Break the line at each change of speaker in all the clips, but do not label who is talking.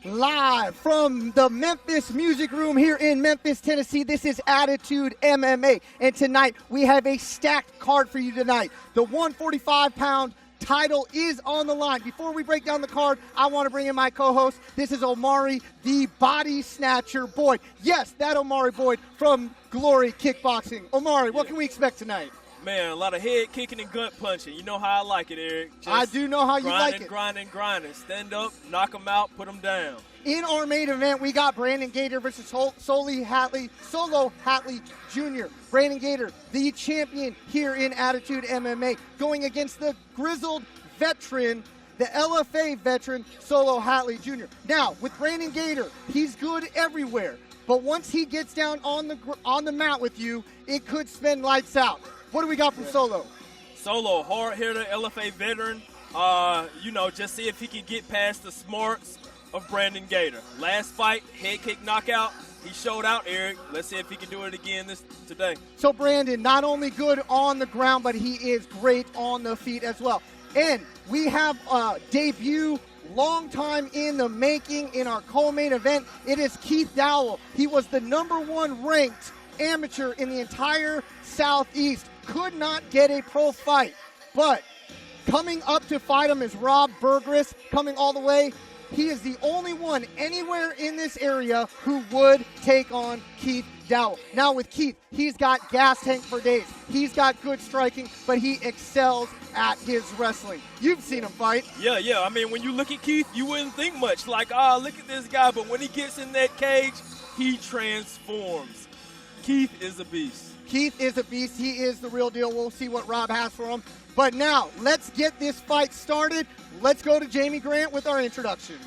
Live from the Memphis Music Room here in Memphis, Tennessee. This is Attitude MMA, and tonight we have a stacked card for you tonight. The 145-pound title is on the line. Before we break down the card, I want to bring in my co-host. This is Omari, the body snatcher Boyd. Yes, that Omari Boyd from Glory Kickboxing. Omari, what can we expect tonight?
Man, a lot of head kicking and gut punching. You know how I like it, Eric. Just
I do know how you like it.
Grinding. Stand up, knock them out, put them down.
In our main event, we got Brandon Gaitor versus Holt, Solo Hatley Jr. Brandon Gaitor, the champion here in Attitude MMA, going against the grizzled veteran, the LFA veteran, Solo Hatley Jr. Now, with Brandon Gaitor, he's good everywhere, but once he gets down on the mat with you, it could spin lights out. What do we got from Solo?
Solo, hard hitter, LFA veteran. Just see if he can get past the smarts of Brandon Gaitor. Last fight, head kick knockout. He showed out, Eric. Let's see if he can do it again today.
So Brandon, not only good on the ground, but he is great on the feet as well. And we have a debut, long time in the making in our co-main event. It is Keith Dowell. He was the #1 ranked amateur in the entire Southeast. Could not get a pro fight, but coming up to fight him is Rob Burgess, coming all the way. He is the only one anywhere in this area who would take on Keith Dowell. Now with Keith, he's got gas tank for days. He's got good striking, but he excels at his wrestling. You've seen him fight.
Yeah. I mean, when you look at Keith, you wouldn't think much. Like, look at this guy. But when he gets in that cage, he transforms. Keith is a beast.
Keith is a beast. He is the real deal. We'll see what Rob has for him. But now, let's get this fight started. Let's go to Jamie Grant with our introductions.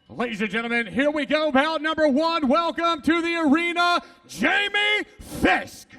Ladies and gentlemen, here we go. Bout number 1. Welcome to the arena, Jamie Fisk.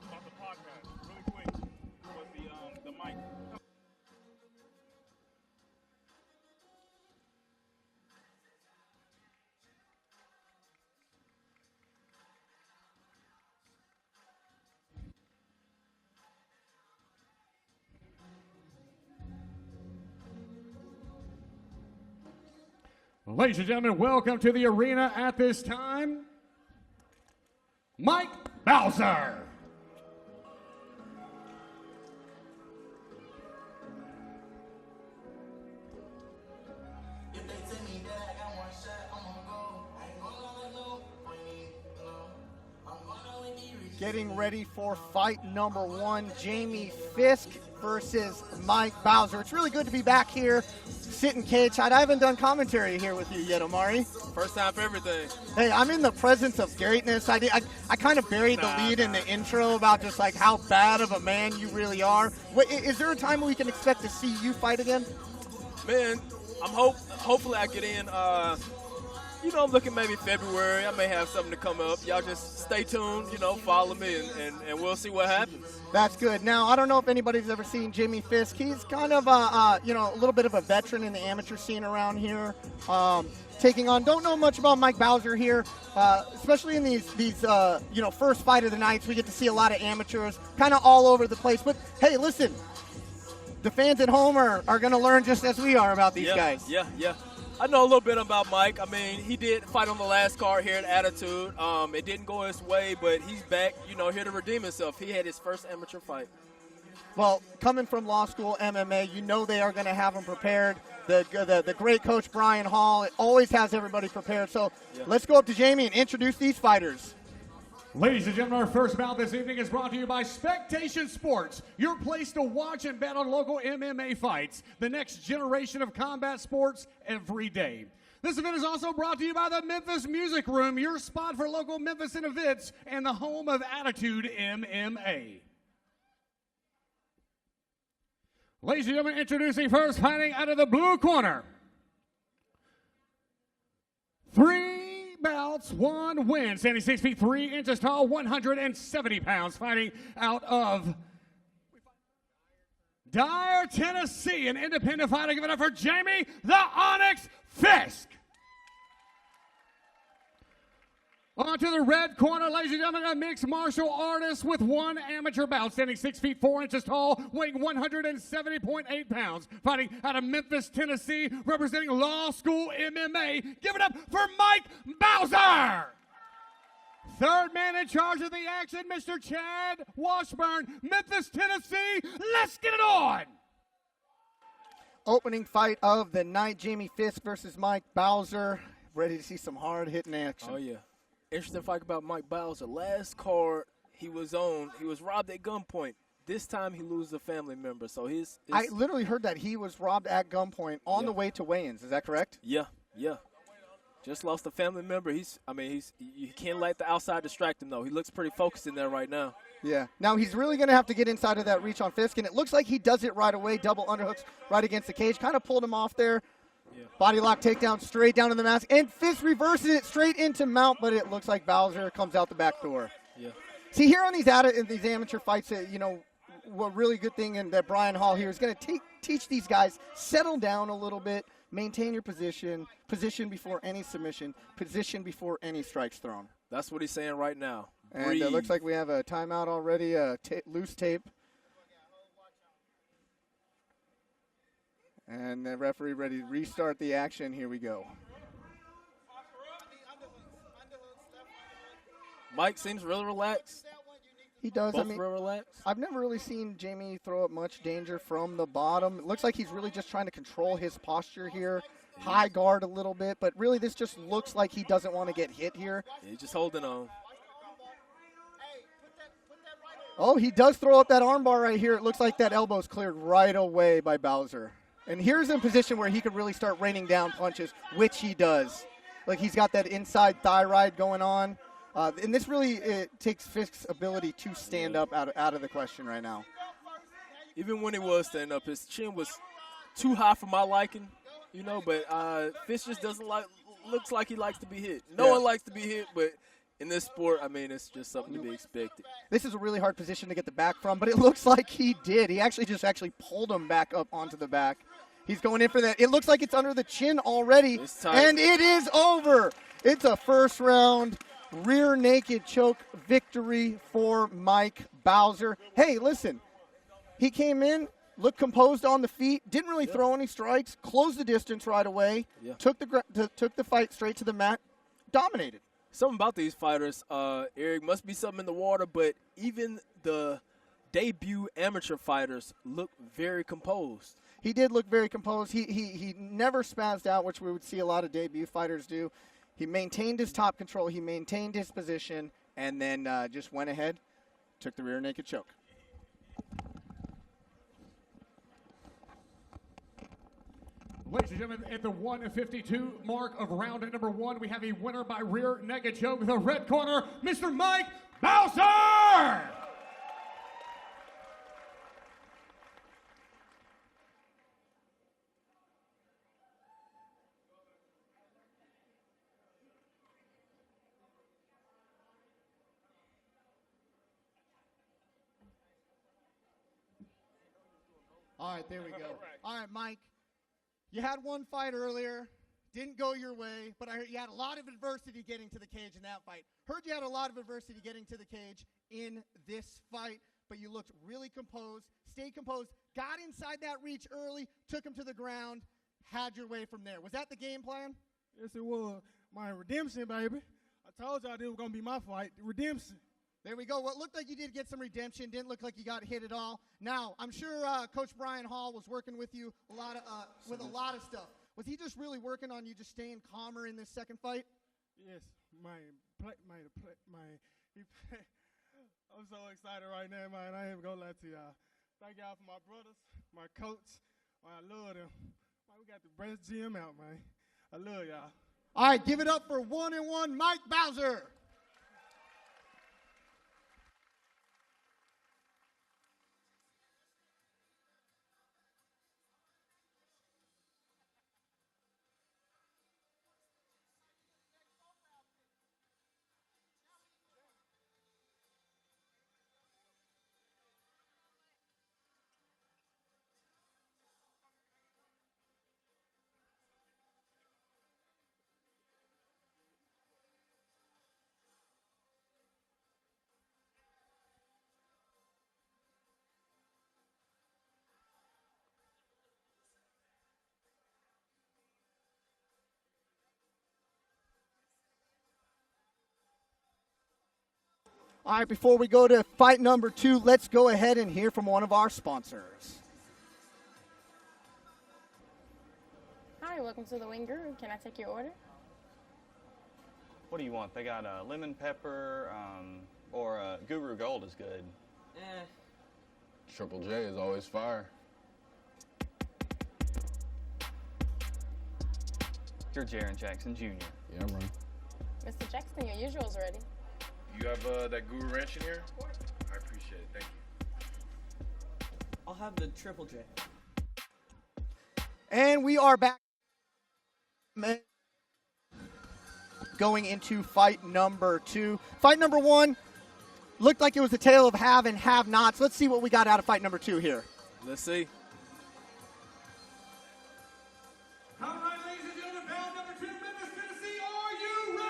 About the podcast, really quick, was the mic. Ladies and gentlemen, welcome to the arena at this time, Mike Bowser.
Getting ready for fight number 1, Jamie Fisk versus Mike Bowser. It's really good to be back here, sitting cage side. I haven't done commentary here with you yet, Omari.
First time for everything.
Hey, I'm in the presence of greatness. I kind of buried the lead in the intro about just like how bad of a man you really are. Is there a time we can expect to see you fight again?
Man, hopefully I get in. I'm looking maybe February. I may have something to come up. Y'all just stay tuned, follow me, and we'll see what happens.
That's good. Now, I don't know if anybody's ever seen Jamie Fisk. He's kind of, a little bit of a veteran in the amateur scene around here. Taking on, don't know much about Mike Bowser here, especially in these first fight of the nights. We get to see a lot of amateurs kind of all over the place. But, hey, listen, the fans at home are going to learn just as we are about these guys.
Yeah. I know a little bit about Mike. I mean, he did fight on the last card here at Attitude. It didn't go his way, but he's back, here to redeem himself. He had his first amateur fight.
Well, coming from law school MMA, they are going to have him prepared. The great coach Brian Hall always has everybody prepared. So let's go up to Jamie and introduce these fighters.
Ladies and gentlemen, our first bout this evening is brought to you by Spectation Sports, your place to watch and bet on local MMA fights, the next generation of combat sports every day. This event is also brought to you by the Memphis Music Room, your spot for local Memphis events and the home of Attitude MMA. Ladies and gentlemen, introducing first, fighting out of the blue corner. 3 bouts, 1 win, standing 6 feet 3 inches tall, 170 pounds, fighting out of Dyer, Tennessee, an independent fighter. Give it up for Jamie the Onyx Fisk. On to the red corner, ladies and gentlemen, a mixed martial artist with 1 amateur bout, standing 6 feet 4 inches tall, weighing 170.8 pounds, fighting out of Memphis, Tennessee, representing Law School MMA. Give it up for Mike Bowser. Third man in charge of the action, Mr. Chad Washburn, Memphis, Tennessee. Let's get it on.
Opening fight of the night, Jamie Fisk versus Mike Bowser. Ready to see some hard-hitting action.
Oh, yeah. Interesting fact about Mike Bowser. Last card he was robbed at gunpoint. This time he loses a family member. So
I literally heard that he was robbed at gunpoint on the way to weigh-ins. Is that correct?
Yeah. Just lost a family member. You can't let the outside distract him, though. He looks pretty focused in there right now.
Yeah. Now he's really going to have to get inside of that reach on Fisk, and it looks like he does it right away. Double underhooks right against the cage. Kind of pulled him off there. Yeah. Body lock takedown straight down in the mask, and Fisk reverses it straight into mount, but it looks like Bowser comes out the back door.
Yeah.
See, here on these amateur fights, what really good thing and that Brian Hall here is going to teach these guys, settle down a little bit, maintain your position before any submission, position before any strikes thrown.
That's what he's saying right now.
And it looks like we have a timeout already, loose tape. And the referee ready to restart the action. Here we go.
Mike seems really relaxed.
He does.
Both real relaxed.
I've never really seen Jamie throw up much danger from the bottom. It looks like he's really just trying to control his posture here. High guard a little bit, but really this just looks like he doesn't want to get hit here.
Yeah, he's just holding on.
Oh, he does throw up that armbar right here. It looks like that elbow's cleared right away by Bowser. And here's a position where he could really start raining down punches, which he does. Like he's got that inside thigh ride going on. And this really takes Fisk's ability to stand up out of the question right now.
Even when he was standing up, his chin was too high for my liking, but Fisk just looks like he likes to be hit. No one likes to be hit, but in this sport, it's just something to be expected.
This is a really hard position to get the back from, but it looks like he did. He actually pulled him back up onto the back. He's going in for that. It looks like it's under the chin already, and it is over. It's a first round rear naked choke victory for Mike Bowser. Hey, listen, he came in, looked composed on the feet, didn't really throw any strikes, closed the distance right away, took the fight straight to the mat, dominated.
Something about these fighters, Eric, must be something in the water, but even the debut amateur fighters look very composed.
He did look very composed. He never spazzed out, which we would see a lot of debut fighters do. He maintained his top control. He maintained his position, and then just went ahead, took the rear naked choke.
Ladies and gentlemen, at the 1:52 mark of round number 1, we have a winner by rear naked choke with the red corner, Mr. Mike Bowser!
All right, there we go. All right, Mike, you had one fight earlier, didn't go your way, but I heard you had a lot of adversity getting to the cage in that fight. Heard you had a lot of adversity getting to the cage in this fight, but you looked really composed, stayed composed, got inside that reach early, took him to the ground, had your way from there. Was that the game plan?
Yes, it was. My redemption, baby. I told y'all this was going to be my fight. Redemption.
There we go. What looked like you did get some redemption. Didn't look like you got hit at all. Now, I'm sure Coach Brian Hall was working with you with a lot of stuff. Was he just really working on you just staying calmer in this second fight?
Yes, I'm so excited right now, man. I ain't gonna lie to y'all. Thank y'all for my brothers, my coach. Man, I love them. Man, we got the best gym out, man. I love y'all.
All right, give it up for 1-1 Mike Bowser. All right, before we go to fight number 2, let's go ahead and hear from one of our sponsors.
Hi, welcome to the Wing Guru. Can I take your order?
What do you want? They got lemon pepper, or Guru Gold is good.
Triple J is always fire.
You're Jaron Jackson Jr.
Yeah, bro.
Mr. Jackson, your usual's ready.
You have that Guru Ranch in here? I appreciate it. Thank you.
I'll have the Triple J.
And we are back. Going into fight number 2. Fight number 1 looked like it was a tale of have and have nots. Let's see what we got out of fight number 2 here.
Let's see.
All right, ladies and gentlemen, round number 2, Memphis, Tennessee, are you ready?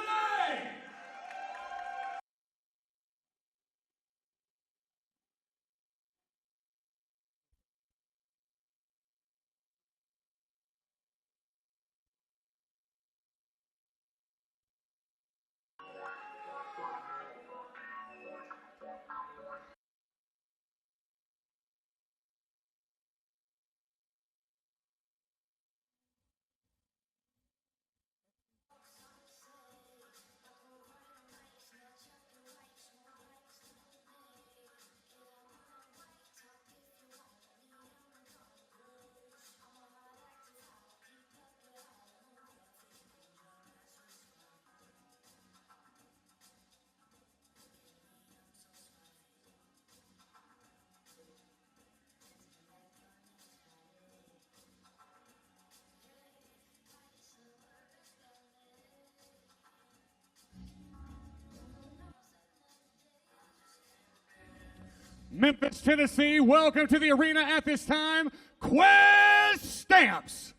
Memphis, Tennessee, welcome to the arena at this time, Quest Stamps.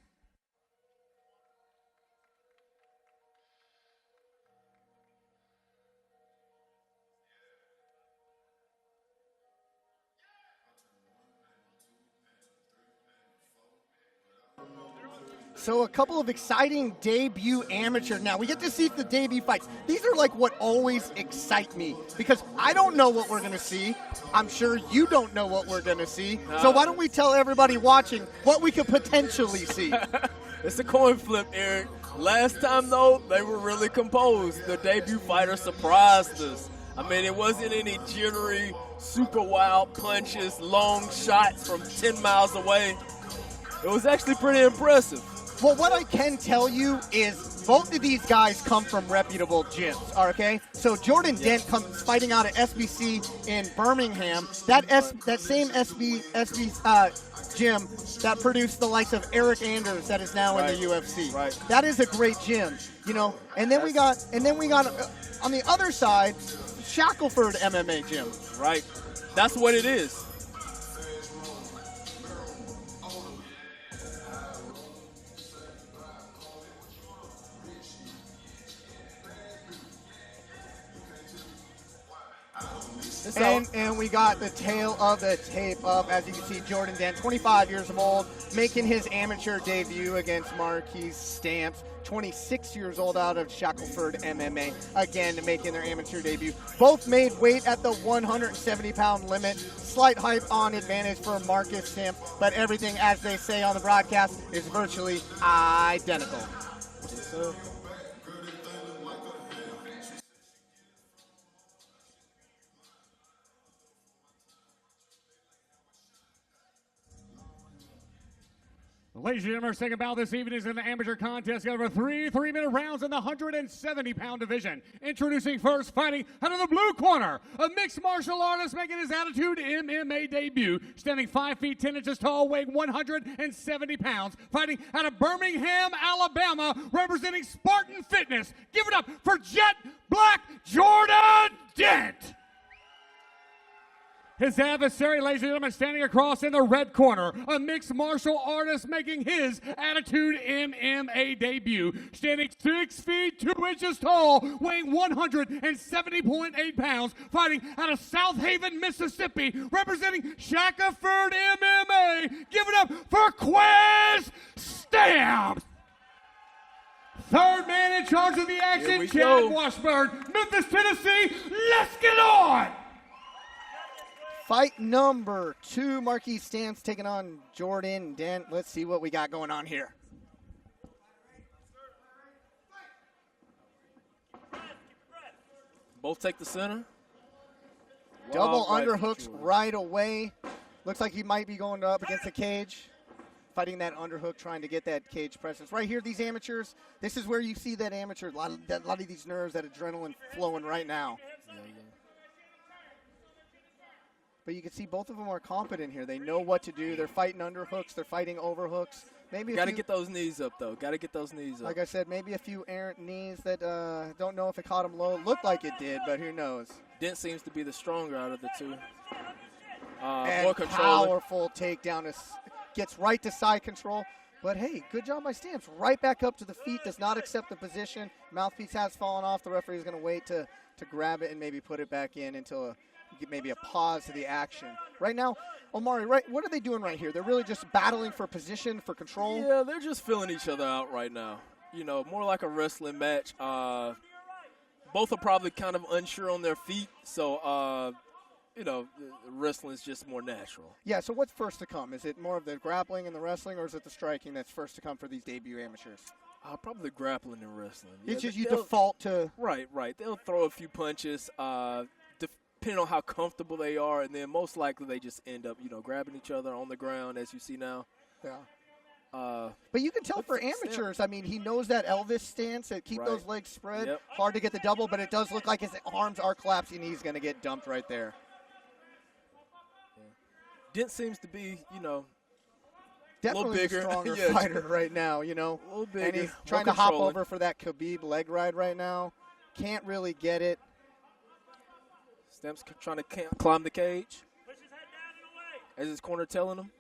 So a couple of exciting debut amateurs. Now, we get to see the debut fights. These are like what always excite me because I don't know what we're going to see. I'm sure you don't know what we're going to see. So why don't we tell everybody watching what we could potentially see?
It's a coin flip, Eric. Last time, though, they were really composed. The debut fighter surprised us. I mean, it wasn't any jittery, super wild punches, long shots from 10 miles away. It was actually pretty impressive.
Well, what I can tell you is both of these guys come from reputable gyms, okay? So Jordan Dent comes fighting out of SBC in Birmingham. That same SB gym that produced the likes of Eric Anders that is now in the UFC.
Right.
That is a great gym, you know. And then we got on the other side, Shackleford MMA gym.
Right. That's what it is.
And we got the tail of the tape up. As you can see, Jordan Dent, 25 years old, making his amateur debut against Marques Stamps. 26 years old out of Shackleford MMA, again making their amateur debut. Both made weight at the 170-pound limit. Slight height on advantage for Marques Stamps, but everything, as they say on the broadcast, is virtually identical.
Yes, sir.
Ladies and gentlemen, our second bout this evening is an amateur contest. Got over three-minute rounds in the 170-pound division. Introducing first, fighting out of the blue corner, a mixed martial artist making his Attitude MMA debut. Standing 5 feet 10 inches tall, weighing 170 pounds. Fighting out of Birmingham, Alabama, representing Spartan Fitness. Give it up for Jet Black Jordan Dent. His adversary, ladies and gentlemen, standing across in the red corner, a mixed martial artist making his Attitude MMA debut. Standing 6 feet 2 inches tall, weighing 170.8 pounds, fighting out of South Haven, Mississippi, representing Shackleford MMA. Give it up for Quez Stamps. Third man in charge of the action, Chad Washburn, Memphis, Tennessee. Let's get on!
Fight number 2, Marques Stamps taking on Jordan Dent. Let's see what we got going on here.
Both take the center.
Double underhooks right away. Looks like he might be going up against the cage. Fighting that underhook, trying to get that cage presence. Right here, these amateurs, this is where you see that amateur, a lot of these nerves, that adrenaline flowing right now. But you can see both of them are competent here. They know what to do. They're fighting underhooks. They're fighting overhooks. Maybe
got to get those knees up, though. Got to get those knees up.
Like I said, maybe a few errant knees that don't know if it caught him low. Looked like it did, but who knows.
Dent seems to be the stronger out of the two.
And
more
powerful takedown. Gets right to side control. But, hey, good job by Stamps. Right back up to the feet. Does not accept the position. Mouthpiece has fallen off. The referee is going to wait to grab it and maybe put it back in until maybe a pause to the action. Right now, Omari, what are they doing right here? They're really just battling for position, for control?
Yeah, they're just feeling each other out right now. You know, more like a wrestling match. Both are probably kind of unsure on their feet, so, you know, wrestling is just more natural.
Yeah, so what's first to come? Is it more of the grappling and the wrestling, or is it the striking that's first to come for these debut amateurs?
Probably the grappling and wrestling.
It's just you default to...
Right. They'll throw a few punches, depending on how comfortable they are, and then most likely they just end up, you know, grabbing each other on the ground, as you see now.
Yeah. But you can tell for amateurs, I mean, he knows that Elvis stance, keep those legs spread.
Yep.
Hard to get the double, but it does look like his arms are collapsing. He's going to get dumped right there.
Yeah. Dent seems to be, you know,
definitely
a little bigger,
a stronger fighter right now, you know.
A little bigger.
And he's trying to hop over for that Khabib leg ride right now. Can't really get it.
Stamps trying to climb the cage. As his corner telling him.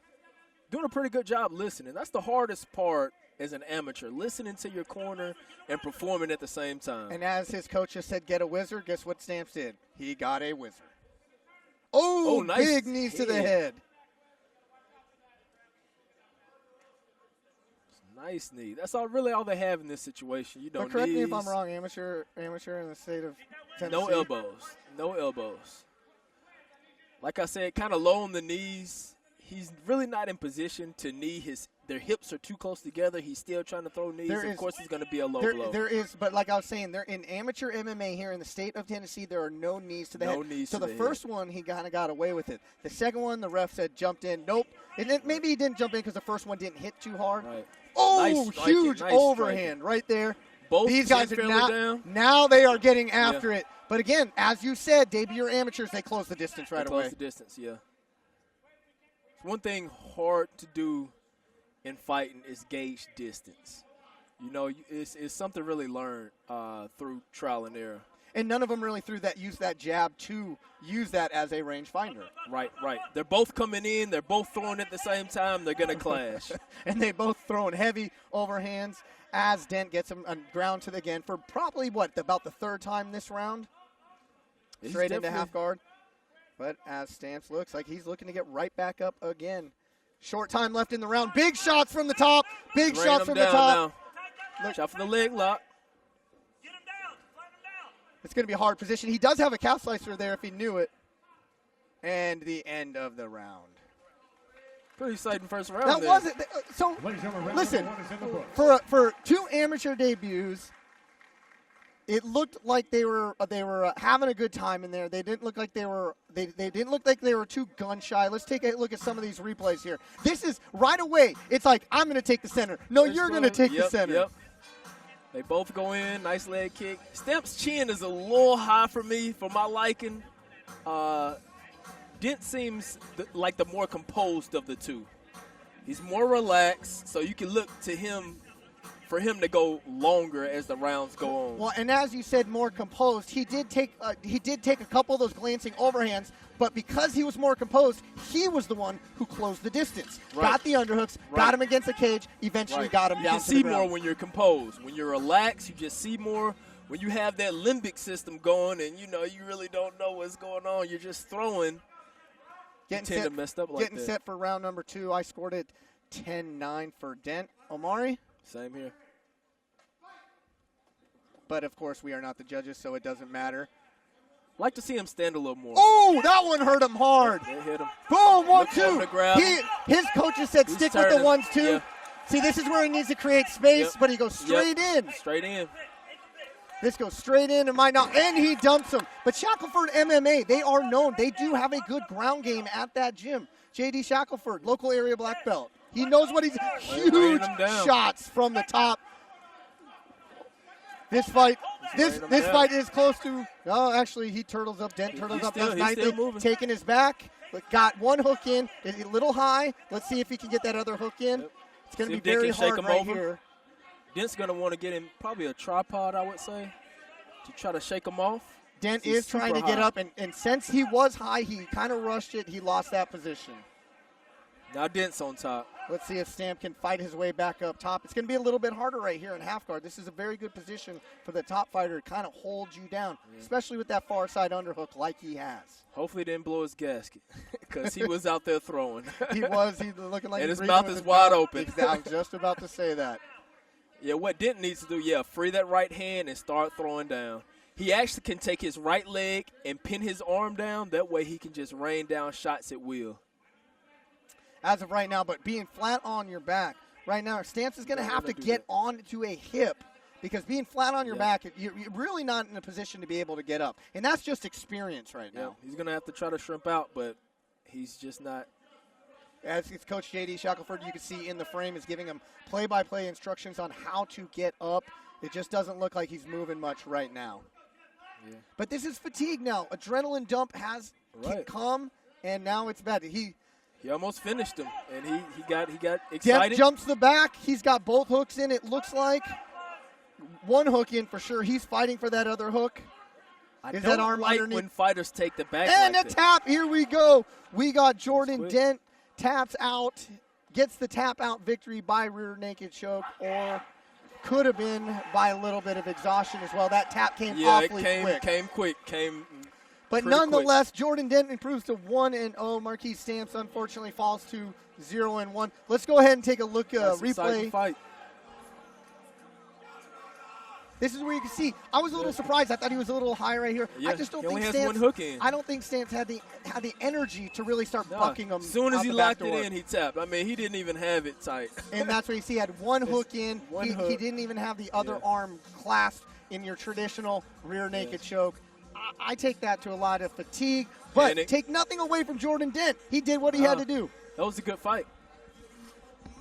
Doing a pretty good job listening. That's the hardest part as an amateur, listening to your corner and performing at the same time.
And as his coach just said, get a wizard, guess what Stamps did? He got a wizard. Oh, nice big knees to the head.
Nice knee. That's really all they have in this situation. You know,
but correct
knees.
me if I'm wrong, amateur in the state of Tennessee.
No elbows. Like I said, kind of low on the knees. He's really not in position to knee. Their hips are too close together. He's still trying to throw knees. Of course, he's going to be a low blow.
There is, but like I was saying, they're in amateur MMA here in the state of Tennessee. There are no knees to the head. So the first one, he kind of got away with it. The second one, the ref said jumped in. Nope. And then maybe he didn't jump in because the first one didn't hit too hard.
Right.
Oh, huge overhand right there.
Both
these guys are now they are getting after it. But again, as you said, debut amateurs, they close the distance right away.
Close the distance, yeah. One thing hard to do in fighting is gauge distance. You know, it's something really learned through trial and error.
And none of them really used that jab to use that as a range finder.
Right. They're both coming in. They're both throwing at the same time. They're going to clash.
And they both throwing heavy overhands as Dent gets him ground to the again for probably, about the third time this round? straight into half guard. But as Stamps looks like he's looking to get right back up again. Short time left in the round. Big shots from the top. Big shots from the top.
Watch out for the leg lock.
It's going to be a hard position. He does have a calf slicer there if he knew it. And the end of the round.
Pretty exciting first round.
That wasn't. So, listen, for two amateur debuts, it looked like they were having a good time in there. They didn't look like they were too gun shy. Let's take a look at some of these replays here. This is right away. It's like, I'm going to take the center. No, you're going to take the center.
Yep. They both go in. Nice leg kick. Stamps' chin is a little high for me, for my liking. Dent seems like the more composed of the two. He's more relaxed, so you can look to him for him to go longer as the rounds go on.
Well, and as you said, more composed. He did take a couple of those glancing overhands, but because he was more composed, he was the one who closed the distance.
Right.
Got the underhooks, got him against the cage, eventually got him down to the ground.
You can see more when you're composed. When you're relaxed, you just see more. When you have that limbic system going and, you really don't know what's going on, you're just throwing.
Getting set for round number 2. I scored it 10-9 for Dent. Omari?
Same here.
But, of course, we are not the judges, so it doesn't matter.
Like to see him stand a little more.
Oh, that one hurt him hard.
They hit him.
Boom, 1-2. His coaches said stick with the 1-2.
Yeah.
See, this is where he needs to create space, but he goes straight in.
Straight in.
This goes straight in and might not, and he dumps him. But Shackelford MMA, they are known. They do have a good ground game at that gym. J.D. Shackelford, local area black belt. He knows what he's – huge shots from the top. This fight is close to – oh, actually, he turtles up. Dent turtles up. That's nicely taking his back. But got one hook in. It's a little high. Let's see if he can get that other hook in.
Yep.
It's going to be very hard right here.
Dent's going to want to get him probably a tripod, I would say, to try to shake him off.
Dent is trying to get up, and since he was high, he kind of rushed it. He lost that position.
Now Dent's on top.
Let's see if Stamp can fight his way back up top. It's going to be a little bit harder right here in half guard. This is a very good position for the top fighter to kind of hold you down, especially with that far side underhook like he has.
Hopefully he didn't blow his gasket because he was out there throwing.
He was. He's looking like
and his mouth is wide open.
I was just about to say that.
Yeah, what Dent needs to do, free that right hand and start throwing down. He actually can take his right leg and pin his arm down. That way he can just rain down shots at will.
As of right now, but being flat on your back, right now, Stamps is going to have to get onto a hip because being flat on your back, you're really not in a position to be able to get up. And that's just experience right now.
He's going to have to try to shrimp out, but he's just not.
As it's Coach J.D. Shackelford, you can see in the frame, is giving him play-by-play instructions on how to get up. It just doesn't look like he's moving much right now. Yeah. But this is fatigue now. Adrenaline dump has come, and now it's bad. He
almost finished him, and he got excited.
Dent jumps the back. He's got both hooks in, it looks like. One hook in for sure. He's fighting for that other hook.
Is that arm like underneath? When fighters take the back
and
like
a tap. Here we go. We got Jordan Dent. Taps out, gets the tap out victory by rear naked choke, or could have been by a little bit of exhaustion as well. That tap came awfully quick. But nonetheless, quick. Jordan Dent improves to 1-0. Marques Stamps unfortunately falls to 0-1. Let's go ahead and take a look replay.
Fight.
This is where you can see. I was a little surprised. I thought he was a little high right here.
Yeah,
I just don't think
Stamps. One hook in.
I don't think Stamps had the energy to really start bucking him.
As soon as he locked it in, he tapped. I mean, he didn't even have it tight.
And that's where you see he had one hook in. He didn't even have the other arm clasped in your traditional rear naked choke. I take that to a lot of fatigue, but take nothing away from Jordan Dent. He did what he had to do.
That was a good fight.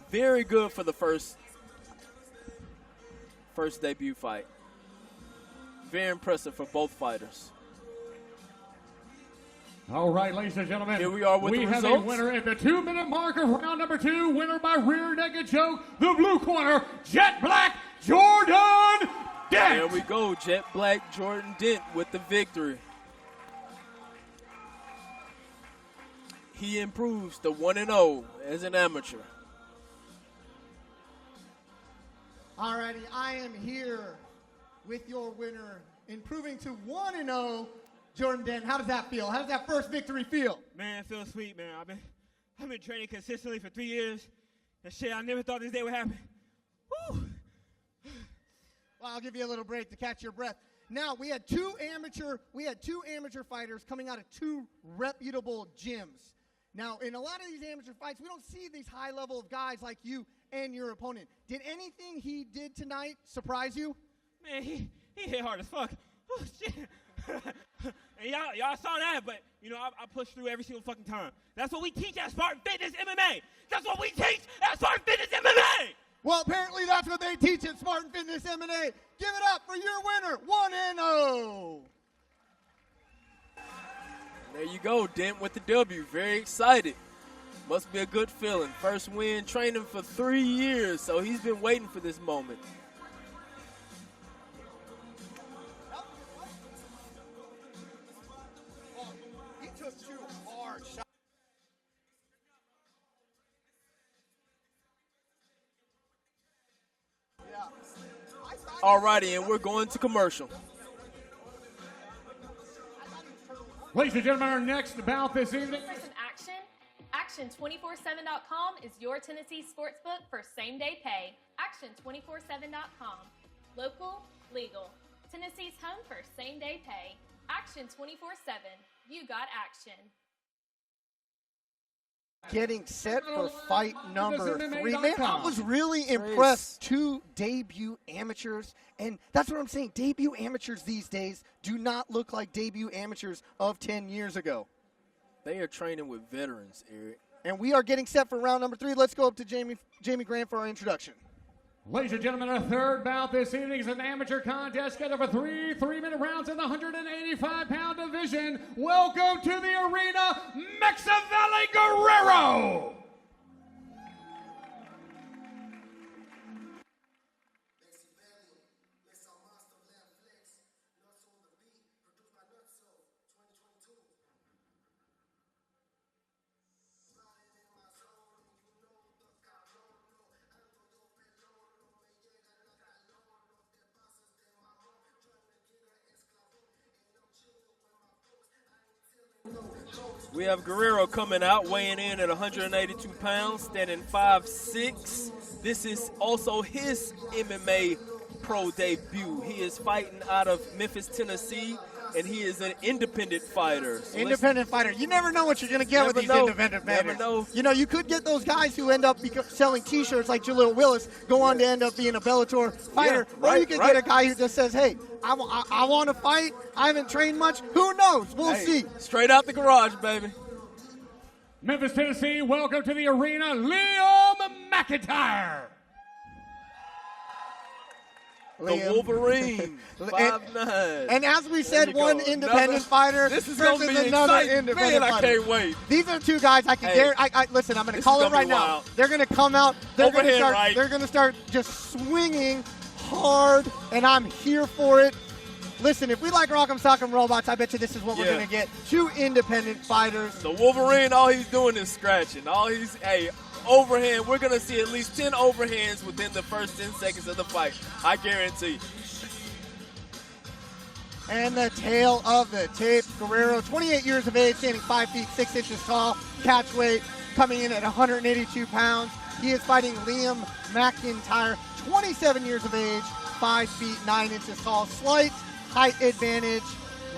Very good for the first debut fight. Very impressive for both fighters.
All right, ladies and gentlemen.
Here we are with the results.
We have a winner at the 2-minute mark of round number 2. Winner by rear naked choke. The blue corner, Jet Black Jordan Dent.
There we go, Jet Black Jordan Dent with the victory. He improves to 1-0 as an amateur.
All righty, I am here with your winner, improving to 1-0, Jordan Dent, how does that feel? How does that first victory feel?
Man, it feels sweet, man. I've been training consistently for 3 years. And shit, I never thought this day would happen. Woo!
Well, I'll give you a little break to catch your breath. Now, we had two amateur fighters coming out of two reputable gyms. Now, in a lot of these amateur fights, we don't see these high level of guys like you and your opponent. Did anything he did tonight surprise you?
Man, he hit hard as fuck. Oh, shit. And y'all saw that, but, you know, I pushed through every single fucking time. That's what we teach at Spartan Fitness MMA. That's what we teach at Spartan Fitness MMA.
Well, apparently that's what they teach at Spartan Fitness MMA. Give it up for your winner, 1-0.
There you go, Dent with the W. Very excited. Must be a good feeling. First win, training for 3 years, so he's been waiting for this moment.
He took two hard shots.
Alrighty, and we're going to commercial.
Ladies and gentlemen, our next bout this evening.
Action. Action247.com is your Tennessee sportsbook for same-day pay. Action247.com. Local, legal. Tennessee's home for same-day pay. Action 24/7. You got action.
Getting set for fight number 3. Man, I was really impressed. 2 debut amateurs. And that's what I'm saying. Debut amateurs these days do not look like debut amateurs of 10 years ago.
They are training with veterans, Eric.
And we are getting set for round number 3. Let's go up to Jamie Grant for our introduction.
Ladies and gentlemen, our third bout this evening is an amateur contest scheduled for 3 3-minute rounds in the 185-pound division. Welcome to the arena, McIntyre Guerrero.
We have Guerrero coming out, weighing in at 182 pounds, standing 5'6". This is also his MMA pro debut. He is fighting out of Memphis, Tennessee, and he is an independent fighter. So
independent fighter. You never know what you're going to get with these independent fighters. You know, you could get those guys who end up selling T-shirts like Jaleel Willis, go on to end up being a Bellator fighter.
Yeah,
or you could get a guy who just says, hey, I want to fight. I haven't trained much. Who knows? We'll see.
Straight out the garage, baby.
Memphis, Tennessee, welcome to the arena, Liam McIntyre.
The Wolverine, 5'9".
And as we said, one independent fighter
this is gonna be
another
exciting.
independent
Man,
fighter.
I can't wait.
These are two guys I can listen, I'm going to call it right now. They're going to come out. They're going to start just swinging hard, and I'm here for it. Listen, if we like Rock'em Sock'em Robots, I bet you this is what we're going to get. 2 independent fighters.
The Wolverine, all he's doing is scratching. Overhand, we're going to see at least 10 overhands within the first 10 seconds of the fight. I guarantee.
And the tail of the tape, Guerrero, 28 years of age, standing 5 feet 6 inches tall, catch weight, coming in at 182 pounds. He is fighting Liam McIntyre, 27 years of age, 5 feet 9 inches tall, slight height advantage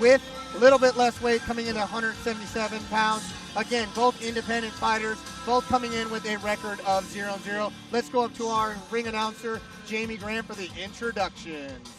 with a little bit less weight, coming in at 177 pounds. Again, both independent fighters, both coming in with a record of 0-0. Let's go up to our ring announcer, Jamie Grant, for the introductions.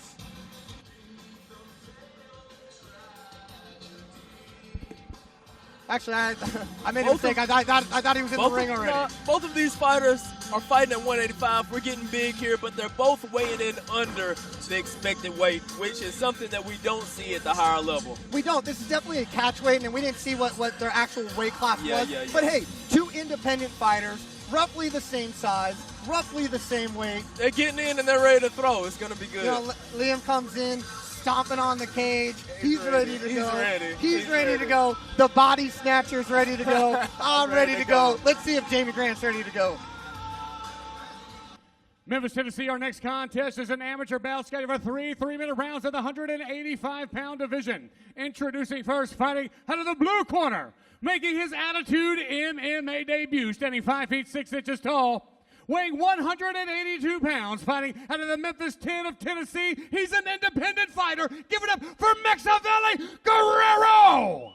Actually, I made a mistake. I thought he was in the ring already.
Both of these fighters are fighting at 185. We're getting big here, but they're both weighing in under the expected weight, which is something that we don't see at the higher level.
We don't. This is definitely a catch weight, and we didn't see what their actual weight class was.
Yeah.
But hey, 2 independent fighters, roughly the same size, roughly the same weight.
They're getting in and they're ready to throw. It's going to be good.
You know, Liam comes in, stomping on the cage. He's ready to go. He's ready to go. The body snatcher's ready to go. I'm ready to go. Let's see if Jamie Grant's ready to go.
Memphis, Tennessee, our next contest is an amateur bout scheduled for 3 3-minute rounds at the 185-pound division. Introducing first, fighting out of the blue corner, making his Attitude MMA debut, standing 5 feet 6 inches tall, weighing 182 pounds, fighting out of the Memphis 10 of Tennessee. He's an independent fighter. Give it up for Valley Guerrero!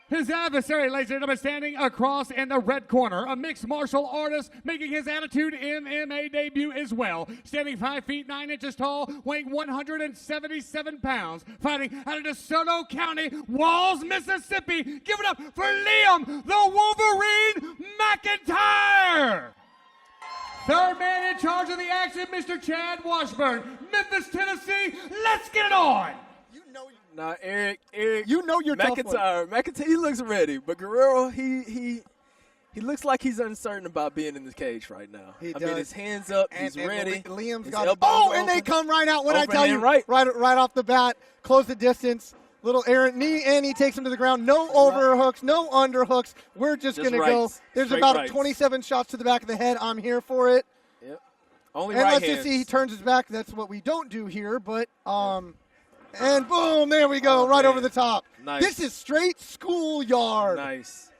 His adversary, ladies and gentlemen, standing across in the red corner, a mixed martial artist making his Attitude MMA debut as well. Standing 5 feet 9 inches tall, weighing 177 pounds, fighting out of DeSoto County, Walls, Mississippi. Give it up for Liam, the Wolverine McIntyre! Third man in charge of the action, Mr. Chad Washburn. Memphis, Tennessee, let's get it on!
Nah, Eric,
you know you're
McIntyre, he looks ready, but Guerrero, he looks like he's uncertain about being in the cage right now.
He does.
I mean, his hands up, he's ready.
Liam's
his
got it. Oh, and they come right out. When I tell you, right off the bat, close the distance. Little errant knee, and he takes him to the ground. No overhooks, no underhooks. We're just going to go. There's about 27 shots to the back of the head. I'm here for it.
Yep. Only
and
right
let's just see, he turns his back. That's what we don't do here, but and boom, there we go, right over the top.
Nice.
This is straight schoolyard.
Nice.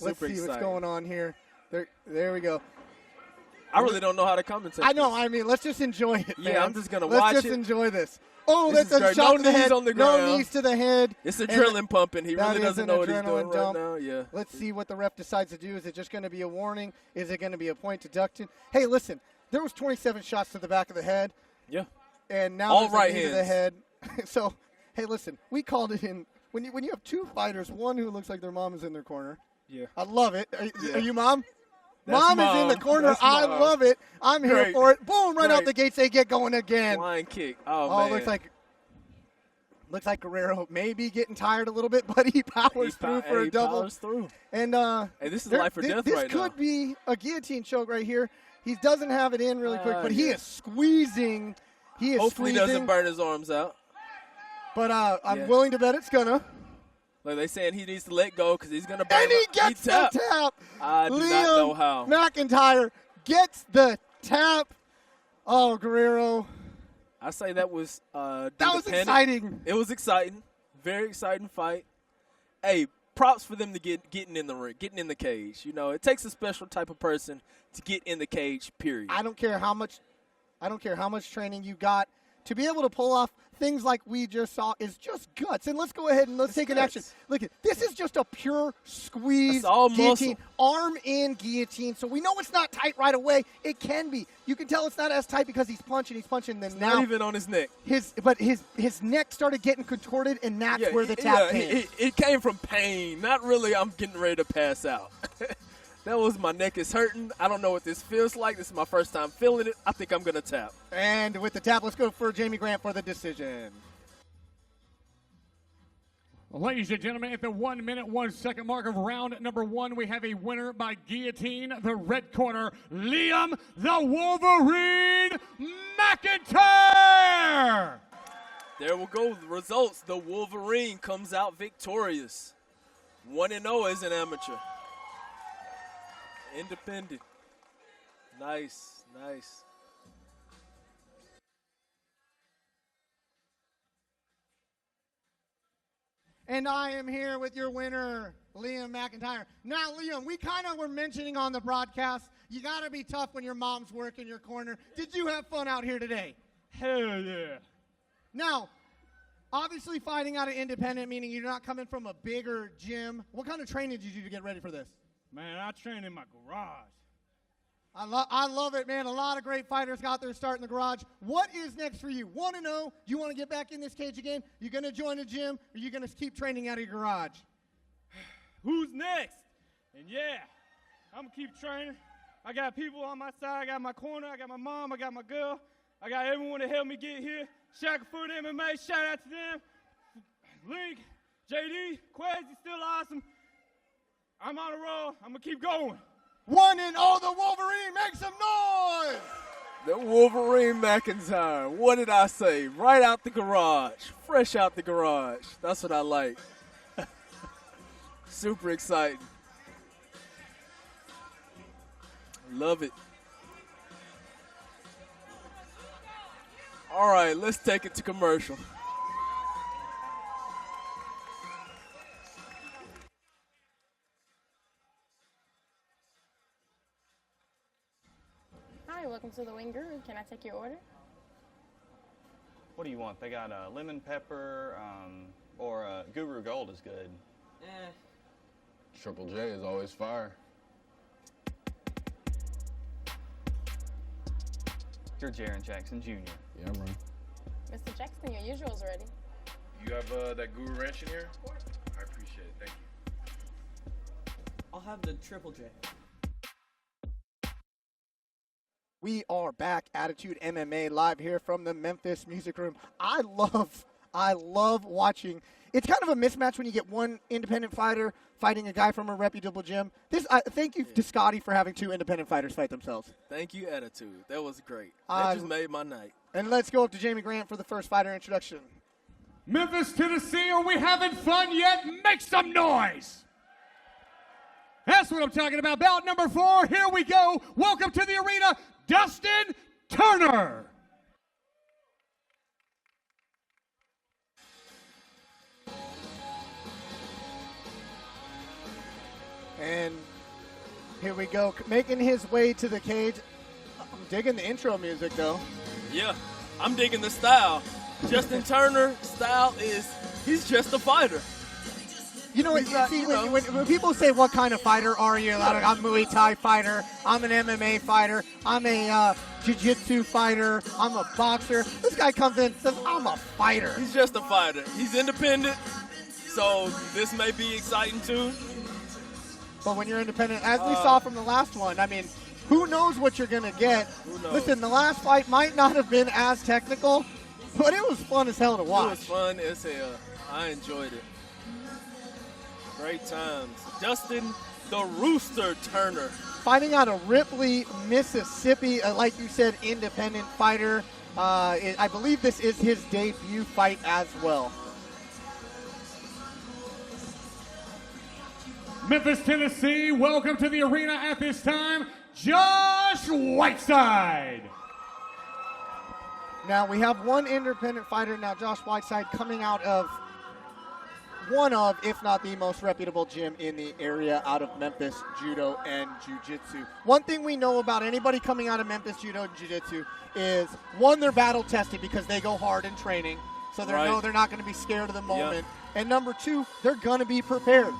Let's see what's going on here. There we go.
I really don't know how to commentate.
I know. I mean, let's just enjoy it.
Yeah,
man.
I'm just going to watch it.
Let's just enjoy this. Oh,
this
that's a shot to the head.
On the
no knees to the head.
It's adrenaline pumping. He really doesn't know what he's doing
right
now. Yeah.
Let's see what the ref decides to do. Is it just going to be a warning? Is it going to be a point deduction? Hey, listen, there was 27 shots to the back of the head.
Yeah.
And now
all
there's
right
a knee
hands.
to the head. So, hey, listen, we called it in. When you have two fighters, one who looks like their mom is in their corner.
Yeah.
I love it. Are you mom?
Mom
is in the corner. I love it. I'm here for it. Boom, right out the gates. They get going again.
Flying kick. Oh, man.
Looks like Guerrero may be getting tired a little bit, but he powers through for a double.
Through.
And
hey, this is life or death right now.
This could be a guillotine choke right here. He doesn't have it in really quick, but he is squeezing.
Hopefully he doesn't burn his arms out.
But I'm willing to bet it's gonna.
Like they saying he needs to let go because he's gonna burn.
And he gets the tap.
I do not know how.
McIntyre gets the tap. Oh, Guerrero.
I say that was
that was exciting.
It was exciting. Very exciting fight. Hey, props for them to getting in the ring, getting in the cage. You know, it takes a special type of person to get in the cage, period.
I don't care how much training you got. To be able to pull off things like we just saw is just guts. And let's go ahead and let's take an action. Look, this is just a pure squeeze guillotine, arm in guillotine. So we know it's not tight right away. It can be. You can tell it's not as tight because he's punching. Then now
not even on his neck.
His neck started getting contorted, and that's where the tap came.
It came from pain. Not really. I'm getting ready to pass out. That was my neck is hurting. I don't know what this feels like. This is my first time feeling it. I think I'm going to tap.
And with the tap, let's go for Jamie Grant for the decision.
Ladies and gentlemen, at the 1 minute, 1 second mark of round number 1, we have a winner by guillotine. The red corner, Liam the Wolverine McIntyre.
There will go the results. The Wolverine comes out victorious. 1-0 as an amateur. Independent. Nice.
And I am here with your winner, Liam McIntyre. Now, Liam, we kind of were mentioning on the broadcast, you got to be tough when your mom's working your corner. Did you have fun out here today?
Hell yeah.
Now, obviously fighting out of independent, meaning you're not coming from a bigger gym. What kind of training did you do to get ready for this?
Man, I train in my garage.
I love it, man. A lot of great fighters got their start in the garage. What is next for you? 1-0. You want to get back in this cage again? You going to join a gym, or you going to keep training out of your garage?
Who's next? And yeah, I'm going to keep training. I got people on my side. I got my corner. I got my mom. I got my girl. I got everyone to help me get here. Shackleford MMA, shout out to them. Link, JD, Quasi, still awesome. I'm on a roll. I'm going to keep going.
1-0, the Wolverine, make some noise!
The Wolverine McIntyre. What did I say? Right out the garage. Fresh out the garage. That's what I like. Super exciting. Love it. All right, let's take it to commercial.
Hi, welcome to the Winger. Can I take your order?
What do you want? They got lemon pepper or Guru Gold is good.
Triple J is always fire.
You're Jaron Jackson Jr.
Yeah, I'm right.
Mr. Jackson, your usual's ready.
You have that Guru Ranch in here? I appreciate it. Thank you.
I'll have the Triple J.
We are back, Attitude MMA, live here from the Memphis Music Room. I love watching. It's kind of a mismatch when you get one independent fighter fighting a guy from a reputable gym. Thank you to Scotty for having two independent fighters fight themselves.
Thank you, Attitude. That was great. That just made my night.
And let's go up to Jamie Grant for the first fighter introduction.
Memphis, Tennessee, are we having fun yet? Make some noise! That's what I'm talking about. Bout number 4, here we go. Welcome to the arena, Dustin Turner.
And here we go, making his way to the cage. I'm digging the intro music, though.
Yeah, I'm digging the style. Justin Turner style he's just a fighter.
You know, when people say, what kind of fighter are you? Like, I'm a Muay Thai fighter. I'm an MMA fighter. I'm a jiu-jitsu fighter. I'm a boxer. This guy comes in and says, I'm a fighter.
He's just a fighter. He's independent, so this may be exciting too.
But when you're independent, as we saw from the last one, I mean, who knows what you're going to get?
Who knows?
Listen, the last fight might not have been as technical, but it was fun as hell to watch.
It was fun as hell. I enjoyed it. Great times. Dustin the Rooster Turner.
Fighting out of Ripley, Mississippi, like you said, independent fighter. I believe this is his debut fight as well.
Memphis, Tennessee, welcome to the arena at this time, Josh Whiteside.
Now we have one independent fighter now, Josh Whiteside, coming out of one of, if not the most reputable gym in the area out of Memphis, Judo and Jiu-Jitsu. One thing we know about anybody coming out of Memphis Judo and Jiu-Jitsu is, one, they're battle tested because they go hard in training, so they know they're not going to be scared of the moment. Yep. And number 2, they're going to be prepared.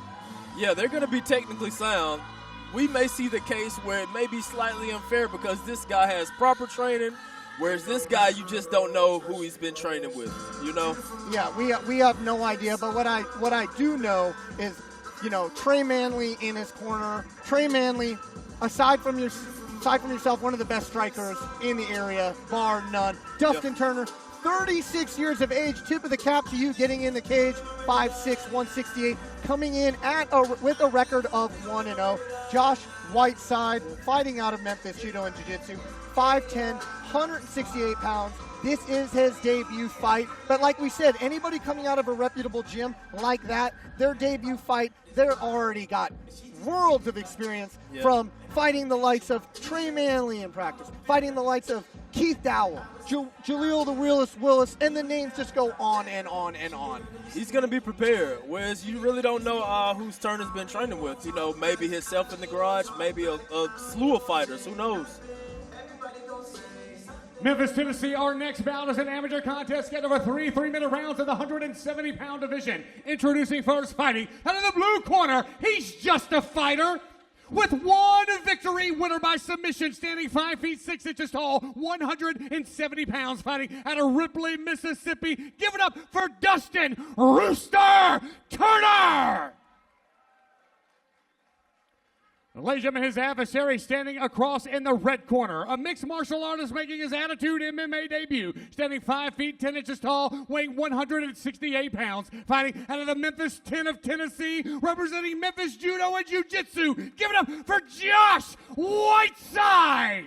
Yeah, they're going to be technically sound. We may see the case where it may be slightly unfair because this guy has proper training, whereas this guy, you just don't know who he's been training with, you know?
Yeah, we have no idea, but what I do know is, you know, Trey Manley in his corner. Trey Manley, aside from yourself, one of the best strikers in the area, bar none. Dustin Turner, 36 years of age, tip of the cap to you, getting in the cage, 5'6", 168, coming in with a record of 1-0. Josh Whiteside, fighting out of Memphis Judo and Jiu-Jitsu, 5'10", 168 pounds. This is his debut fight. But like we said, anybody coming out of a reputable gym like that, their debut fight, they're already got worlds of experience from fighting the likes of Trey Manley in practice, fighting the likes of Keith Dowell, Jaleel the Realist Willis, and the names just go on and on and on.
He's going to be prepared, whereas you really don't know whose Turner's been training with. You know, maybe himself in the garage, maybe a slew of fighters. Who knows?
Memphis, Tennessee, our next bout is an amateur contest scheduled for 3 3-minute rounds in the 170-pound division. Introducing first, fighting out of the blue corner, he's just a fighter. With one victory, winner by submission, standing 5 feet 6 inches tall, 170 pounds, fighting out of Ripley, Mississippi. Give it up for Dustin Rooster Turner! Ladies and gentlemen, his adversary standing across in the red corner. A mixed martial artist making his Attitude MMA debut. Standing 5 feet 10 inches tall, weighing 168 pounds. Fighting out of the Memphis 10 of Tennessee, representing Memphis Judo and Jiu-Jitsu. Give it up for Josh Whiteside.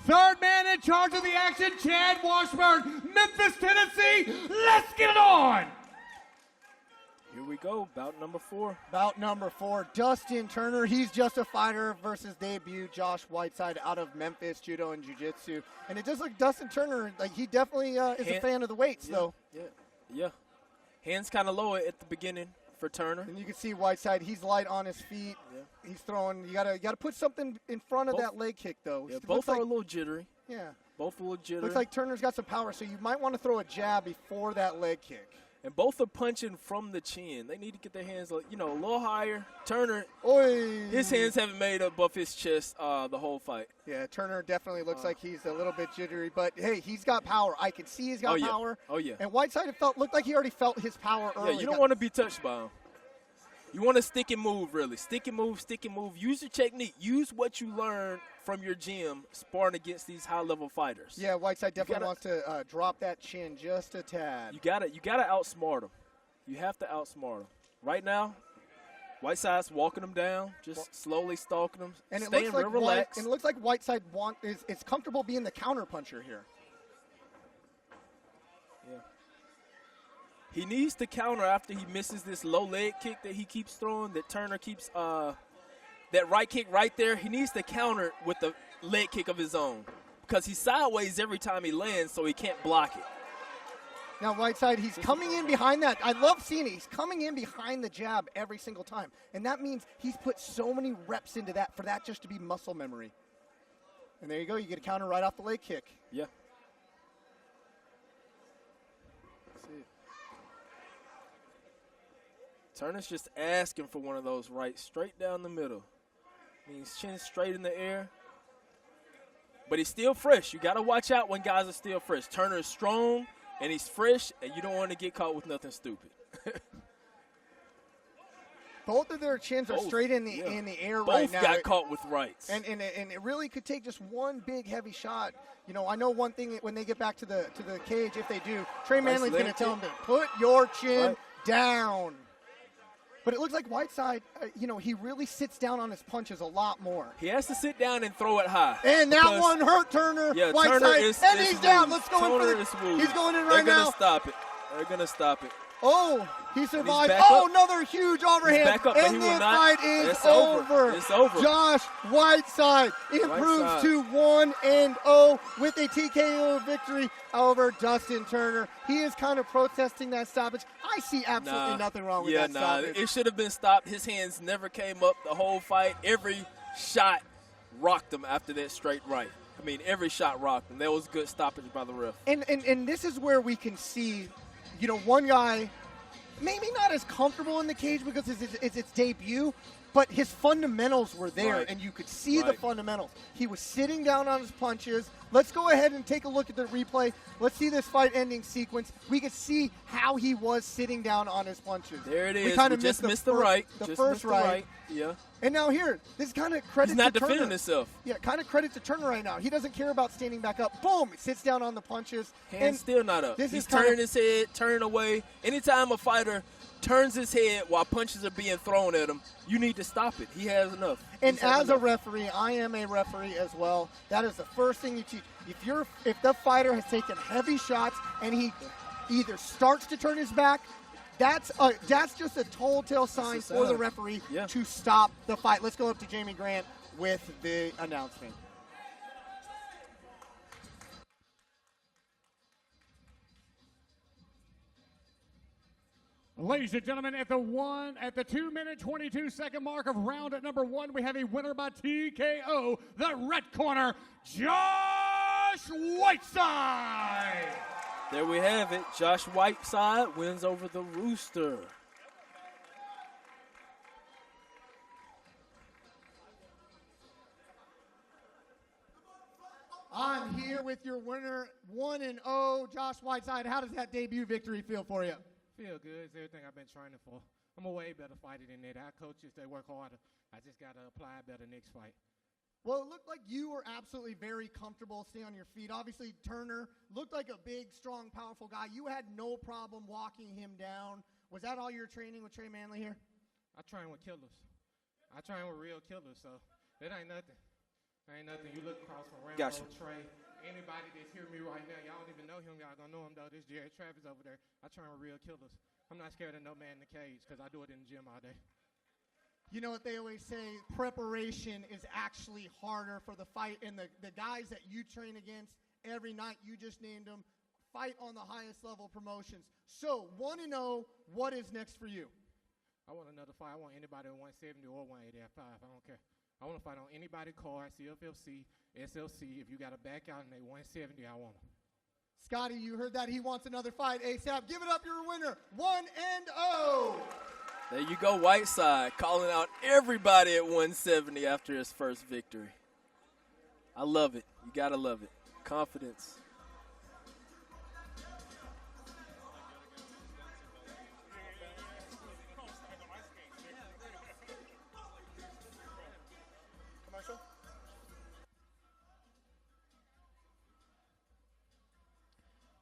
Third man in charge of the action, Chad Washburn. Memphis, Tennessee, let's get it on.
Here we go. Bout number 4.
Bout number 4, Dustin Turner. He's just a fighter versus debut Josh Whiteside out of Memphis, judo and jiu-jitsu. And it does look Dustin Turner, like he definitely is a fan of the weights, though.
Yeah. Hands kind of low at the beginning for Turner.
And you can see Whiteside, he's light on his feet. Yeah. He's throwing, you gotta put something in front of that leg kick, though.
Yeah, both are a little jittery.
Yeah.
Both a little jittery.
Looks like Turner's got some power, so you might want to throw a jab before that leg kick.
And both are punching from the chin. They need to get their hands, a little higher. Turner, his hands haven't made above his chest the whole fight.
Yeah, Turner definitely looks like he's a little bit jittery, but hey, he's got power. I can see he's got power.
Oh yeah.
And Whiteside looked like he already felt his power early.
Yeah, you don't want to be touched by him. You want to stick and move, really. Stick and move, stick and move. Use your technique. Use what you learned from your gym sparring against these high-level fighters.
Yeah, Whiteside definitely wants to drop that chin just a tad.
You gotta outsmart him. You have to outsmart him. Right now, Whiteside's walking him down, just slowly stalking him,
and
staying real relaxed.
And it looks like Whiteside is comfortable being the counterpuncher here.
Yeah. He needs to counter after he misses this low leg kick that he keeps throwing, that Turner keeps that right kick right there. He needs to counter with the leg kick of his own because he's sideways every time he lands, so he can't block it.
Now, Whiteside, he's coming in behind that. I love seeing it. He's coming in behind the jab every single time. And that means he's put so many reps into that for that just to be muscle memory. And there you go. You get a counter right off the leg kick.
Yeah. Turner's just asking for one of those right straight down the middle. Means chin straight in the air. But he's still fresh. You got to watch out when guys are still fresh. Turner is strong. And he's fresh, and you don't want to get caught with nothing stupid.
Both of their chins are straight in the air
Both
right now.
Both got caught with rights.
And it really could take just one big, heavy shot. You know, I know one thing when they get back to the cage, if they do, Trey Manley's going to tell them to put your chin down. But it looks like Whiteside, he really sits down on his punches a lot more.
He has to sit down and throw it high.
And that one hurt Turner.
Yeah,
Whiteside,
Turner is
and he's down. Let's go
Turner
in
is
for
moved.
He's going in right now.
They're going to stop it.
Oh, he survived.
Up.
Another huge overhand.
Back up,
and this fight is over.
It's over.
Josh Whiteside improves to 1-0 with a TKO victory over Dustin Turner. He is kind of protesting that stoppage. I see absolutely nothing wrong with that stoppage.
It should have been stopped. His hands never came up the whole fight. Every shot rocked him after that straight right. I mean, every shot rocked him. That was good stoppage by the ref.
And this is where we can see, one guy maybe not as comfortable in the cage because it's its debut, but his fundamentals were there, and you could see the fundamentals. He was sitting down on his punches. Let's go ahead and take a look at the replay. Let's see this fight-ending sequence. We could see how he was sitting down on his punches.
There it is.
We kind of
just missed the right.
The first right.
Yeah.
And now here, this kind of credit to Turner.
He's not defending himself.
Yeah, kind of credit to Turner right now. He doesn't care about standing back up. Boom! Sits down on the punches.
Hands still not up. He's turning his head, turning away. Anytime a fighter turns his head while punches are being thrown at him, you need to stop it. He has enough.
And as a referee, I am a referee as well. That is the first thing you teach. If the fighter has taken heavy shots and he either starts to turn his back, that's just a telltale sign for the referee to stop the fight. Let's go up to Jamie Grant with the announcement.
Ladies and gentlemen, at the 2 minute 22 second mark of round at number 1, we have a winner by TKO. The red corner, Josh Whiteside.
There we have it. Josh Whiteside wins over the Rooster.
I'm here with your winner, 1-0, Josh Whiteside. How does that debut victory feel for you?
Feel good. It's everything I've been training for. I'm a way better fighter than that. Our coaches, they work harder. I just got to apply better next fight.
Well, it looked like you were absolutely very comfortable staying on your feet. Obviously, Turner looked like a big, strong, powerful guy. You had no problem walking him down. Was that all your training with Trey Manley here?
I train with killers. I train with real killers, so that ain't nothing. Ain't nothing. You look across from Rybolt, Trey. Anybody that's hearing me right now, y'all don't even know him. Y'all gonna know him, though. This Jared Travis over there. I train with real killers.
I'm not scared of no man in the cage because I do it in the gym all day.
You know what they always say, preparation is actually harder for the fight, and the guys that you train against every night, you just named them, fight on the highest level promotions. So, 1-0, what is next for you?
I want another fight. I want anybody at 170 or 180 at 5. I don't care. I want to fight on anybody card, CFFC, SLC. If you got to back out and they 170, I want them.
Scotty, you heard that. He wants another fight ASAP. Give it up, your winner, 1-0.
There you go, Whiteside, calling out everybody at 170 after his first victory. I love it. You got to love it. Confidence.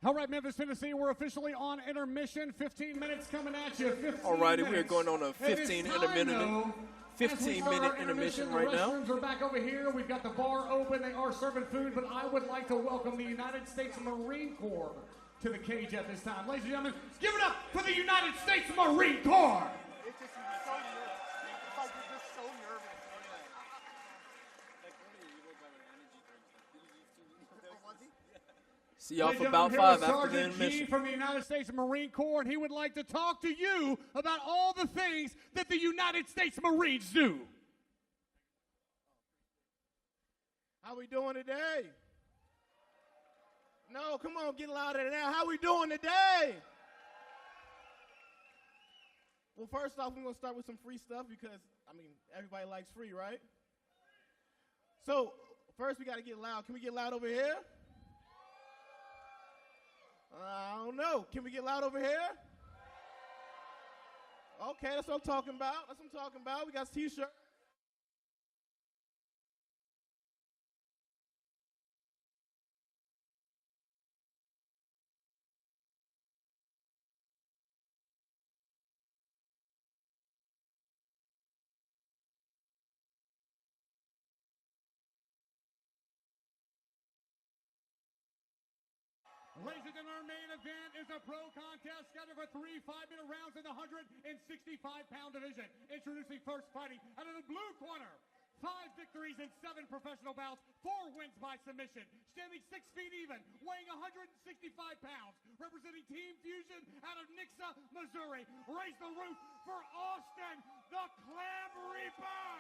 All right, Memphis, Tennessee, we're officially on intermission. 15 minutes coming at you.
All righty, we are going on a 15-minute intermission right now.
The restrooms are back over here. We've got the bar open. They are serving food, but I would like to welcome the United States Marine Corps to the cage at this time. Ladies and gentlemen, give it up for the United States Marine Corps.
It's just so nervous. It's like you're just so nervous.
See y'all for about 5 after the intermission.
From the United States Marine Corps, and he would like to talk to you about all the things that the United States Marines do.
How we doing today? No, come on, get louder than that. How we doing today? Well, first off, we're going to start with some free stuff because, everybody likes free, right? So, first we got to get loud. Can we get loud over here? I don't know. Can we get loud over here? Okay, that's what I'm talking about. We got T-shirts.
Ladies and gentlemen, our main event is a pro contest scheduled for 3 5-minute rounds in the 165-pound division. Introducing first, fighting out of the blue corner. 5 victories and 7 professional bouts, 4 wins by submission. Standing 6 feet even, weighing 165 pounds. Representing Team Fusion out of Nixa, Missouri. Raise the roof for Austin, the Clam Reaper.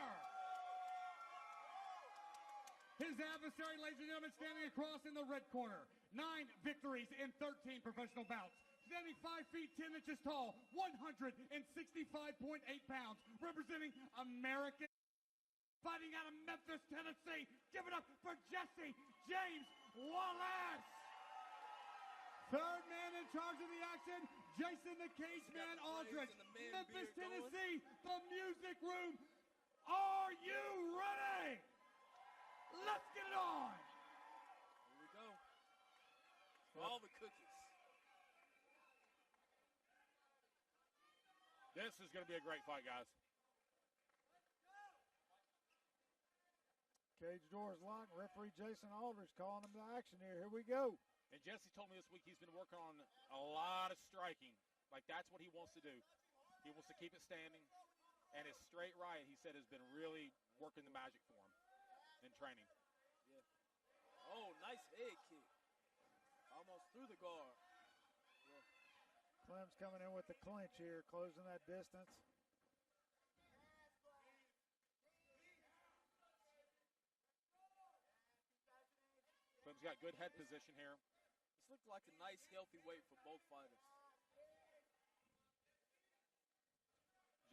His adversary, ladies and gentlemen, standing across in the red corner. 9 victories in 13 professional bouts. Standing 5 feet 10 inches tall, 165.8 pounds. Representing American. Fighting out of Memphis, Tennessee. Give it up for Jesse James Wallace. Third man in charge of the action, Jason the Caseman Aldrich. Memphis, Tennessee, the Music Room. Are you ready? Let's get it on.
Here we go. For all the cookies.
This is going to be a great fight, guys.
Cage doors locked. Referee Jason Aldrich calling him to action here. Here we go.
And Jesse told me this week he's been working on a lot of striking. Like, that's what he wants to do. He wants to keep it standing. And his straight right, he said, has been really working the magic for him in training.
Yeah. Oh, nice head kick. Almost through the guard. Yeah.
Clem's coming in with the clinch here, closing that distance.
Clem's got good head position here.
This looked like a nice, healthy weight for both fighters.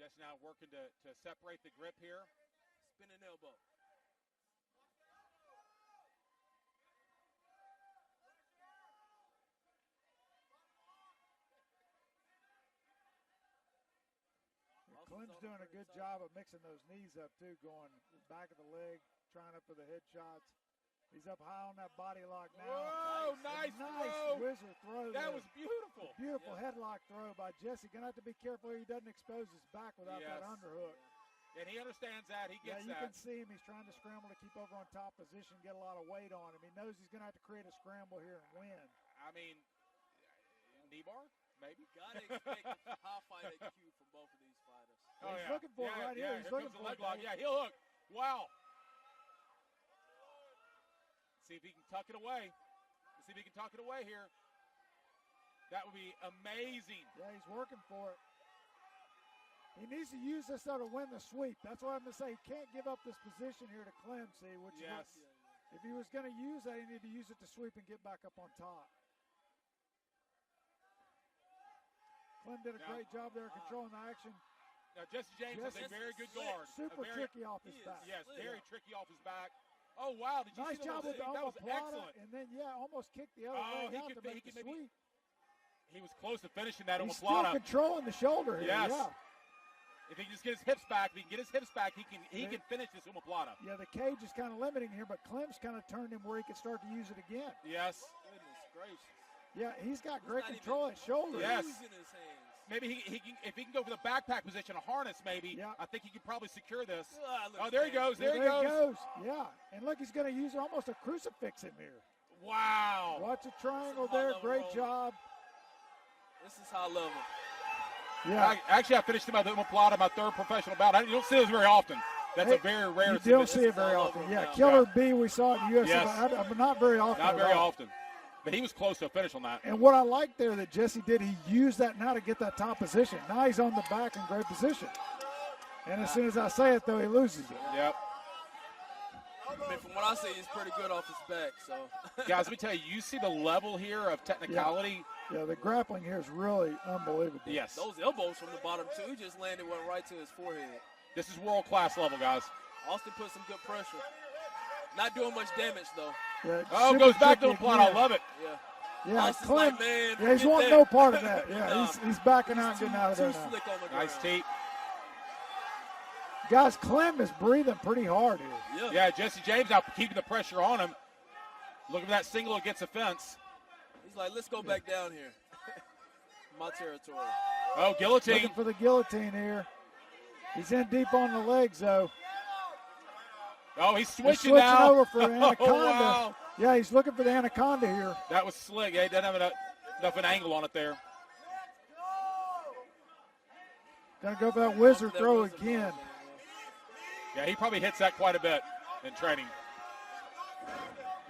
Jesse now working to separate the grip here.
Spinning elbow.
Clem's doing a good job of mixing those knees up, too, going back of the leg, trying up for the head shots. He's up high on that body lock now.
Whoa, nice throw.
Whizzer throw.
That was beautiful.
Beautiful headlock throw by Jesse. Going to have to be careful he doesn't expose his back without that underhook.
And he understands that. He gets that.
Yeah, you can see him. He's trying to scramble to keep over on top position, get a lot of weight on him. He knows he's going to have to create a scramble here and win.
I mean, knee bar?
maybe.
Gotta expect a high fight IQ from both of these fighters.
Oh, he's looking for it right here. He's looking for
the leg
it.
lock. Yeah, heel hook. Wow. See if he can tuck it away. Let's see if he can tuck it away here. That would be amazing.
Yeah, he's working for it. He needs to use this though to win the sweep. That's what I'm going to say. He can't give up this position here to Clem, see, which
yes.
If he was going to use that, he needed to use it to sweep and get back up on top. Clem did a great job there controlling the action.
Now, Jesse James is a very good guard.
Super tricky off his back.
Yes, very tricky off his back. Oh, wow. Did you
nice
see
job with the
that was excellent.
And then, almost kicked the other leg out to make the sweep.
He was close to finishing that
He's
omoplata.
still controlling the shoulder here.
Yes.
Yeah.
If he can just get his hips back, he can finish this omoplata.
Yeah, the cage is kind of limiting here, but Clem's kind of turned him where he could start to use it again.
Yes.
Goodness gracious.
Yeah, he's got great control at shoulder.
Yes.
Using his hands.
Maybe he can, if he can go for the backpack position, a harness maybe, I think he could probably secure this. Oh, there he goes. There he goes.
Yeah, and look, he's going to use almost a crucifix in here.
Wow.
Watch a triangle there. Great job.
This is high level.
Yeah.
Actually, I finished my omoplata, my third professional bout. You don't see those very often. That's a very rare.
You don't see it very often. Yeah, Killer B, we saw it in the UFC,
Yes.
but not very often.
Not very often. But he was close to a finish on that.
And what I like there that Jesse did, he used that now to get that top position. Now he's on the back in great position. And as soon as I say it, though, he loses it.
Yep.
I mean, from what I see, he's pretty good off his back. So,
guys, let me tell you, you see the level here of technicality.
Yeah, the grappling here is really unbelievable.
Yes.
Those elbows from the bottom, too, he just landed one right to his forehead.
This is world-class level, guys.
Austin put some good pressure. Not doing much damage, though.
Yeah,
goes back to the plot. I love it.
Yeah.
Yeah,
Austin's
Clem,
like, man,
yeah, he's wanting no part of that. Yeah, he's backing out and getting out of there now.
Slick on the
Nice tape.
Guys, Clem is breathing pretty hard here.
Yeah, Jesse James out keeping the pressure on him. Looking for that single against the fence.
He's like, let's go back down here. My territory.
Oh, guillotine.
Looking for the guillotine here. He's in deep on the legs, though.
Oh, he's switching,
he's switching
now.
over for Anaconda.
Oh, wow.
Yeah, he's looking for the Anaconda here.
That was slick. Yeah, he doesn't have enough an angle on it there.
Gonna go for that wizard throw again.
Yeah, he probably hits that quite a bit in training.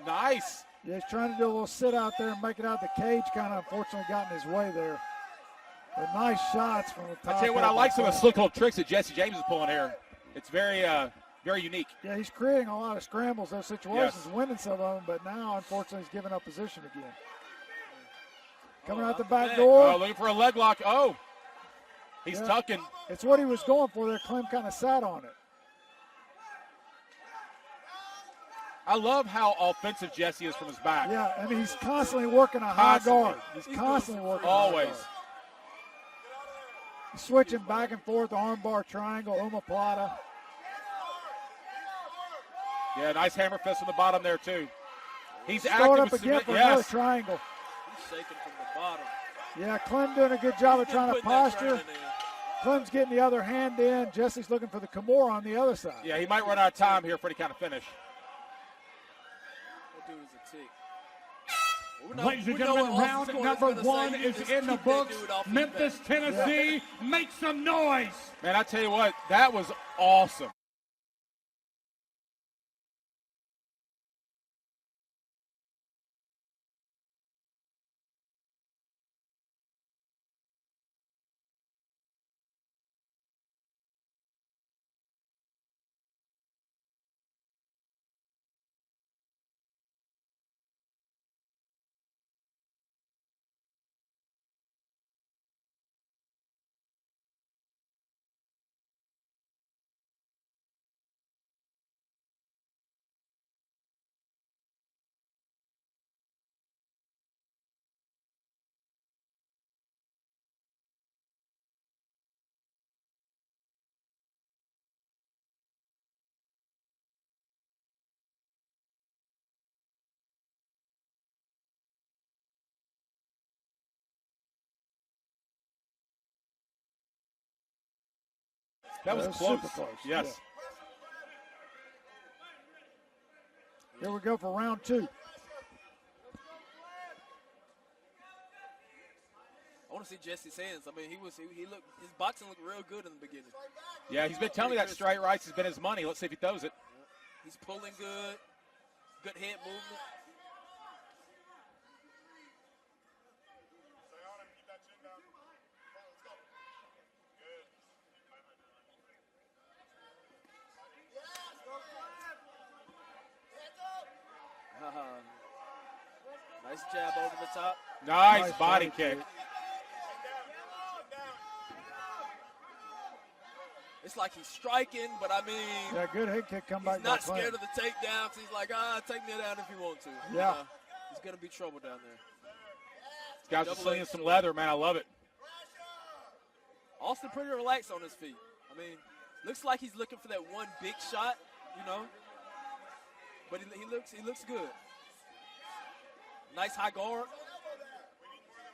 Nice.
Yeah, he's trying to do a little sit out there and make it out. The cage kind of unfortunately got in his way there. But nice shots from the top.
I tell you what, I like some of the slick little tricks that Jesse James is pulling here. It's very, very unique.
Yeah, he's creating a lot of scrambles, those situations, winning some of them, but now, unfortunately, he's giving up position again. Coming out the back door.
Oh, looking for a leg lock. Oh, he's tucking.
It's what he was going for there. Clem kind of sat on it.
I love how offensive Jesse is from his back.
Yeah, I mean, he's constantly working a high guard. He's constantly working
always.
He's switching back and forth, armbar, triangle, omoplata.
Yeah, nice hammer fist on the bottom there, too. He's
Start
active.
up again for another triangle.
He's shaking from the bottom.
Yeah, Clem doing a good job of trying to posture. Clem's getting the other hand in. Jesse's looking for the Kimura on the other side.
Yeah, he might run out of time here for any kind of finish.
That dude is a tick.
Ladies and gentlemen, round number one is in the books. Memphis, Tennessee, make some noise.
Man, I tell you what, that was awesome. That was close.
Super close.
Yes.
Yeah. Here we go for round two.
I want to see Jesse's hands. I mean, he looked, his boxing looked real good in the beginning.
Yeah, he's been telling me that straight rights has been his money. Let's see if he throws it.
He's pulling good. Good head movement. Nice jab over the top.
Nice body kick.
It's like he's striking, but I mean,
yeah, good head kick come back.
He's not scared of the takedown. He's like, take me down if you want to.
Yeah.
He's going to be trouble down there.
These guys are slinging some leather, man. I love it.
Austin pretty relaxed on his feet. I mean, looks like he's looking for that one big shot, you know. But he looks good. Nice high guard.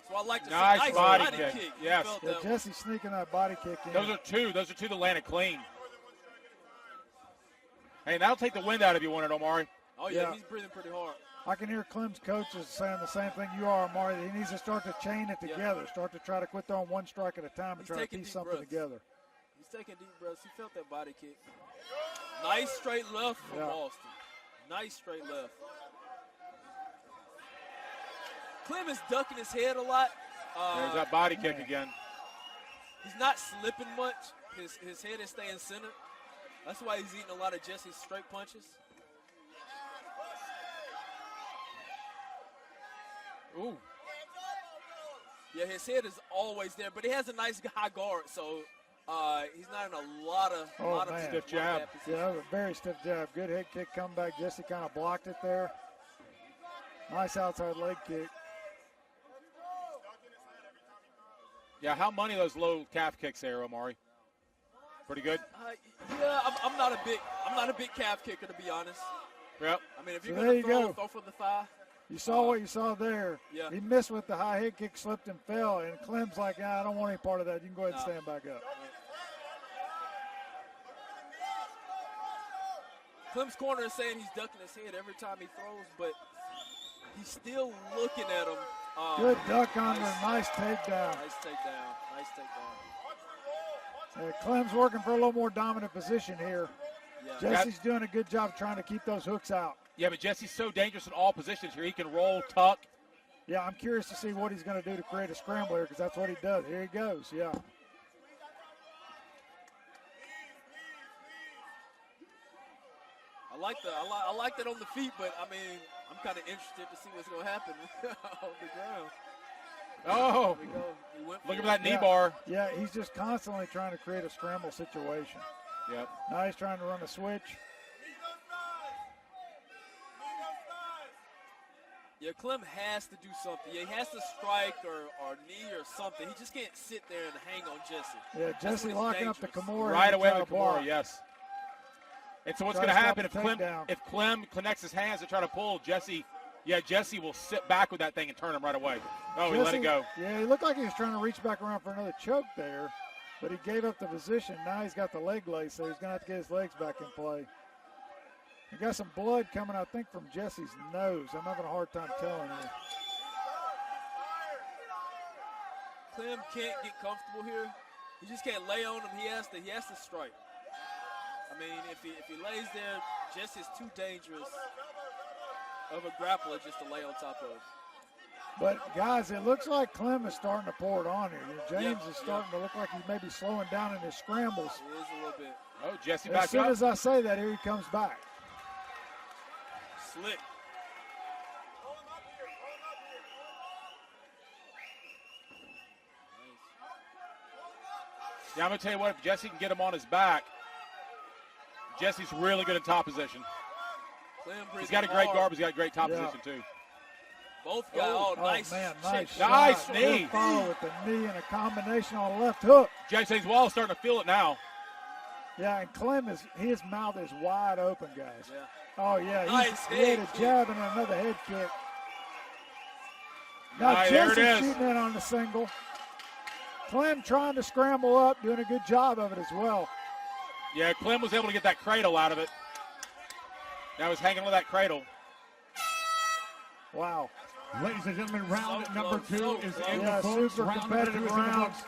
So I like to see nice body kick.
Yes.
Yeah, Jesse sneaking that body kick in.
Those are two that landed clean. Hey, that'll take the wind out of you, won't it, Omari?
Oh, yeah, he's breathing pretty hard.
I can hear Clem's coaches saying the same thing you are, Omari. He needs to start to chain it together, start to try to quit throwing one strike at a time and try to piece something together.
He's taking deep breaths. He felt that body kick. Nice straight left from Austin. Nice straight left. Clem is ducking his head a lot.
There's that body kick again.
He's not slipping much. His head is staying centered. That's why he's eating a lot of Jesse's straight punches.
Ooh.
Yeah, his head is always there, but he has a nice high guard, so he's not in a lot of
stiff jab.
Yeah, that was a very stiff jab. Good head kick, come back. Jesse kind of blocked it there. Nice outside leg kick.
Yeah, how many of those low calf kicks there, Omari? Pretty good.
Yeah, I'm not a big calf kicker, to be honest.
Yep.
I mean, if you're going to throw for the thigh.
You saw what you saw there.
Yeah.
He missed with the high head kick, slipped and fell, and Clem's like, I don't want any part of that. You can go ahead and stand back up.
Clem's corner is saying he's ducking his head every time he throws, but he's still looking at him.
Good duck under, nice takedown.
Nice takedown, nice takedown.
Yeah, Clem's working for a little more dominant position here.
Yeah.
Jesse's doing a good job trying to keep those hooks out.
Yeah, but Jesse's so dangerous in all positions here. He can roll, tuck.
Yeah, I'm curious to see what he's going to do to create a scramble here because that's what he does. Here he goes, yeah.
I like that on the feet, but I mean, I'm kind of interested to see what's going to happen on the ground.
Oh, look at that knee bar.
Yeah, he's just constantly trying to create a scramble situation.
Yep.
Now he's trying to run a switch.
Yeah, Clem has to do something. Yeah, he has to strike or knee or something. He just can't sit there and hang on Jesse.
Yeah, Jesse locking up the Kimura.
Right away with Kimura, yes. And so what's going to happen if Clem connects his hands to try to pull Jesse? Yeah, Jesse will sit back with that thing and turn him right away. Oh, he let it go.
Yeah, he looked like he was trying to reach back around for another choke there, but he gave up the position. Now he's got the leg lace, so he's going to have to get his legs back in play. He got some blood coming, I think, from Jesse's nose. I'm having a hard time telling you.
Clem can't get comfortable here. He just can't lay on him. He has to strike. I mean, if he lays there, Jesse's too dangerous of a grappler just to lay on top of.
But, guys, it looks like Clem is starting to pour it on here. James is starting to look like he may be slowing down in his scrambles.
He is a little bit.
Oh, Jesse back up.
As soon as I say that, here he comes back.
Slick.
Yeah, I'm going to tell you what, if Jesse can get him on his back, Jesse's really good in top position. He's got a great guard, but he's got a great top position, too.
Both guys, nice.
Man,
nice knee.
Good follow with the knee and a combination on the left hook.
Jesse's Wall starting to feel it now.
Yeah, and Clem his mouth is wide open, guys.
Yeah.
Oh, yeah.
Nice
he had a jab and another head kick. Now,
Right,
Jesse's shooting in on the single. Clem trying to scramble up, doing a good job of it as well.
Yeah, Clem was able to get that cradle out of it. Now he's hanging with that cradle.
Wow.
Ladies and gentlemen, round number 2 is in the books.
Super
Round
competitive
number 2 is in the
round.
books.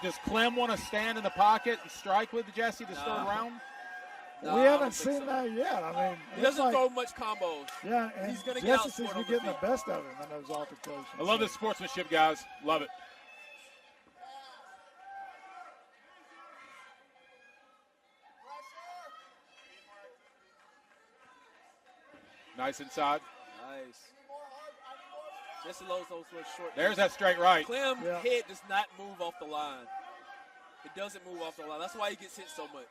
Does Clem want to stand in the pocket and strike with Jesse this third round?
We haven't seen that yet. I mean,
He doesn't throw much combos.
Yeah, and
he's going to get
Jesse seems
outscored
to
on
be
the
getting the
feet.
best of him in those altercations.
I love this sportsmanship, guys. Love it. Nice inside.
Nice. Jesse Lowe's those short.
There's that straight right.
Clem's head does not move off the line. It doesn't move off the line. That's why he gets hit so much.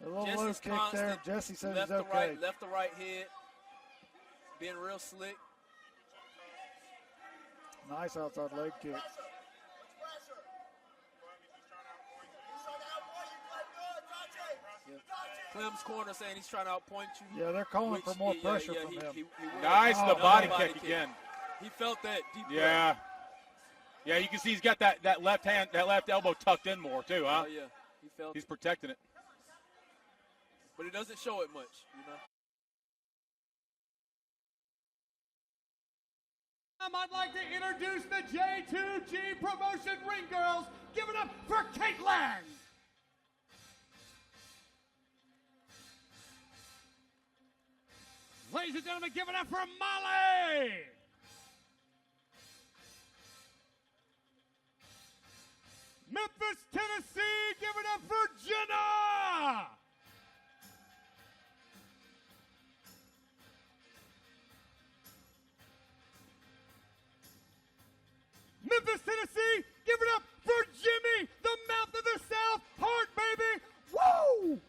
A little
Jesse's
low kick there.
constant,
Jesse says
left
it's okay.
left to right head. Being real slick.
Nice outside leg kick.
Clem's corner saying he's trying to outpoint you.
Yeah, they're calling for more pressure from him.
Nice, the body kick again.
He felt that deep breath.
Yeah. Yeah, you can see he's got that left hand, that left elbow tucked in more too, huh?
Oh, yeah. He felt
He's protecting it.
But it doesn't show it much, you know.
I'd like to introduce the J2G Promotion Ring Girls. Give it up for Caitlin. Ladies and gentlemen, give it up for Molly. Memphis, Tennessee, give it up for Jenna. Memphis, Tennessee, give it up for Jimmy, the mouth of the South, Hart, baby. Woo!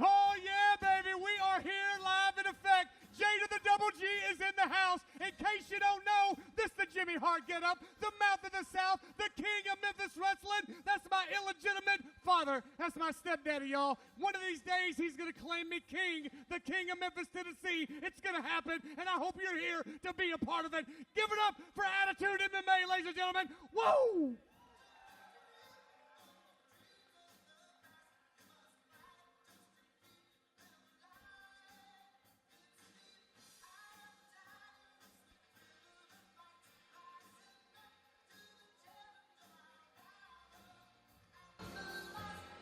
Oh, yeah, baby, we are here live in effect. J to the double G is in the house. In case you don't know, this the Jimmy Hart get up, the mouth of the South, the king of Memphis wrestling. That's my illegitimate father. That's my stepdaddy, y'all. One of these days, he's going to claim me king, the king of Memphis, Tennessee. It's going to happen, and I hope you're here to be a part of it. Give it up for Attitude MMA, ladies and gentlemen. Woo!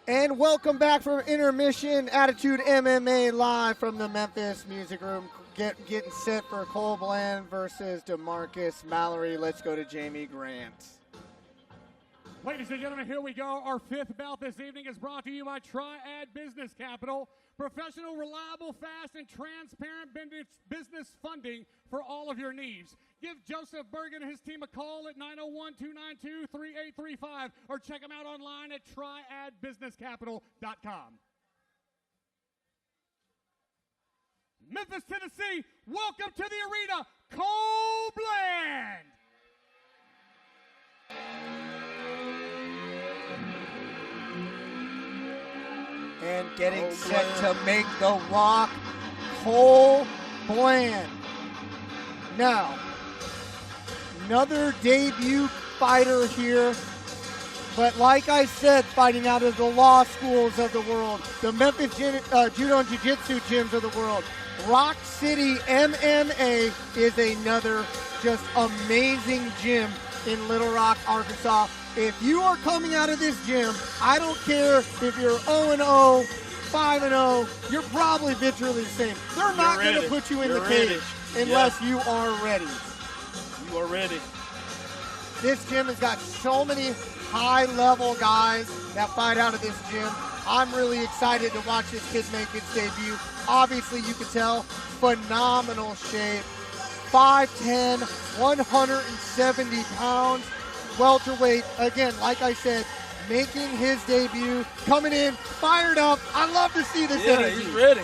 And welcome back from intermission. Attitude MMA live from the Memphis Music Room. Getting set for Cole Bland versus Demarcus Mallory. Let's go to Jamie Grant.
Ladies and gentlemen, here we go. Our fifth bout this evening is brought to you by Triad Business Capital. Professional, reliable, fast, and transparent business funding for all of your needs. Give Joseph Bergen and his team a call at 901-292-3835 or check them out online at triadbusinesscapital.com. Memphis, Tennessee, welcome to the arena, Cole Bland.
And getting set to make the rock, Cole Bland. Now, another debut fighter here, but like I said, fighting out of the law schools of the world, the Memphis Judo and Jiu-Jitsu gyms of the world. Rock City MMA is another just amazing gym in Little Rock, Arkansas. if you are coming out of this gym, I don't care if you're 0-0, 5-0, you're probably virtually the same. They're not going to put you in the cage unless you are ready.
You are ready.
This gym has got so many high-level guys that fight out of this gym. I'm really excited to watch this kid make his debut. Obviously, you can tell, phenomenal shape. 5'10", 170 pounds, welterweight. Again, like I said, making his debut, coming in, fired up. I love to see this energy.
He's ready.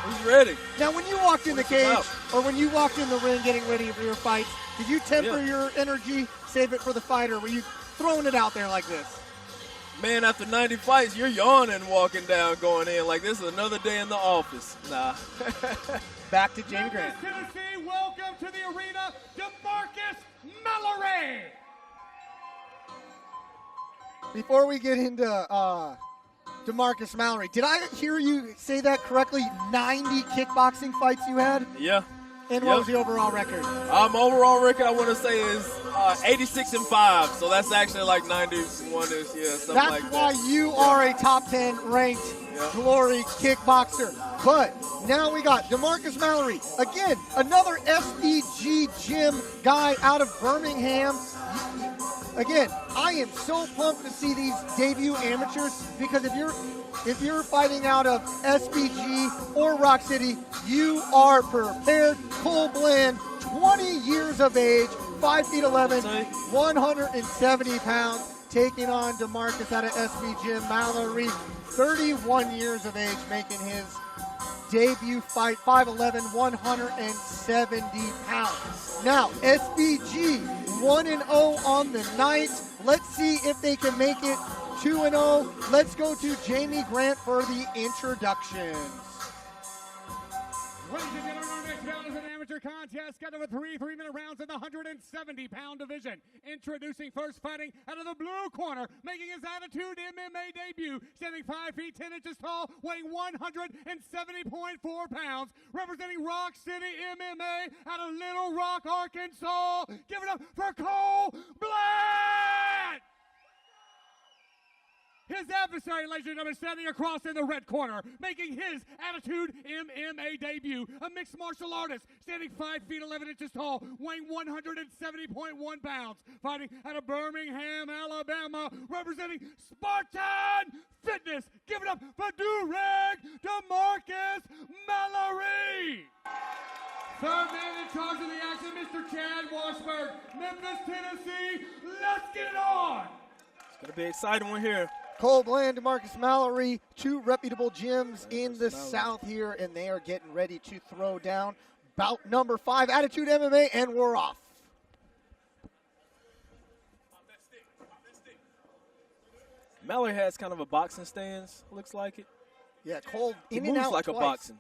He's ready.
Now, when you walked in the cage or when you walked in the ring getting ready for your fights, did you temper your energy, save it for the fight, or were you throwing it out there like this?
Man, after 90 fights, you're yawning walking down, going in like this is another day in the office. Nah.
Back to Jamie Grant.
Tennessee, welcome to the arena, Demarcus Mallory.
Before we get into Demarcus Mallory, did I hear you say that correctly? 90 kickboxing fights you had?
Yeah.
And what was the overall record?
Overall record, I want to say, is 86-5. So that's actually like 91-ish, something
that's
like that.
That's why you are a top 10 ranked Glory kickboxer. But now we got Demarcus Mallory. Again, another SBG gym guy out of Birmingham. Again, I am so pumped to see these debut amateurs because if you're fighting out of SBG or Rock City, you are prepared. Cole Bland, 20 years of age, 5'11", 170 pounds, taking on Demarcus out of SBG. Mallory, 31 years of age, making his debut fight, 5'11", 170 pounds. Now, SBG 1-0 on the night. Let's see if they can make it 2-0. Let's go to Jamie Grant for the introductions.
Ladies and gentlemen, our next round is an amateur contest scheduled with three 3-minute rounds in the 170-pound division. Introducing first, fighting out of the blue corner, making his Attitude MMA debut, standing 5 feet 10 inches tall, weighing 170.4 pounds, representing Rock City MMA out of Little Rock, Arkansas. Give it up for Cole Bland! His adversary, ladies and gentlemen, standing across in the red corner, making his Attitude MMA debut, a mixed martial artist, standing 5 feet 11 inches tall, weighing 170.1 pounds, fighting out of Birmingham, Alabama, representing Spartan Fitness. Give it up for Durag Demarcus Mallory. Third man in charge of the action, Mr. Chad Washburn, Memphis, Tennessee. Let's get it on.
It's going to be an exciting one here.
Cole Bland, Demarcus Mallory, two reputable gyms in the South here, and they are getting ready to throw down. Bout number 5, Attitude MMA, and we're off.
Mallory has kind of a boxing stance, looks like it.
Yeah, Cole in
he
and
moves
out
like
twice.
a boxing.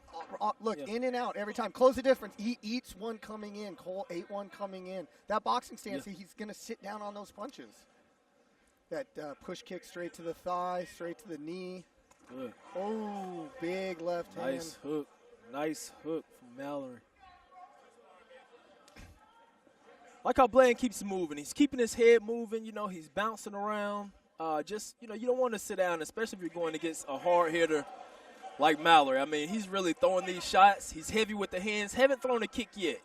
Look, in and out every time. Close the difference. He eats one coming in. Cole ate one coming in. That boxing stance, he's going to sit down on those punches. That push kick straight to the thigh, straight to the knee.
Good.
Oh, big left hand.
Nice hook. Nice hook from Mallory. Like how Bland keeps moving. He's keeping his head moving. You know, he's bouncing around. You don't want to sit down, especially if you're going against a hard hitter like Mallory. I mean, he's really throwing these shots. He's heavy with the hands. Haven't thrown a kick yet.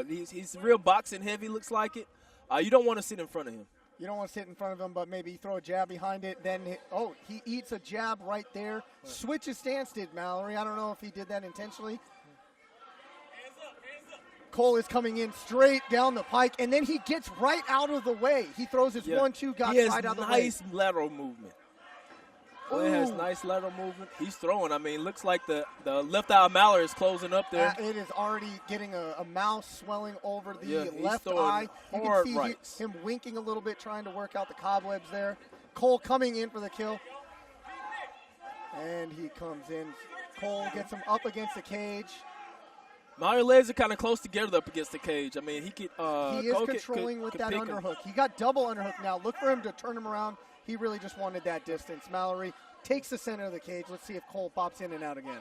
He's real boxing heavy, looks like it. You don't want to sit in front of him.
You don't want to sit in front of him, but maybe throw a jab behind it. Then, he eats a jab right there. Switch his stance, did Mallory. I don't know if he did that intentionally. Cole is coming in straight down the pike, and then he gets right out of the way. He throws his 1-2, got right out of the way.
He has nice lateral movement. He has nice lateral movement. He's throwing. I mean, looks like the left eye of Mallory is closing up there.
It is already getting a mouth swelling over the left eye. You can see him winking a little bit, trying to work out the cobwebs there. Cole coming in for the kill. And he comes in. Cole gets him up against the cage.
Mallory's legs are kind of close together up against the cage. I mean, he could.
He is controlling with that underhook. He got double underhook now. Look for him to turn him around. He really just wanted that distance. Mallory takes the center of the cage. Let's see if Cole pops in and out again.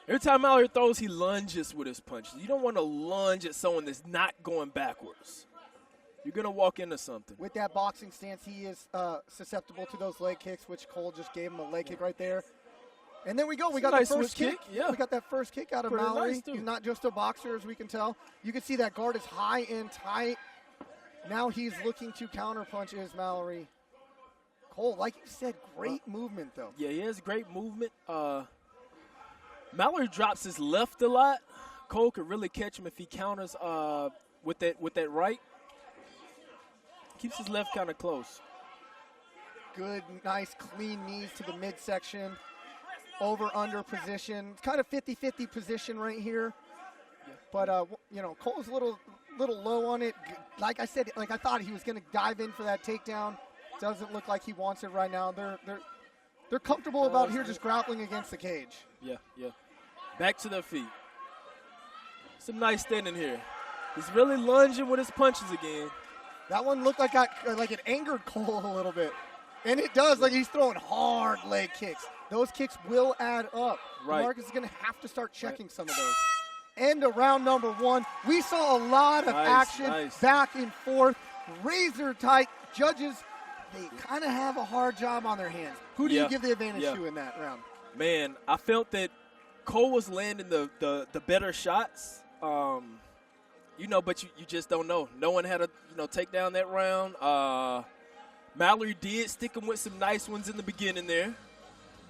Every time Mallory throws, he lunges with his punches. You don't want to lunge at someone that's not going backwards. you're going to walk into something.
With that boxing stance, he is susceptible to those leg kicks, which Cole just gave him a leg kick right there. And then we go. We got
nice
the first
switch
kick.
Yeah.
We got that first kick out of
Pretty
Mallory.
nice, too.
He's not just a boxer, as we can tell. You can see that guard is high and tight. Now he's looking to counterpunch his Mallory. Cole, like you said, great movement, though.
Yeah, he has great movement. Mallory drops his left a lot. Cole could really catch him if he counters with that right. Keeps his left kind of close.
Good, nice, clean knees to the midsection. Over-under position. It's kind of 50-50 position right here. But, Cole's a little low on it. Like I said, like I thought he was going to dive in for that takedown. Doesn't look like he wants it right now. They're comfortable about here just grappling against the cage.
Yeah. Back to their feet. Some nice standing here. He's really lunging with his punches again.
That one looked like it angered Cole a little bit. And it does, like he's throwing hard leg kicks. Those kicks will add up.
Right.
Marques is going to have to start checking some of those. End of round number 1. We saw a lot of action back and forth. Razor tight. Judges, they kind of have a hard job on their hands. Who do you give the advantage to in that round?
Man, I felt that Cole was landing the better shots. But you just don't know. No one had to take down that round. Mallory did stick him with some nice ones in the beginning there.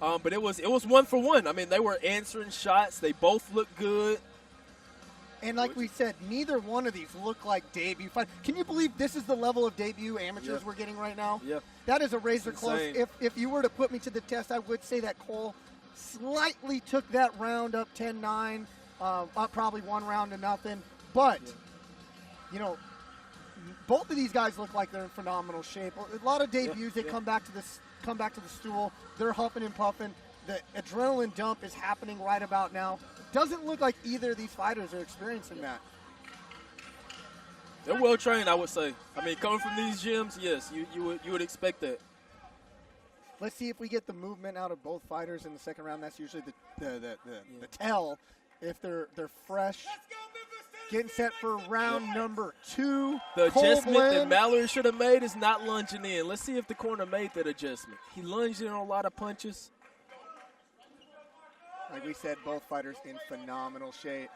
But it was 1-for-1. I mean, they were answering shots. They both looked good.
And like we said, neither one of these look like debut fight. Can you believe this is the level of debut amateurs we're getting right now?
Yeah.
That is a razor close. If you were to put me to the test, I would say that Cole slightly took that round up 10-9, up probably 1-0. But, both of these guys look like they're in phenomenal shape. A lot of debuts, they come back to the stool. They're huffing and puffing. The adrenaline dump is happening right about now. Doesn't look like either of these fighters are experiencing that.
They're well trained, I would say. I mean, coming from these gyms, yes, you would expect that.
Let's see if we get the movement out of both fighters in the second round. That's usually the tell if they're fresh. Getting set for round number 2.
The
Cole
adjustment that
Blend.
Mallory should have made is not lunging in. Let's see if the corner made that adjustment. He lunged in on a lot of punches.
Like we said, both fighters in phenomenal shape.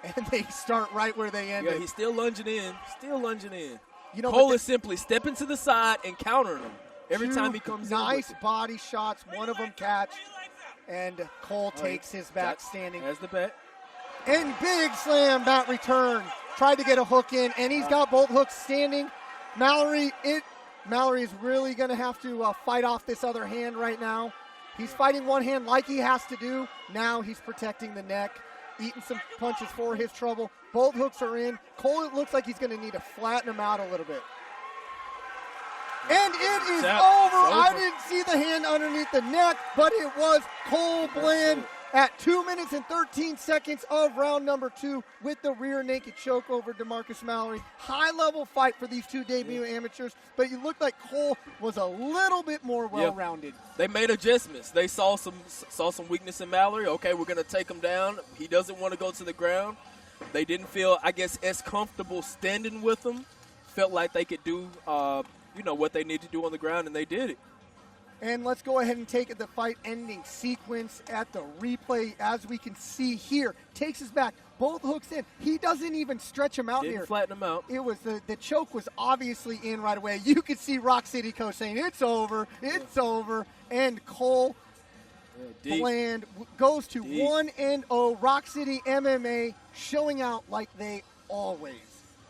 And they start right where they ended.
Yeah, he's still lunging in. Cole is simply stepping to the side and countering him every time he comes in.
Nice body shots. One of them catch. And Cole takes his back standing.
As the bet.
And big slam, bat return. Tried to get a hook in, and he's got both hooks standing. Mallory is really going to have to fight off this other hand right now. He's fighting one hand like he has to do. Now he's protecting the neck, eating some punches for his trouble. Both hooks are in. Cole, it looks like he's going to need to flatten him out a little bit. And it is over. I didn't see the hand underneath the neck, but it was Cole Blend at 2 minutes and 13 seconds of round number 2 with the rear naked choke over Demarcus Mallory. High-level fight for these two debut amateurs, but it looked like Cole was a little bit more well-rounded.
They made adjustments. They saw some weakness in Mallory. Okay, we're going to take him down. He doesn't want to go to the ground. They didn't feel, I guess, as comfortable standing with him. Felt like they could do, what they need to do on the ground, and they did it.
And let's go ahead and take the fight ending sequence at the replay. As we can see here, takes his back, both hooks in. He doesn't even stretch him out here.
Didn't flatten him out.
It was the choke was obviously in right away. You could see Rock City coach saying, it's over, it's over. And Cole Blend goes to 1-0. Rock City MMA showing out like they always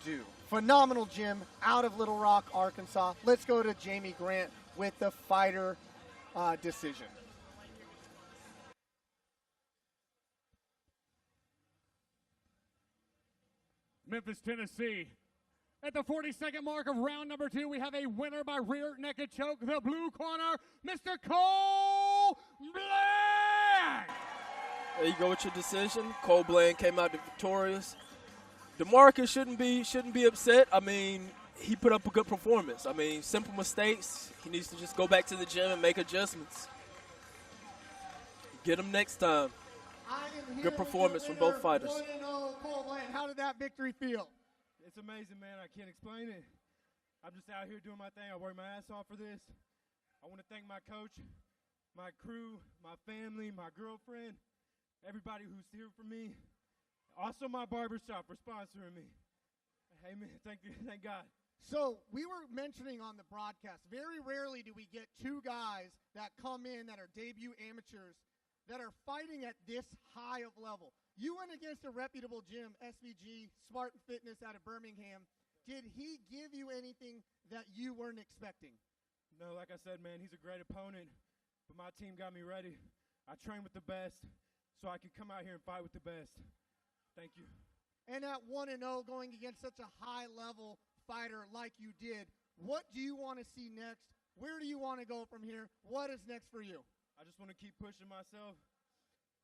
do. Phenomenal gym out of Little Rock, Arkansas. Let's go to Jamie Grant with the fighter decision.
Memphis, Tennessee. At the 42nd mark of round number 2, we have a winner by rear naked choke. The blue corner, Mr. Cole Blend.
There you go with your decision. Cole Blend came out victorious. Demarcus shouldn't be upset. I mean, he put up a good performance. I mean, simple mistakes. He needs to just go back to the gym and make adjustments. Get him next time. Good performance from both fighters.
Cole Blend, how did that victory feel?
It's amazing, man. I can't explain it. I'm just out here doing my thing. I work my ass off for this. I want to thank my coach, my crew, my family, my girlfriend, everybody who's here for me. Also my barbershop for sponsoring me. Amen. Thank you. Thank God.
So we were mentioning on the broadcast, very rarely do we get two guys that come in that are debut amateurs that are fighting at this high of level. You went against a reputable gym, SVG, Spartan Fitness out of Birmingham. Did he give you anything that you weren't expecting?
No, like I said, man, he's a great opponent, but my team got me ready. I train with the best so I can come out here and fight with the best. Thank you.
And at 1-0, going against such a high-level fighter like you did, what do you want to see next? Where do you want to go from here? What is next for you?
I just want to keep pushing myself,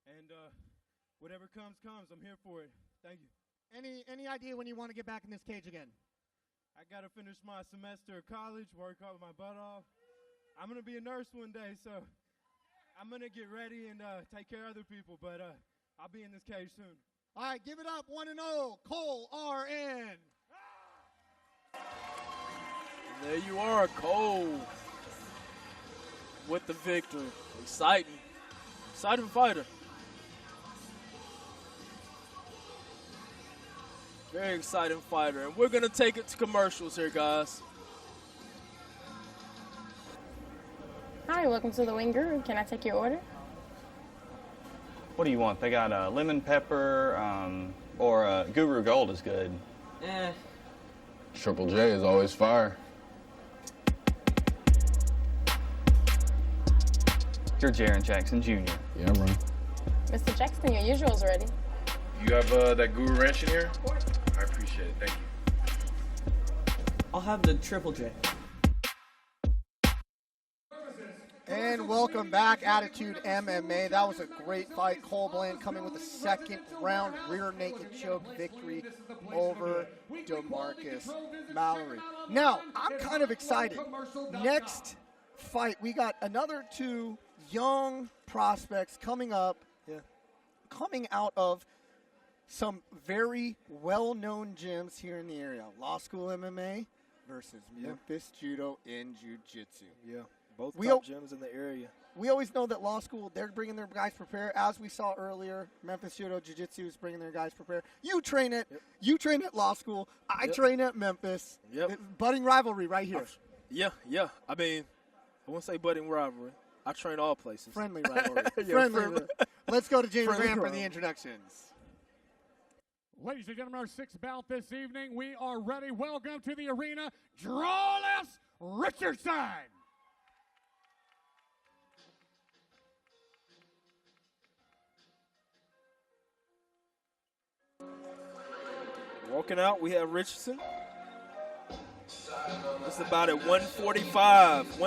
and whatever comes, comes. I'm here for it. Thank you.
Any idea when you want to get back in this cage again?
I got to finish my semester of college, work out my butt off. I'm going to be a nurse one day, so I'm going to get ready and take care of other people, but I'll be in this cage soon.
All right, give it up, 1-0, Cole RN.
And there you are, Cole with the victory. Exciting fighter. Very exciting fighter. And we're going to take it to commercials here, guys.
Hi, welcome to the Wing Guru. Can I take your order?
What do you want? They got lemon pepper, or Guru Gold is good.
Triple J is always fire.
You're Jaron Jackson Jr.
Yeah, bro.
Mr. Jackson, your usual's ready.
You have that Guru Ranch in here? I appreciate it. Thank you.
I'll have the Triple J.
And welcome back, Attitude MMA. That was a great fight. Cole Bland coming with a second round rear naked choke victory over Demarcus Mallory. Now, I'm kind of excited. Next fight, we got another two young prospects coming up, coming out of some very well-known gyms here in the area. Law School MMA versus Memphis Judo and Jiu-Jitsu.
Yeah. Both top gyms in the area.
We always know that Law School, they're bringing their guys prepared. As we saw earlier, Memphis Judo Jiu-Jitsu is bringing their guys prepared. You train at Law School. I train at Memphis. Budding rivalry right here.
Yeah. I mean, I won't say budding rivalry. I train all places.
Friendly rivalry. Friendly. Let's go to James Graham for the introductions.
Ladies and gentlemen, our sixth bout this evening. We are ready. Welcome to the arena, Androlis Richardson.
Walking out, we have Richardson. It's about at 145.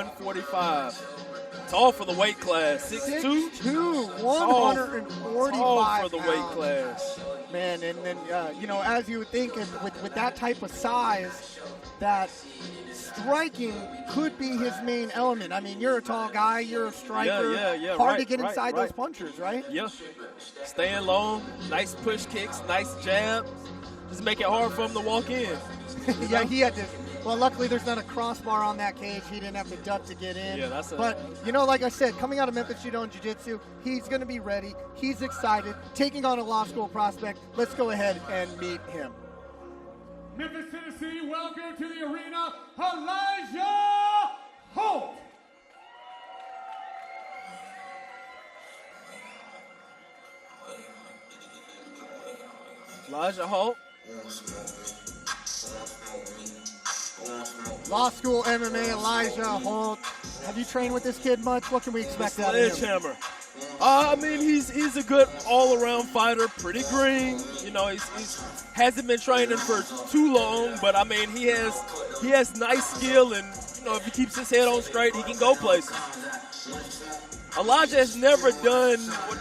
Tall for the weight class. 6'2",
145
tall for the weight class.
Man, and then, as you would think, with that type of size, that striking could be his main element. I mean, you're a tall guy, you're a striker.
Yeah.
Hard to get inside those punchers, right?
Yeah. Staying long, nice push kicks, nice jab. Just make it hard for him to walk in.
Yeah, he had to. Well, luckily there's not a crossbar on that cage. He didn't have to duck to get in.
Yeah, that's
But, like I said, coming out of Memphis Judo and Jiu-Jitsu, he's going to be ready. He's excited. Taking on a Law School prospect. Let's go ahead and meet him.
Memphis, Tennessee, welcome to the arena, Elijah Holt.
Elijah Holt.
Law School MMA, Elijah Holt. Have you trained with this kid much? What can we expect out of him?
Sledgehammer. I mean, he's a good all-around fighter, pretty green. He's hasn't been training for too long, but I mean, he has nice skill, and if he keeps his head on straight, he can go places. Elijah has never done,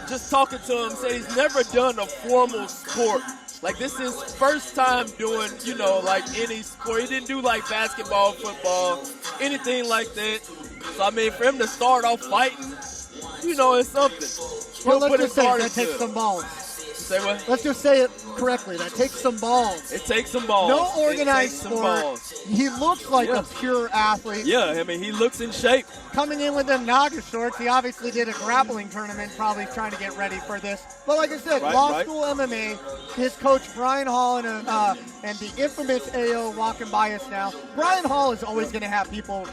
just talking to him, said he's never done a formal sport. Like, this is his first time doing, like any sport. He didn't do, like, basketball, football, anything like that. So, I mean, for him to start off fighting, it's something.
Well, let's just say that takes some balls.
Say what?
Let's just say it correctly. That takes some balls.
It takes some balls.
No organized
some
sport.
balls.
He looks like a pure athlete.
Yeah, I mean, he looks in shape.
Coming in with them Naga shorts, he obviously did a grappling tournament, probably trying to get ready for this. But like I said, school MMA, his coach Brian Hall and the infamous AO walking by us now. Brian Hall is always going to have people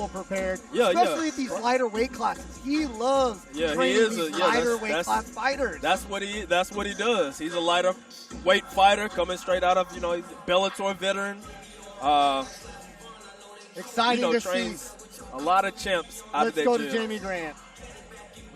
prepared, especially at these lighter weight classes. He loves training these lighter weight class fighters.
That's what he does. He's a lighter weight fighter coming straight out of, he's a Bellator veteran.
Exciting to see.
A lot of champs out of that gym.
Let's go to Jamie Grant.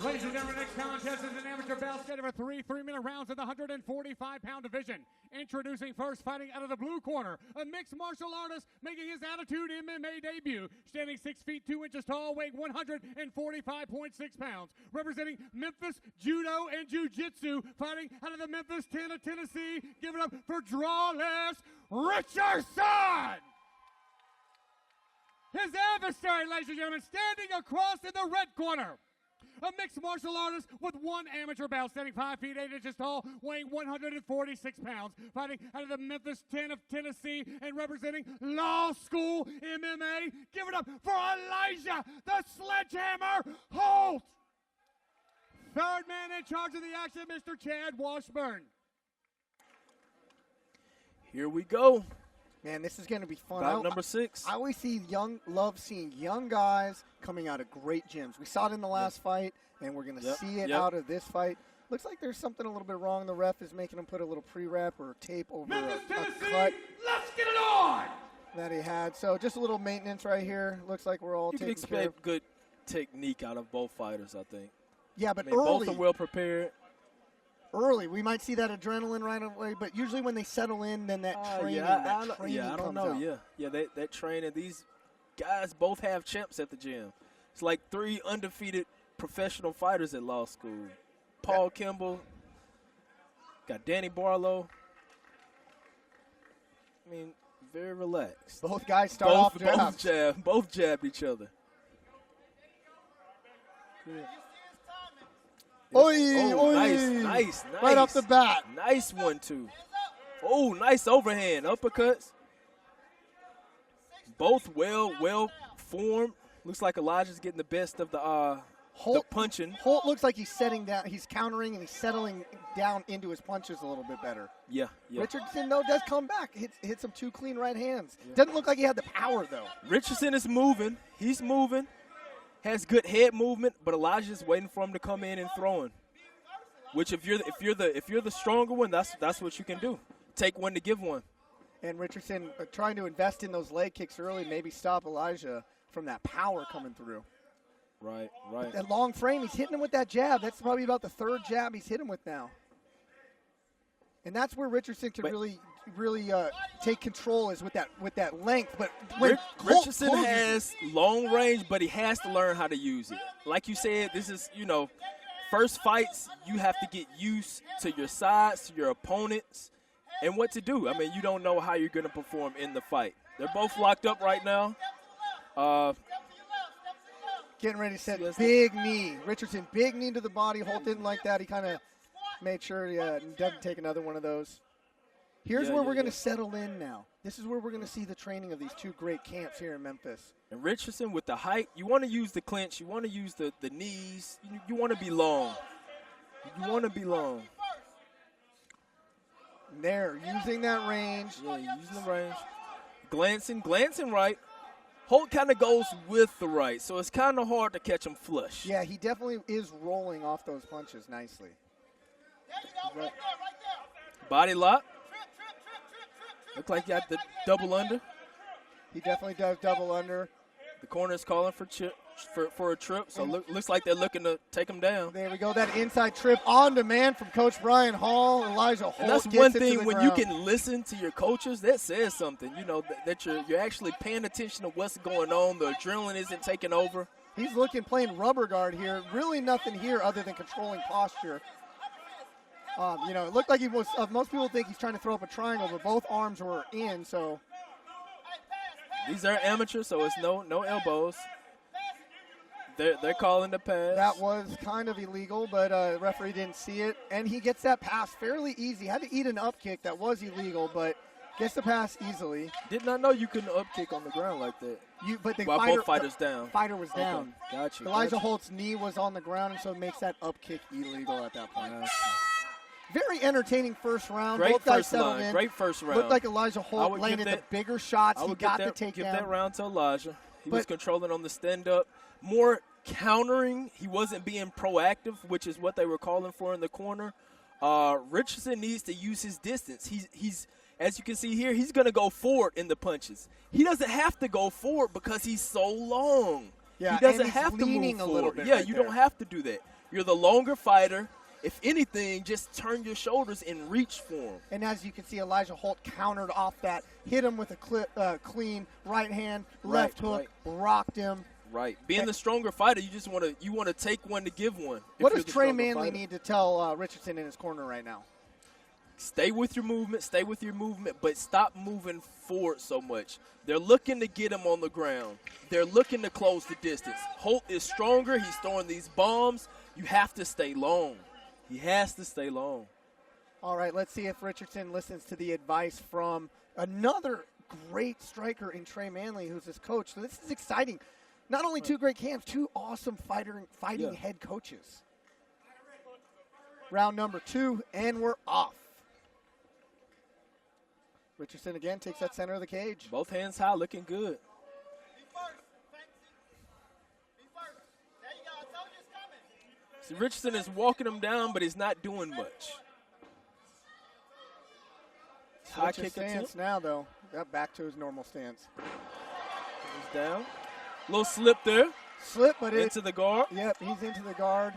Ladies and gentlemen, next contest is an amateur bout scheduled for three-minute rounds in the 145-pound division. Introducing first, fighting out of the blue corner, a mixed martial artist making his Attitude MMA debut. Standing 6 feet 2 inches tall, weighing 145.6 pounds. Representing Memphis Judo and Jiu-Jitsu, fighting out of the Memphis, Tennessee. Give it up for Drawless Richardson! His adversary, ladies and gentlemen, standing across in the red corner. A mixed martial artist with one amateur bout, standing 5 feet 8 inches tall, weighing 146 pounds, fighting out of the Memphis 10 of Tennessee and representing Law School MMA. Give it up for Elijah, the Sledgehammer Holt. Third man in charge of the action, Mr. Chad Washburn.
Here we go.
Man, this is going to be fun.
Bout number 6.
I always love seeing young guys coming out of great gyms. We saw it in the last fight, and we're going to see it out of this fight. Looks like there's something a little bit wrong. The ref is making him put a little pre-wrap or tape over a cut.
Let's get it on!
That he had. So just a little maintenance right here. Looks like we're all taking care of.
You can expect good technique out of both fighters, I think.
Yeah, but
both are well prepared.
Early, we might see that adrenaline right away, but usually when they settle in, then that training, I don't
know.
Out.
Yeah, that training. These guys both have champs at the gym. It's like 3 undefeated professional fighters at Law School. Paul Kimball, got Danny Barlow. I mean, very relaxed.
Both guys start off
both jabbed each other.
Yeah.
Nice.
Right off the bat.
Nice 1-2. Oh, nice overhand. Uppercuts. Both well formed. Looks like Elijah's getting the best of the punching.
Holt looks like he's setting down. He's countering and he's settling down into his punches a little bit better.
Yeah.
Richardson, though, does come back. Hits him 2 clean right hands. Yeah. Doesn't look like he had the power, though.
Richardson is moving. He's moving. Has good head movement, but Elijah's waiting for him to come in and throwing. Which if you're the stronger one, that's what you can do. Take one to give one.
And Richardson trying to invest in those leg kicks early, maybe stop Elijah from that power coming through.
Right.
That long frame, he's hitting him with that jab. That's probably about the 3rd jab he's hit him with now. And that's where Richardson can really take control is with that length. But when
Richardson has long range, but he has to learn how to use it. Like you said, this is, first fights, you have to get used to your sides, to your opponents, and what to do. I mean, you don't know how you're going to perform in the fight. They're both locked up right now.
Getting ready to set big knee. Richardson, big knee to the body. Holt didn't like that. He kind of made sure he doesn't take another one of those. Here's where we're going to settle in now. This is where we're going to see the training of these 2 great camps here in Memphis.
And Richardson with the height, you want to use the clinch. You want to use the knees. You want to be long. You want to be long.
There, using that range.
Yeah, using the range. Glancing right. Holt kind of goes with the right, so it's kind of hard to catch him flush.
Yeah, he definitely is rolling off those punches nicely.
Right. Body lock. Look like he got the double under.
He definitely does double under.
The corner is calling for a trip, so looks like they're looking to take him down.
There we go. That inside trip on demand from Coach Brian Hall. Elijah Holt.
And that's one thing when you can listen to your coaches, that says something. That you're actually paying attention to what's going on. The adrenaline isn't taking over.
He's playing rubber guard here. Really nothing here other than controlling posture. It looked like he was. Most people think he's trying to throw up a triangle, but both arms were in. So
these are amateurs, so it's no elbows. They're calling the pass.
That was kind of illegal, but the referee didn't see it. And he gets that pass fairly easy. Had to eat an up kick that was illegal, but gets the pass easily.
Did not know you couldn't up kick on the ground like that.
But the
both fighters down.
Fighter was down.
Okay. Gotcha.
Elijah Holt's knee was on the ground, and so it makes that up kick illegal at that point. Very entertaining first round.
Great
Both guys
first
settled
line.
in.
Great first round.
Looked like Elijah Holt landed the bigger shots. He got the takedown.
Give that round to Elijah. He was controlling on the stand-up. More countering. He wasn't being proactive, which is what they were calling for in the corner. Richardson needs to use his distance. He's as you can see here, he's going to go forward in the punches. He doesn't have to go forward because he's so long.
Yeah,
he doesn't
and he's
have to
leaning
move
a little
forward.
bit
Yeah,
right
you
there.
don't have to do that. You're the longer fighter. If anything, just turn your shoulders and reach for him.
And as you can see, Elijah Holt countered off that, hit him with a clean right hand, left hook, rocked him.
Right. Being the stronger fighter, you just want to take one to give one.
What does Trey Manley need to tell Richardson in his corner right now?
Stay with your movement, but stop moving forward so much. They're looking to get him on the ground. They're looking to close the distance. Holt is stronger. He's throwing these bombs. You have to stay long. He has to stay long.
All right, let's see if Richardson listens to the advice from another great striker in Trey Manley, who's his coach. So this is exciting. Not only two great camps, two awesome fighting head coaches. Round number 2, and we're off. Richardson again takes that center of the cage.
Both hands high, looking good. See, Richardson is walking him down, but he's not doing much.
High kick stance now, though. Got back to his normal stance.
He's down. Little slip there.
Slip, but
into the guard.
Yep, he's into the guard.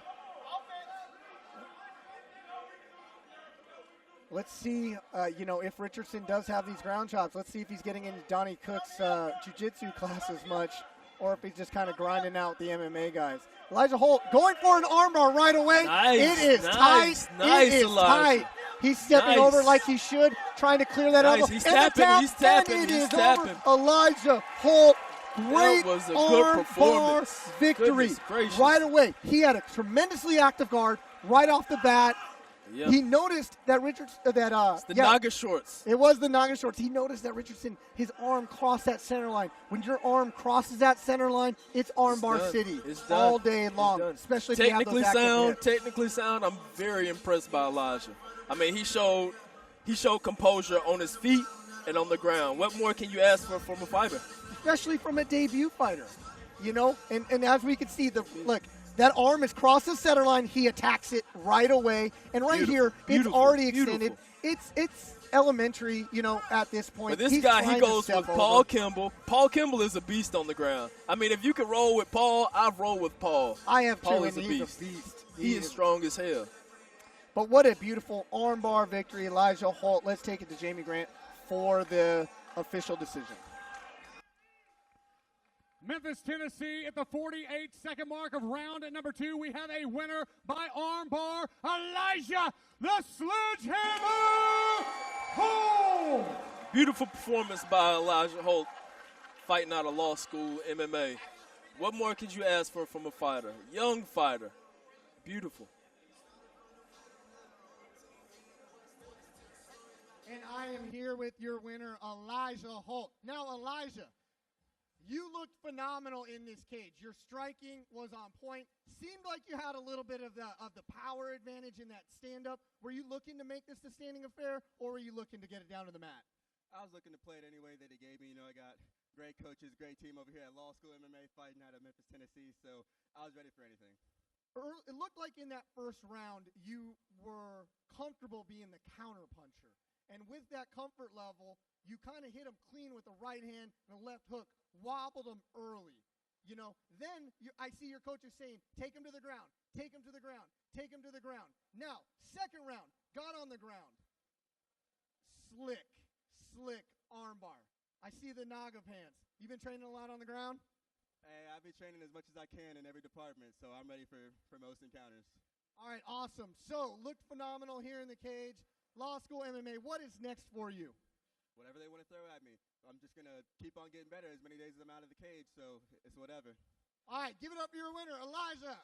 Let's see, if Richardson does have these ground chops. Let's see if he's getting into Donnie Cook's jiu-jitsu class as much, or if he's just kind of grinding out the MMA guys. Elijah Holt going for an armbar right away.
Nice,
it is
nice,
tight.
nice,
it is
Elijah.
tight. He's stepping over like he should, trying to clear that elbow.
He's tapping, he's tapping,
and it
he's
is
tapping.
over. Elijah Holt, great
That was a good
arm bar
performance.
victory.
Goodness gracious.
Right away, he had a tremendously active guard right off the bat.
Yep.
He noticed that
Naga shorts.
It was the Naga shorts. He noticed that Richardson, his arm crossed that center line. When your arm crosses that center line, it's armbar city all day long, especially if you have those active hits.
Technically sound. I'm very impressed by Elijah. I mean, he showed composure on his feet and on the ground. What more can you ask for from a fighter?
Especially from a debut fighter, And as we can see, look. That arm is crossed the center line. He attacks it right away. And here, it's already extended. It's elementary, at this point.
But this guy, he goes with Paul Kimball. Paul Kimball is a beast on the ground. I mean, if you could roll with Paul, I've rolled with Paul.
I have
Paul
too,
is
and
a
he's
beast.
a beast.
He is strong as hell.
But what a beautiful armbar victory, Elijah Holt. Let's take it to Jamie Grant for the official decision.
Memphis, Tennessee, at the 48-second mark of round number 2, we have a winner by armbar, Elijah the Sledgehammer Holt.
Beautiful performance by Elijah Holt, fighting out of law school MMA. What more could you ask for from a fighter? Young fighter. Beautiful.
And I am here with your winner, Elijah Holt. Now, Elijah, you looked phenomenal in this cage. Your striking was on point. Seemed like you had a little bit of the power advantage in that stand-up. Were you looking to make this a standing affair, or were you looking to get it down to the mat?
I was looking to play it any way that he gave me. I got great coaches, great team over here at Law School MMA fighting out of Memphis, Tennessee, so I was ready for anything.
It looked like in that first round you were comfortable being the counter puncher. And with that comfort level, you kind of hit him clean with the right hand and the left hook, wobbled him early. Then I see your coaches saying, take him to the ground, take him to the ground, take him to the ground. Now, second round, got on the ground. Slick armbar. I see the Naga pants. You been training a lot on the ground?
Hey, I've been training as much as I can in every department, so I'm ready for most encounters.
All right, awesome. So, looked phenomenal here in the cage. Law School MMA, what is next for you?
Whatever they want to throw at me. I'm just going to keep on getting better as many days as I'm out of the cage, so it's whatever.
All right, give it up for your winner, Elijah.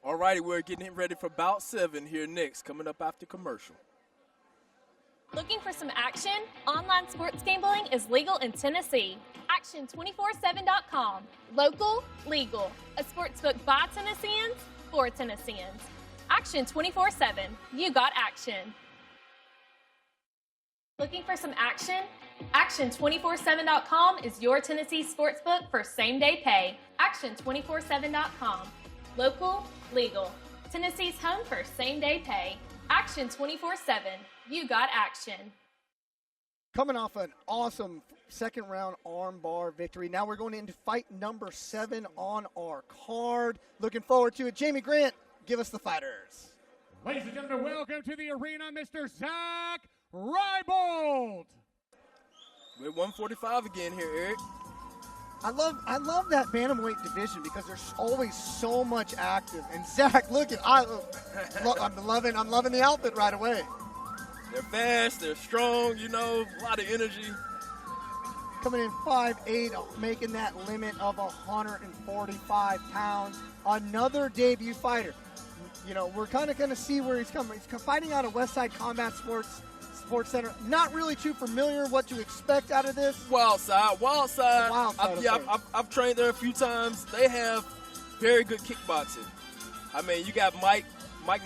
All righty, we're getting ready for bout 7 here next, coming up after commercial.
Looking for some action? Online sports gambling is legal in Tennessee. Action247.com. Local, legal. A sportsbook by Tennesseans, for Tennesseans. Action 24/7. You got action. Looking for some action? Action247.com is your Tennessee sportsbook for same-day pay. Action247.com. Local, legal. Tennessee's home for same-day pay. Action 24/7. You got action.
Coming off an awesome second-round armbar victory. Now we're going into fight number 7 on our card. Looking forward to it. Jamie Grant, give us the fighters.
Ladies and gentlemen, welcome to the arena, Mr. Zach Rybolt.
We're 145 again here, Eric.
I love that bantamweight division because there's always so much active. And Zach, look at I'm loving the outfit right away.
They're fast, they're strong, you know, a lot of energy.
Coming in 5'8", making that limit of 145 pounds. Another debut fighter. You know, we're kind of going to see where he's coming. He's fighting out of Whiteside Combat Sports Center. Not really too familiar what to expect out of this.
Wildside. I've trained there a few times. They have very good kickboxing. I mean, you got Mike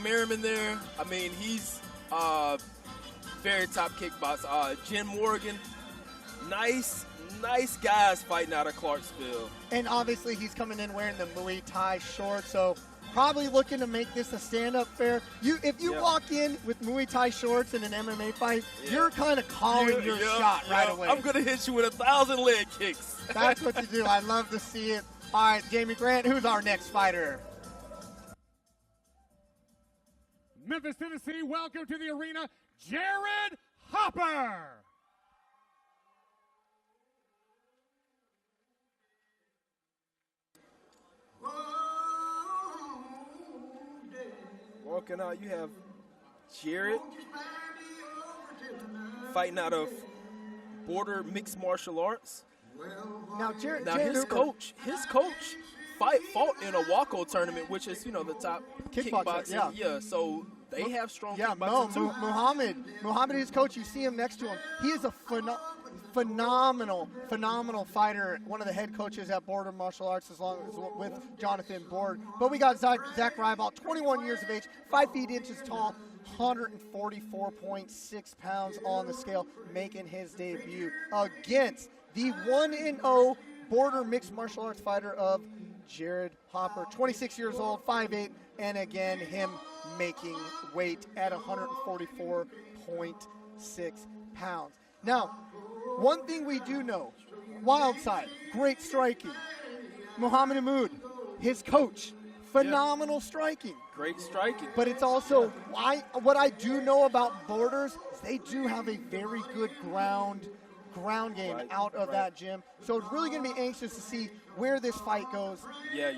Merriman there. I mean, he's very top kickboxer. Jen Morgan, nice guys fighting out of Clarksville.
And obviously he's coming in wearing the Muay Thai shorts, so probably looking to make this a stand-up fair. If you walk in with Muay Thai shorts in an MMA fight, you're kind of calling your shot right away.
I'm going to hit you with 1,000 leg kicks.
That's what you do. I love to see it. All right, Jamie Grant, who's our next fighter?
Memphis, Tennessee, welcome to the arena, Jared Hopper.
Walking out, you have Jared fighting out of Border Mixed Martial Arts.
Now,
his coach fought in a Waco tournament, which is, you know, the top kickboxing. Yeah, so they have strong kickboxing too.
Muhammad, his coach, you see him next to him. He is a phenomenal fighter. One of the head coaches at Border Martial Arts, as long as with Jonathan Board. But we got Zach Rybolt, 21 years of age, 5 feet inches tall, 144.6 pounds on the scale, making his debut against the 1-0 Border Mixed Martial Arts fighter of Jared Hopper, 26 years old, 5'8", and again, him making weight at 144.6 pounds. Now, one thing we do know, Wildside, great striking. Muhammad Ahmoud, his coach, phenomenal striking.
Great striking.
But it's also, what I do know about Borders is they do have a very good ground game out of that gym. So it's really going to be anxious to see where this fight goes.
Yeah.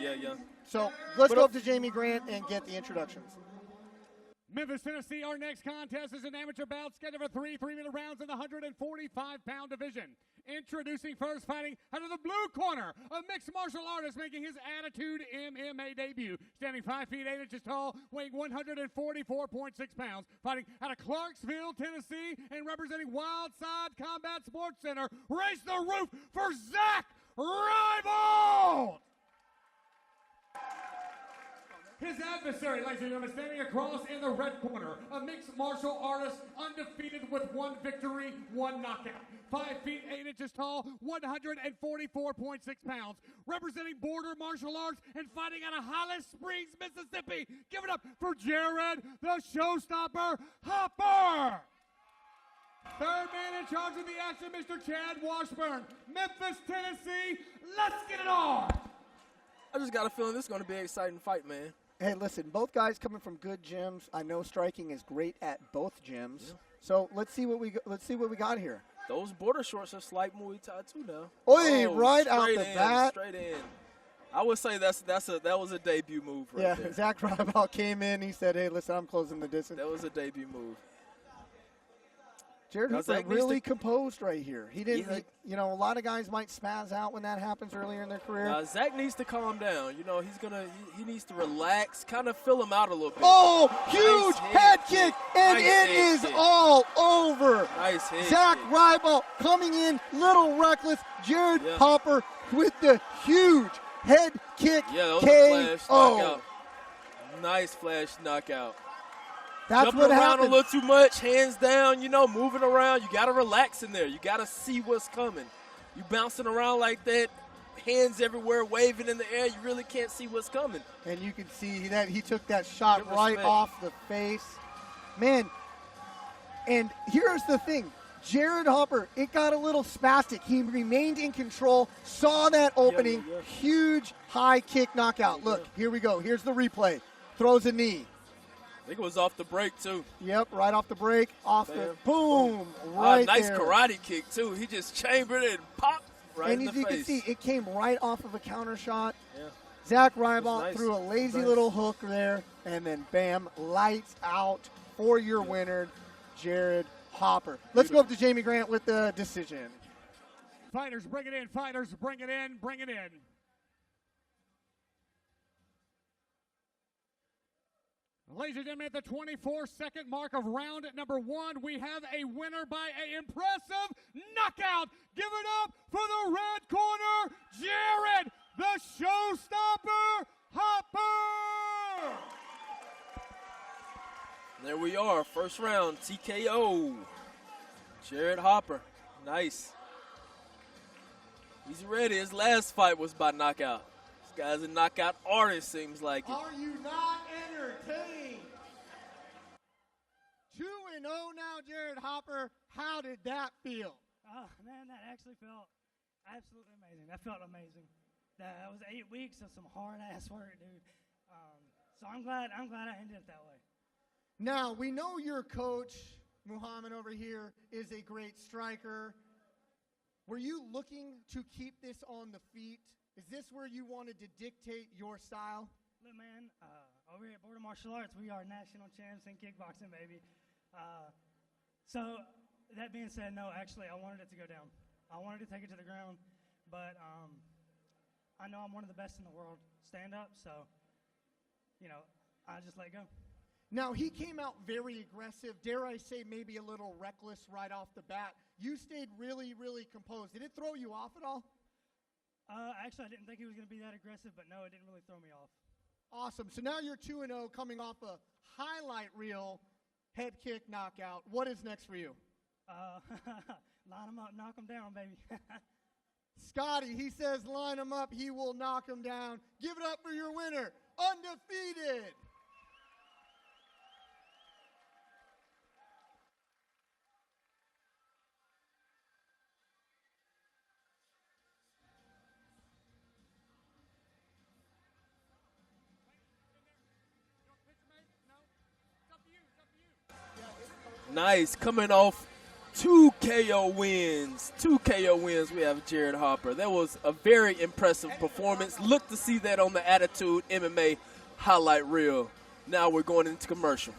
So let's go up to Jamie Grant and get the introductions.
Memphis, Tennessee, our next contest is an amateur bout scheduled for 3 3-minute rounds in the 145-pound division. Introducing first, fighting out of the blue corner, a mixed martial artist making his Attitude MMA debut. Standing 5 feet 8 inches tall, weighing 144.6 pounds. Fighting out of Clarksville, Tennessee, and representing Wildside Combat Sports Center. Raise the roof for Zach Rybolt! His adversary, ladies and gentlemen, standing across in the red corner, a mixed martial artist, undefeated with 1 victory, 1 knockout. 5 feet 8 inches tall, 144.6 pounds, representing Border Martial Arts and fighting out of Hollis Springs, Mississippi. Give it up for Jared, the showstopper, Hopper. Third man in charge of the action, Mr. Chad Washburn. Memphis, Tennessee, let's get it on.
I just got a feeling this is going to be an exciting fight, man.
Hey, listen, both guys coming from good gyms. I know striking is great at both gyms. Yeah. So let's see what we got here.
Those border shorts are slight Muay Thai too now.
Oy, right out the
in,
bat.
Straight in. I would say that was a debut move right there.
Zach Rybolt came in. He said, hey, listen, I'm closing the distance.
That was a debut move.
Jared Hooper really composed right here. He didn't, a lot of guys might spaz out when that happens earlier in their career.
Zach needs to calm down. You know, he needs to relax, kind of fill him out a little bit.
Oh, huge head kick, and it is all over.
Nice hit.
Zach Rybolt coming in, little reckless. Jared Hopper with the huge head kick.
Yeah, that was a flash knockout. Nice flash knockout.
That's
Jumping
what
around
happens.
a little too much, hands down, moving around. You got to relax in there. You got to see what's coming. You bouncing around like that, hands everywhere, waving in the air. You really can't see what's coming.
And you can see that he took that shot right off the face. Man, and here's the thing. Jared Hopper, it got a little spastic. He remained in control, saw that opening, huge high kick knockout. Look, here we go. Here's the replay. Throws a knee.
I think it was off the break, too.
Yep, right off the break, the boom, right
nice
there.
karate kick, too. He just chambered it and popped right in the face.
And as you can see, it came right off of a counter shot. Yeah. Zach Rybolt threw a lazy little hook there, and then bam, lights out for your winner, Jared Hopper. Let's go up to Jamie Grant with the decision.
Fighters, bring it in. Fighters, bring it in. Bring it in. Ladies and gentlemen, at the 24-second mark of round number 1, we have a winner by an impressive knockout. Give it up for the red corner, Jared, the showstopper, Hopper.
There we are, first round, TKO. Jared Hopper, nice. He's ready. His last fight was by knockout. This guy's a knockout artist, seems like it.
Are you not entertained? 2-0 now, Jared Hopper. How did that feel?
Oh, man, that actually felt absolutely amazing. That felt amazing. That was 8 weeks of some hard-ass work, dude. So I'm glad I ended it that way.
Now, we know your coach, Muhammad over here, is a great striker. Were you looking to keep this on the feet? Is this where you wanted to dictate your style?
Look, man, over here at Border Martial Arts, we are national champs in kickboxing, baby. So that being said, no, actually, I wanted it to go down. I wanted to take it to the ground, but I know I'm one of the best in the world stand up, so, I just let go.
Now, he came out very aggressive, dare I say maybe a little reckless right off the bat. You stayed really, really composed. Did it throw you off at all?
Actually, I didn't think he was going to be that aggressive, but no, it didn't really throw me off.
Awesome. So now you're 2-0 coming off a highlight reel head kick knockout. What is next for you?
Line him up, knock him down, baby.
Scotty, he says line him up, he will knock him down. Give it up for your winner, undefeated.
Nice, coming off 2 KO wins. 2 KO wins, we have Jared Hopper. That was a very impressive performance. Look to see that on the Attitude MMA highlight reel. Now we're going into commercial.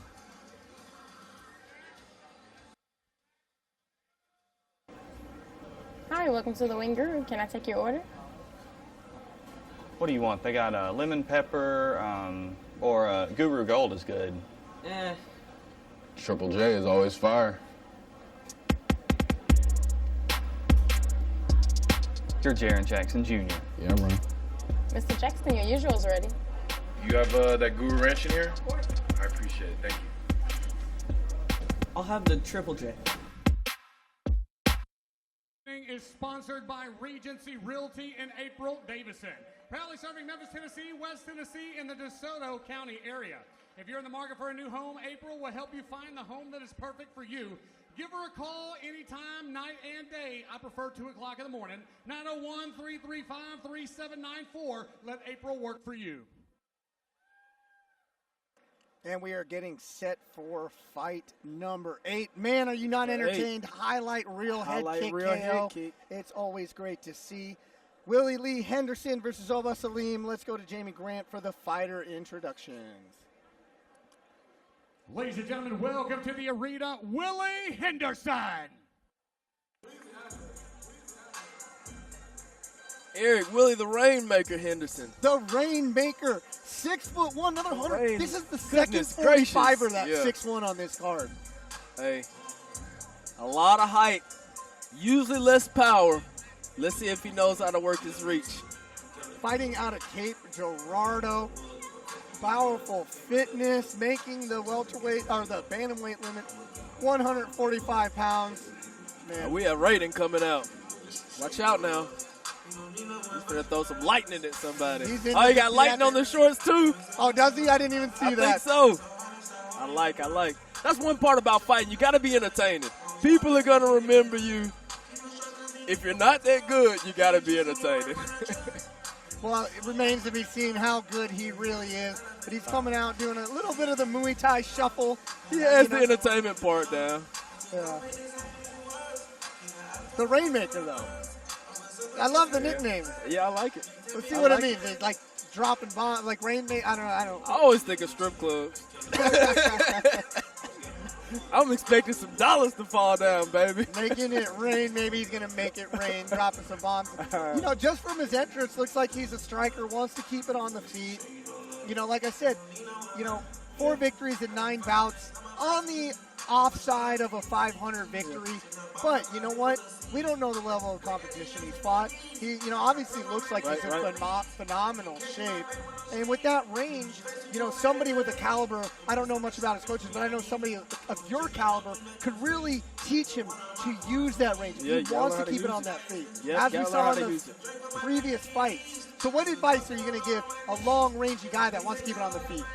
Hi, welcome to the Winger. Can I take your order?
What do you want? They got lemon pepper or Guru Gold is good.
Triple J is always fire.
You're Jaron Jackson Jr.
Yeah, bro.
Mr. Jackson, your usual's ready.
You have that Guru Ranch in here? I appreciate it. Thank you.
I'll have the Triple J.
Is sponsored by Regency Realty and April Davison. Proudly serving Memphis, Tennessee, West Tennessee, and the DeSoto County area. If you're in the market for a new home, April will help you find the home that is perfect for you. Give her a call anytime, night and day. I prefer 2 o'clock in the morning. 901-335-3794. Let April work for you.
And we are getting set for fight number 8. Man, are you not entertained? Highlight reel head kick KO. It's always great to see. Willie Lee Henderson versus Zoba Salem. Let's go to Jamie Grant for the fighter introductions.
Ladies and gentlemen, welcome to the arena, Willie Henderson.
Eric, Willie the Rainmaker Henderson.
The Rainmaker, 6'1", another 100. This is the second 45er that's 6'1" on this card.
Hey, a lot of height, usually less power. Let's see if he knows how to work his reach.
Fighting out of Cape Girardeau. Powerful fitness, making the welterweight or the bantamweight limit 145 pounds. Man,
we have Raiden coming out. Watch out now. He's gonna throw some lightning at somebody. Oh, he got lightning on the shorts too.
Oh, does he? I didn't even see that.
I think so. I like. That's one part about fighting. You got to be entertaining. People are gonna remember you. If you're not that good, you got to be entertaining.
Well, it remains to be seen how good he really is. But he's coming out doing a little bit of the Muay Thai shuffle.
He has the entertainment part down.
Yeah. The Rainmaker, though. I love the nickname.
Yeah, I like it.
Let's see what it means. It's like dropping bombs, like Rainmaker. I don't.
I always think of strip clubs. I'm expecting some dollars to fall down, baby.
Making it rain. Maybe he's going to make it rain, dropping some bombs. You know, just from his entrance, looks like he's a striker, wants to keep it on the feet. You know, like I said, 4 victories in 9 bouts on the offside of a 500 victory. But you know what? We don't know the level of competition he's fought. He, obviously looks like he's in phenomenal shape. And with that range, somebody with a caliber, I don't know much about his coaches, but I know somebody of your caliber could really teach him to use that range.
Yeah,
he wants to keep it on that feet,
yeah,
as we saw in the previous fights. So what advice are you going to give a long-rangey guy that wants to keep it on the feet?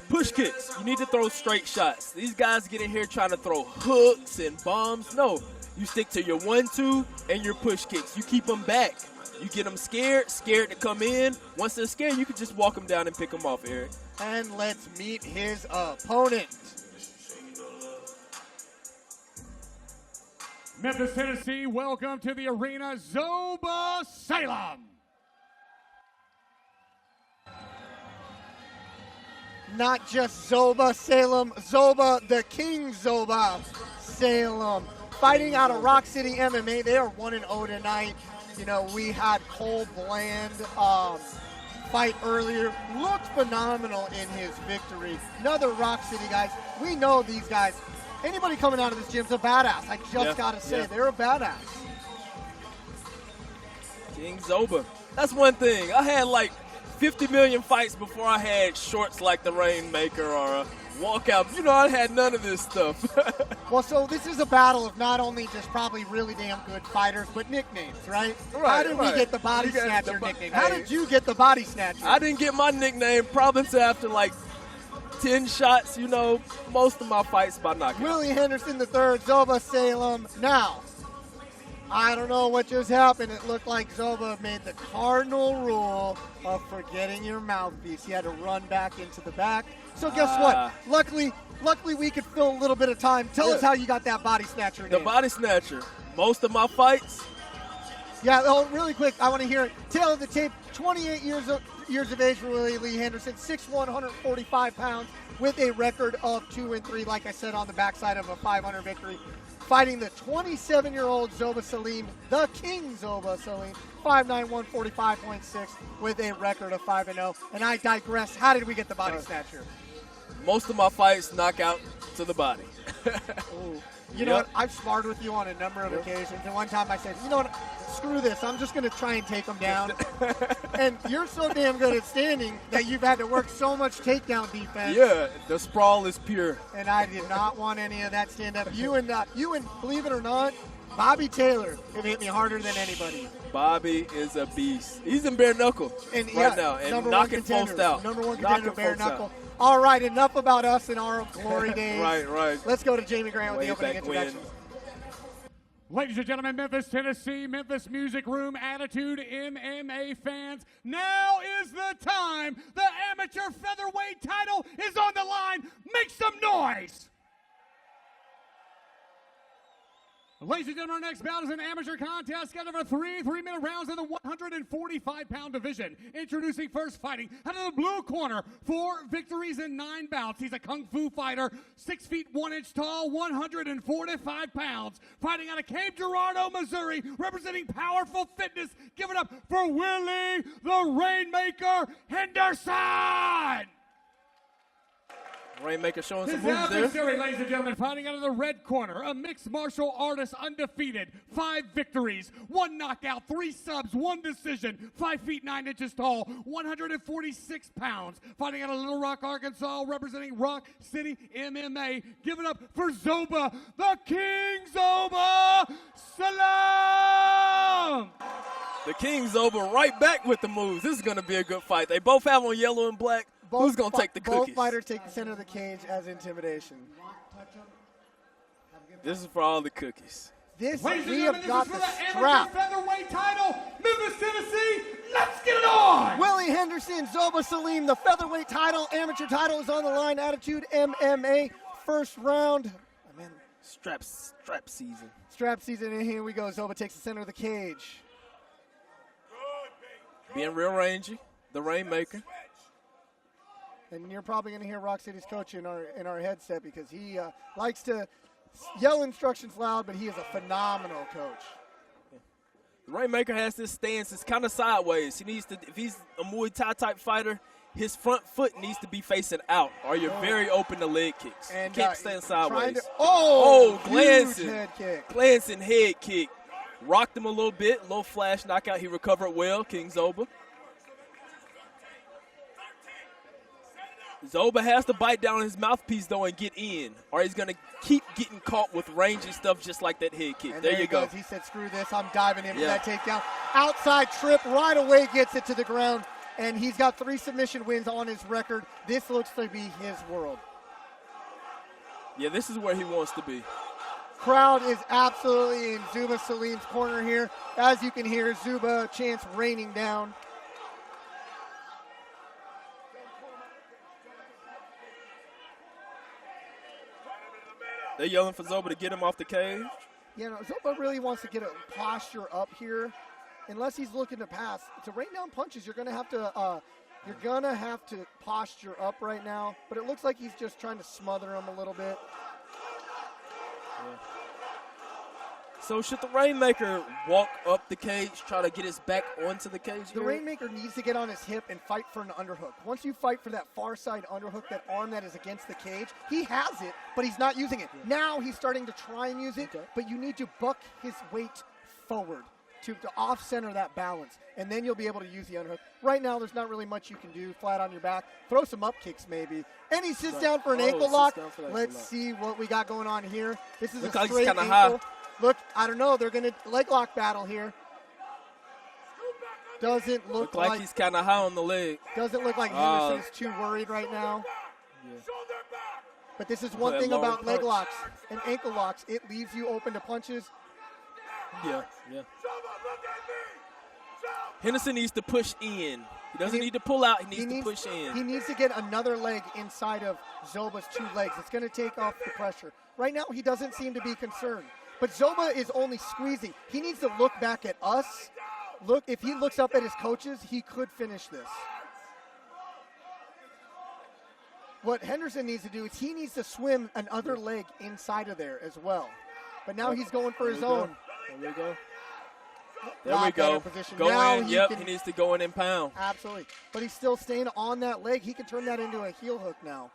Push kicks. You need to throw straight shots. These guys get in here trying to throw hooks and bombs. No, you stick to your 1-2 and your push kicks. You keep them back. You get them scared to come in. Once they're scared, you can just walk them down and pick them off, Eric.
And let's meet his opponent.
Memphis, Tennessee, welcome to the arena, Zoba Salem.
Not just Zoba Salem, Zoba the King Zoba Salem. Fighting out of Rock City MMA, they are 1-0 tonight. We had Cole Bland fight earlier. Looked phenomenal in his victory. Another Rock City guys. We know these guys. Anybody coming out of this gym's a badass. I just got to say, they're a badass.
King Zoba. That's one thing. I had like 50 million fights before I had shorts like the Rainmaker or a walkout. I had none of this stuff.
Well, so this is a battle of not only just probably really damn good fighters, but nicknames, right? How did we get the Body Snatcher nickname? How did you get the Body Snatcher?
I didn't get my nickname probably until after like 10 shots, most of my fights by knockout.
Willie Henderson III, Zoba Salem. Now, I don't know what just happened. It looked like Zoba made the cardinal rule of forgetting your mouthpiece. He had to run back into the back. So guess what? Luckily we could fill a little bit of time. Tell us how you got that Body Snatcher name.
The Body Snatcher. Most of my fights.
Yeah, really quick, I want to hear it. Tail of the tape, 28 years of age for Willie Lee Henderson, 6'1", 145 pounds, with a record of 2-3, like I said, on the backside of a 500 victory. Fighting the 27-year-old Zoba Salem, the King Zoba Salem, 5'9", 145.6, with a record of 5-0. And I digress. How did we get the Body Snatcher?
Most of my fights knock out to the body.
You know what? I've sparred with you on a number of occasions. And one time I said, you know what? Screw this. I'm just going to try and take them down. And you're so damn good at standing that you've had to work so much takedown defense.
Yeah, the sprawl is pure.
And I did not want any of that stand-up. You and believe it or not, Bobby Taylor have hit me harder than anybody.
Bobby is a beast. He's in bare knuckle right now and knocking folks out.
Number one contender, bare knuckle. All right, enough about us in our glory days.
Right.
Let's go to Jamie Grant with the opening introduction.
Ladies and gentlemen, Memphis, Tennessee, Memphis Music Room, Attitude MMA fans, now is the time. The amateur featherweight title is on the noise. Ladies and gentlemen, our next bout is an amateur contest scheduled for three-minute rounds in the 145-pound division. Introducing first, fighting out of the blue corner, 4 victories in 9 bouts. He's a kung fu fighter, 6 feet 1 inch tall, 145 pounds. Fighting out of Cape Girardeau, Missouri, representing Powerful Fitness. Give it up for Willie, the Rainmaker Henderson.
Rainmaker showing some
His
moves there.
adversary, ladies and gentlemen, fighting out of the red corner, a mixed martial artist, undefeated, 5 victories, 1 knockout, 3 subs, 1 decision, 5 feet 9 inches tall, 146 pounds, fighting out of Little Rock, Arkansas, representing Rock City MMA. Give it up for Zoba, the King Zoba, Salem!
The King Zoba right back with the moves. This is going to be a good fight. They both have on yellow and black. Who's going to take the cookies?
Both fighters take the center of the cage as intimidation.
This is for all the cookies.
We have got the strap. Featherweight title, Memphis, Tennessee. Let's get it on!
Willie Henderson, Zoba Salem, the featherweight title, amateur title is on the line. Attitude MMA, first round.
Strap season.
Strap season, and here we go. Zoba takes the center of the cage.
Being real rangy, the Rainmaker.
And you're probably going to hear Rock City's coach in our headset because he likes to yell instructions loud, but he is a phenomenal coach.
The Rainmaker has this stance. It's kind of sideways. He needs to, if he's a Muay Thai type fighter, his front foot needs to be facing out, or you're very open to leg kicks.
And
you can't stand sideways.
glancing
head
kick.
Glancing head kick. Rocked him a little bit, low flash knockout. He recovered well, King Zoba. Zoba has to bite down his mouthpiece, though, and get in, or he's going to keep getting caught with rangy stuff just like that head kick.
And
there you go.
He said, screw this, I'm diving in for that takedown. Outside trip, right away gets it to the ground, and he's got 3 submission wins on his record. This looks to be his world.
Yeah, this is where he wants to be.
Crowd is absolutely in Zoba Salem's corner here. As you can hear, Zoba chants raining down.
They're yelling for Zoba to get him off the cage.
You know, Zoba really wants to get a posture up here, unless he's looking to pass. To rain down punches, you're gonna have to posture up right now. But it looks like he's just trying to smother him a little bit.
Yeah. So should the Rainmaker walk up the cage, try to get his back onto the cage?
The Rainmaker needs to get on his hip and fight for an underhook. Once you fight for that far side underhook, that arm that is against the cage, he has it, but he's not using it. Yeah. Now he's starting to try and use it, but you need to buck his weight forward to off-center that balance, and then you'll be able to use the underhook. Right now, there's not really much you can do flat on your back. Throw some up kicks maybe. And he sits down for an ankle lock. Let's see what we got going on here. This is a straight ankle. High. Look, I don't know. They're going to leg lock battle here. Doesn't look
like he's kind of high on the leg.
Doesn't look like Henderson is too worried right now. Yeah. But this is one thing about leg locks and ankle locks. It leaves you open to punches.
Yeah. Henderson needs to push in. He doesn't need to pull out. He needs to push in.
He needs to get another leg inside of Zoba's 2 legs. It's going to take off the pressure. Right now, he doesn't seem to be concerned. But Zoba is only squeezing. He needs to look back at us. Look, if he looks up at his coaches, he could finish this. What Henderson needs to do is he needs to swim another leg inside of there as well. But now he's going for his own.
There we go. There we go. Go in. Yep, he needs to go in and pound.
Absolutely. But he's still staying on that leg. He can turn that into a heel hook now.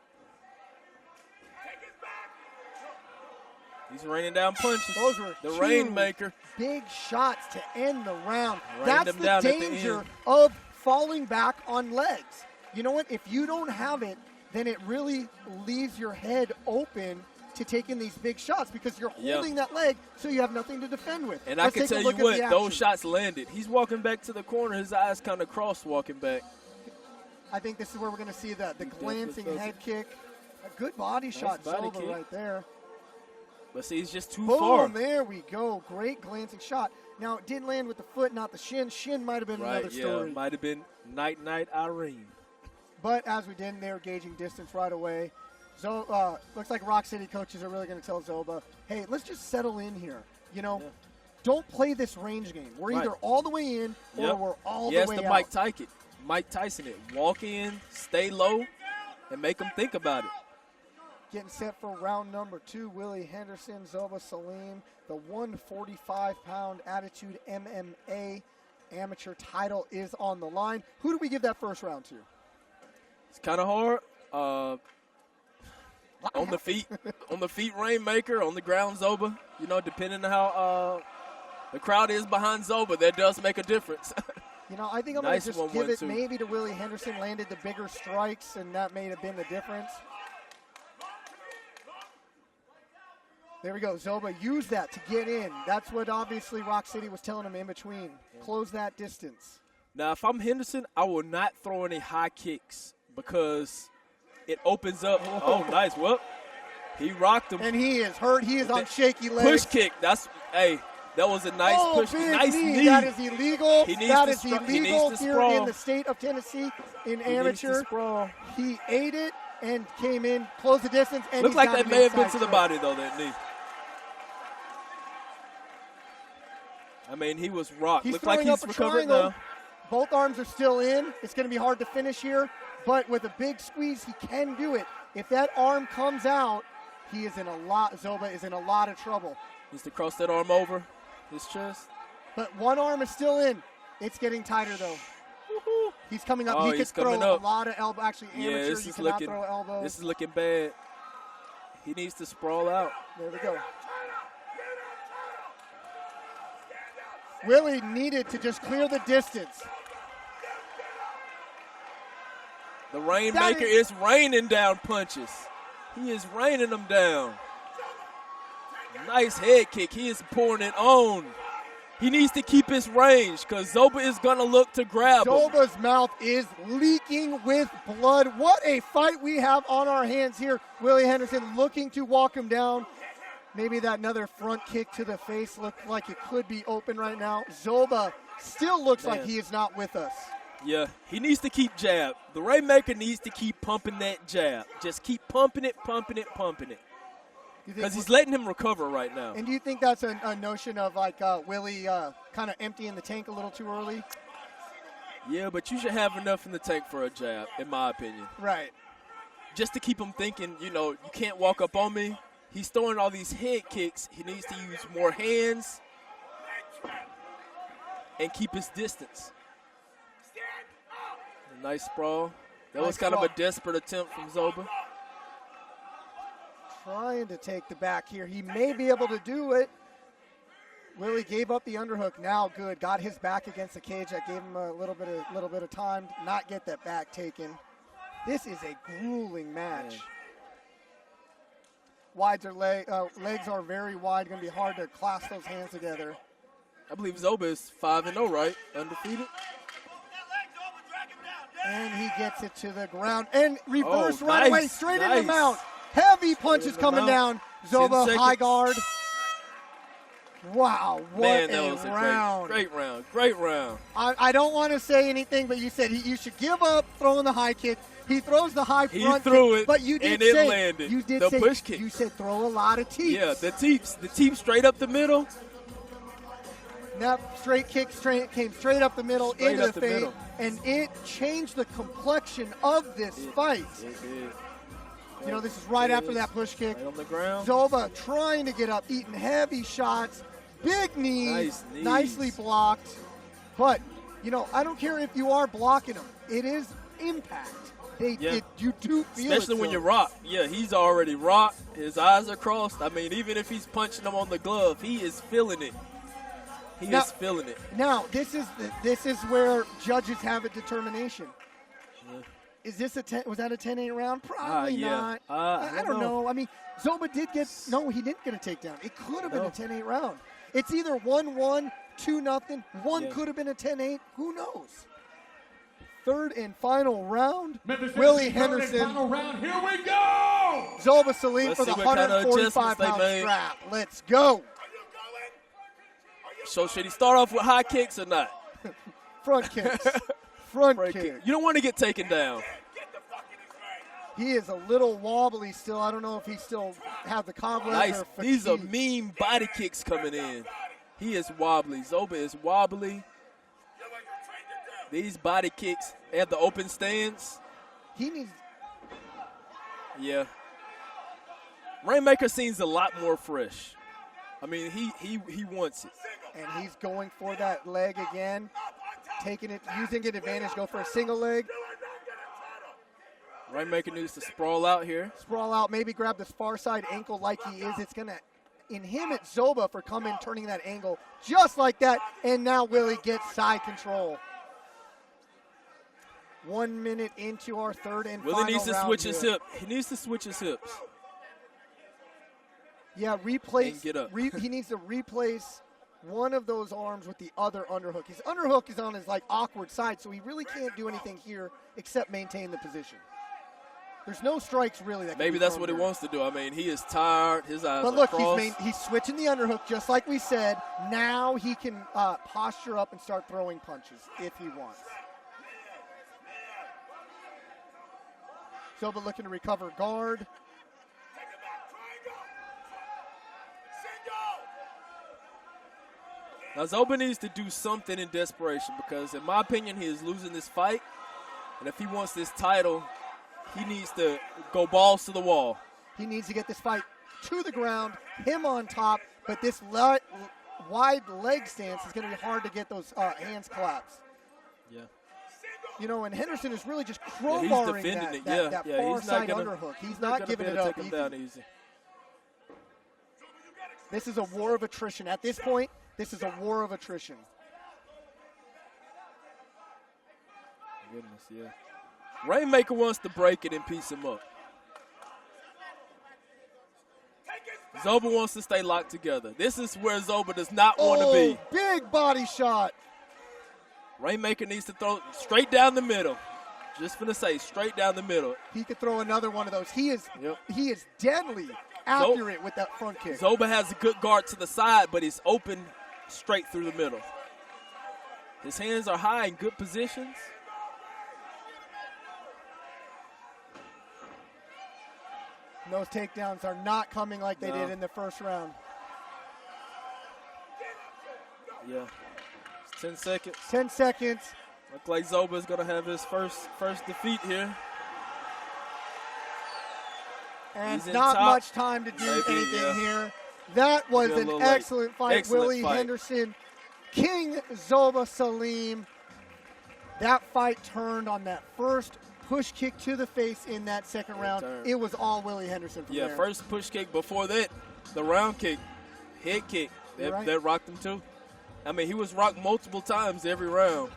He's raining down punches.
Those were
the Rainmaker.
Big shots to end the round. That's the danger of falling back on legs. You know what? If you don't have it, then it really leaves your head open to taking these big shots because you're holding that leg so you have nothing to defend with.
And I can tell you what, those shots landed. He's walking back to the corner. His eyes kind of crossed walking back.
I think this is where we're going to see the glancing head kick. A good body shot, Zoba right there.
But see, he's just too far.
Boom, there we go. Great glancing shot. Now, it did land with the foot, not the shin. Shin might have been another story.
Might have been night-night Irene.
But as we did, they were gauging distance right away. Looks like Rock City coaches are really going to tell Zoba, hey, let's just settle in here. You know, don't play this range game. We're either all the way in or we're all the way out.
Yes, to Mike Tyson it. Walk in, stay low, and make them think about it.
Getting set for round number 2, Willie Henderson, Zoba Salem, the 145-pound Attitude MMA amateur title is on the line. Who do we give that first round to?
It's kind of hard. On the feet, Rainmaker. On the ground, Zoba. You know, depending on how the crowd is behind Zoba, that does make a difference.
You know, I think I'm going to just give it maybe to Willie Henderson. Landed the bigger strikes, and that may have been the difference. There we go. Zoba used that to get in. That's what obviously Rock City was telling him in between. Close that distance.
Now, if I'm Henderson, I will not throw any high kicks because it opens up. Oh, nice. Well, he rocked him.
And he is hurt. He is on shaky legs.
Push kick. That was a nice push. Nice knee.
That is illegal.
That is
illegal here in the state of Tennessee in amateur. He ate it and came in, closed the distance. And
Looks like that may have been to the body, though, that knee. I mean, he was rocked.
He's
Looks like he's recovered now.
Both arms are still in. It's going to be hard to finish here, but with a big squeeze, he can do it. If that arm comes out, Zoba is in a lot of trouble.
Needs to cross that arm over his chest.
But one arm is still in. It's getting tighter, though. He's coming up. He could throw a lot of elbow. Actually, amateur, you cannot throw elbows.
This is looking bad. He needs to sprawl out.
There we go. Willie needed to just clear the distance.
The Rainmaker is raining down punches. He is raining them down. Nice head kick. He is pouring it on. He needs to keep his range because Zoba is going to look to grab him.
Zoba's mouth is leaking with blood. What a fight we have on our hands here. Willie Henderson looking to walk him down. Maybe that another front kick to the face looked like it could be open right now. Zoba still looks like he is not with us.
Yeah, he needs to keep jab. The Rainmaker needs to keep pumping that jab. Just keep pumping it. Because he's letting him recover right now.
And do you think that's a notion of like Willie kind of emptying the tank a little too early?
Yeah, but you should have enough in the tank for a jab, in my opinion.
Right.
Just to keep him thinking, you know, you can't walk up on me. He's throwing all these head kicks. He needs to use more hands and keep his distance. A nice sprawl. That was kind of a desperate attempt from Zoba.
Trying to take the back here. He may be able to do it. Willie gave up the underhook. Now good. Got his back against the cage. That gave him a little bit of time to not get that back taken. This is a grueling match. Legs are very wide. Going to be hard to clasp those hands together.
I believe Zoba is 5-0, right? Undefeated.
And he gets it to the ground. And reverse right away, straight in the mount. Heavy punches coming down. Zoba, high guard. Wow, what
that was
round.
Great round.
I don't want to say anything, but you said you should give up throwing the high kick. He throws the high front
kick,
it, but you did
and it landed.
You did
the
say,
push kick.
You said throw a lot of teeps.
Yeah, the teeps straight up the middle.
That straight kick came straight up the middle into the face, and it changed the complexion of this fight.
It did.
You know, this is right after that push kick.
Right on the ground.
Zoba trying to get up, eating heavy shots, big knees, nicely blocked. But, you know, I don't care if you are blocking them. It is impact. You do feel
especially when you're rocked. Yeah, he's already rocked. His eyes are crossed. I mean, even if he's punching him on the glove, he is feeling it. He is feeling it.
Now, this is where judges have a determination. Yeah. Is this was that a 10-8 round? Probably not. I don't know. I mean, Zoba did get – no, he didn't get a takedown. It could have been a 10-8 round. It's either 1-1, 2-0. One could have been a 10-8. Who knows? Third and final round.
Memphis,
Willie Henderson.
Third and final round. Here we go.
Zoba Salem for the 145-pound strap. Let's go.
So should he start off with high kicks or not?
Front kicks. Front kick.
You don't want to get taken down.
He is a little wobbly still. I don't know if he still has the cobwebs
Nice.
or fatigue.
These are mean body kicks coming in. He is wobbly. Zoba is wobbly. These body kicks at the open stance.
He needs.
Yeah. Rainmaker seems a lot more fresh. I mean, he wants it.
And he's going for that leg again. Taking it, using it advantage, go for a single leg.
Rainmaker needs to sprawl out here.
Sprawl out, maybe grab this far side ankle like he is. It's going to inhibit Zoba for coming, turning that angle just like that. And now Willie gets side control. 1 minute into our third and final round.
Willie needs to switch his hip. He needs to switch his hips.
Yeah, replace.
And get up.
He needs to replace one of those arms with the other underhook. His underhook is on his awkward side, so he really can't do anything here except maintain the position. There's no strikes really. That
Maybe that's what he wants to do. I mean, he is tired. His eyes
But look,
are crossed.
he's switching the underhook just like we said. Now he can posture up and start throwing punches if he wants. Zoba looking to recover guard.
Now, Zoba needs to do something in desperation because, in my opinion, he is losing this fight. And if he wants this title, he needs to go balls to the wall.
He needs to get this fight to the ground, him on top, but this wide leg stance is going to be hard to get those hands collapsed.
Yeah.
You know, and Henderson is really just
he's
crowbarring
defending
that
it.
far
He's
side
not gonna,
underhook. He's not giving it up
take him down easy.
This is a war of attrition. At this point, this is a war of attrition.
Goodness, yeah. Rainmaker wants to break it and piece him up. Zoba wants to stay locked together. This is where Zoba does not want to be.
Big body shot.
Rainmaker needs to throw straight down the middle. Just gonna say, straight down the middle.
He could throw another one of those. He is deadly accurate with that front kick.
Zoba has a good guard to the side, but he's open straight through the middle. His hands are high in good positions.
Those takedowns are not coming like they did in the first round.
Yeah. It's 10 seconds.
10 seconds.
Looks like Zoba is going to have his first defeat here.
And
He's
not
top.
much time to do anything here. That was an excellent fight.
Excellent
Willie
fight.
Henderson, King Zoba Salem. That fight turned on that first push kick to the face in that second round. It was all Willie Henderson from there.
First push kick. Before that, the round kick, head kick. That rocked him too. I mean, he was rocked multiple times every round.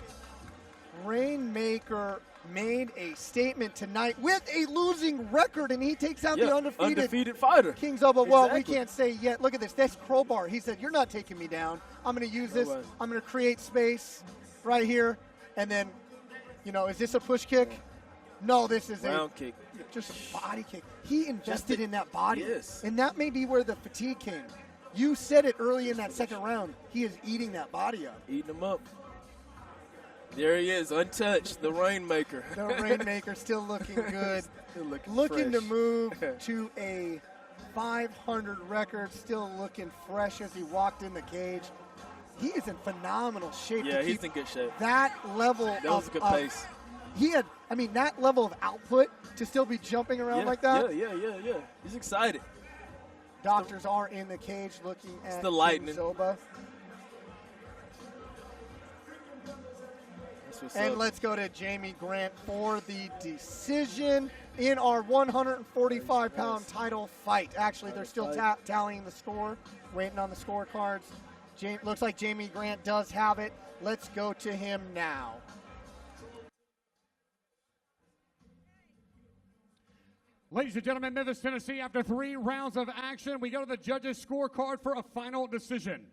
Rainmaker made a statement tonight with a losing record, and he takes out the
undefeated fighter.
King Zoba. Well, we can't say yet. Look at this. That's crowbar. He said, "You're not taking me down. I'm going to use this. I'm going to create space right here." And then, is this a push kick? No, this is
round kick.
Just a body kick. He invested in that body.
Yes.
And that may be where the fatigue came. You said it early in that second round. He is eating that body up.
Eating him up. There he is, untouched, the Rainmaker.
The Rainmaker still looking good.
Still
looking to
fresh.
move to a 500 record, still looking fresh as he walked in the cage. He is in phenomenal shape.
Yeah,
to
he's
keep
in good shape.
That level
That was a good pace.
That level of output to still be jumping around like that.
Yeah. He's excited.
Doctors are in the cage looking at
the lightning.
Zoba. And let's go to Jamie Grant for the decision in our 145-pound title fight. Actually, they're still tallying the score, waiting on the scorecards. Looks like Jamie Grant does have it. Let's go to him now.
Ladies and gentlemen, Memphis, Tennessee, after 3 rounds of action, we go to the judges' scorecard for a final decision.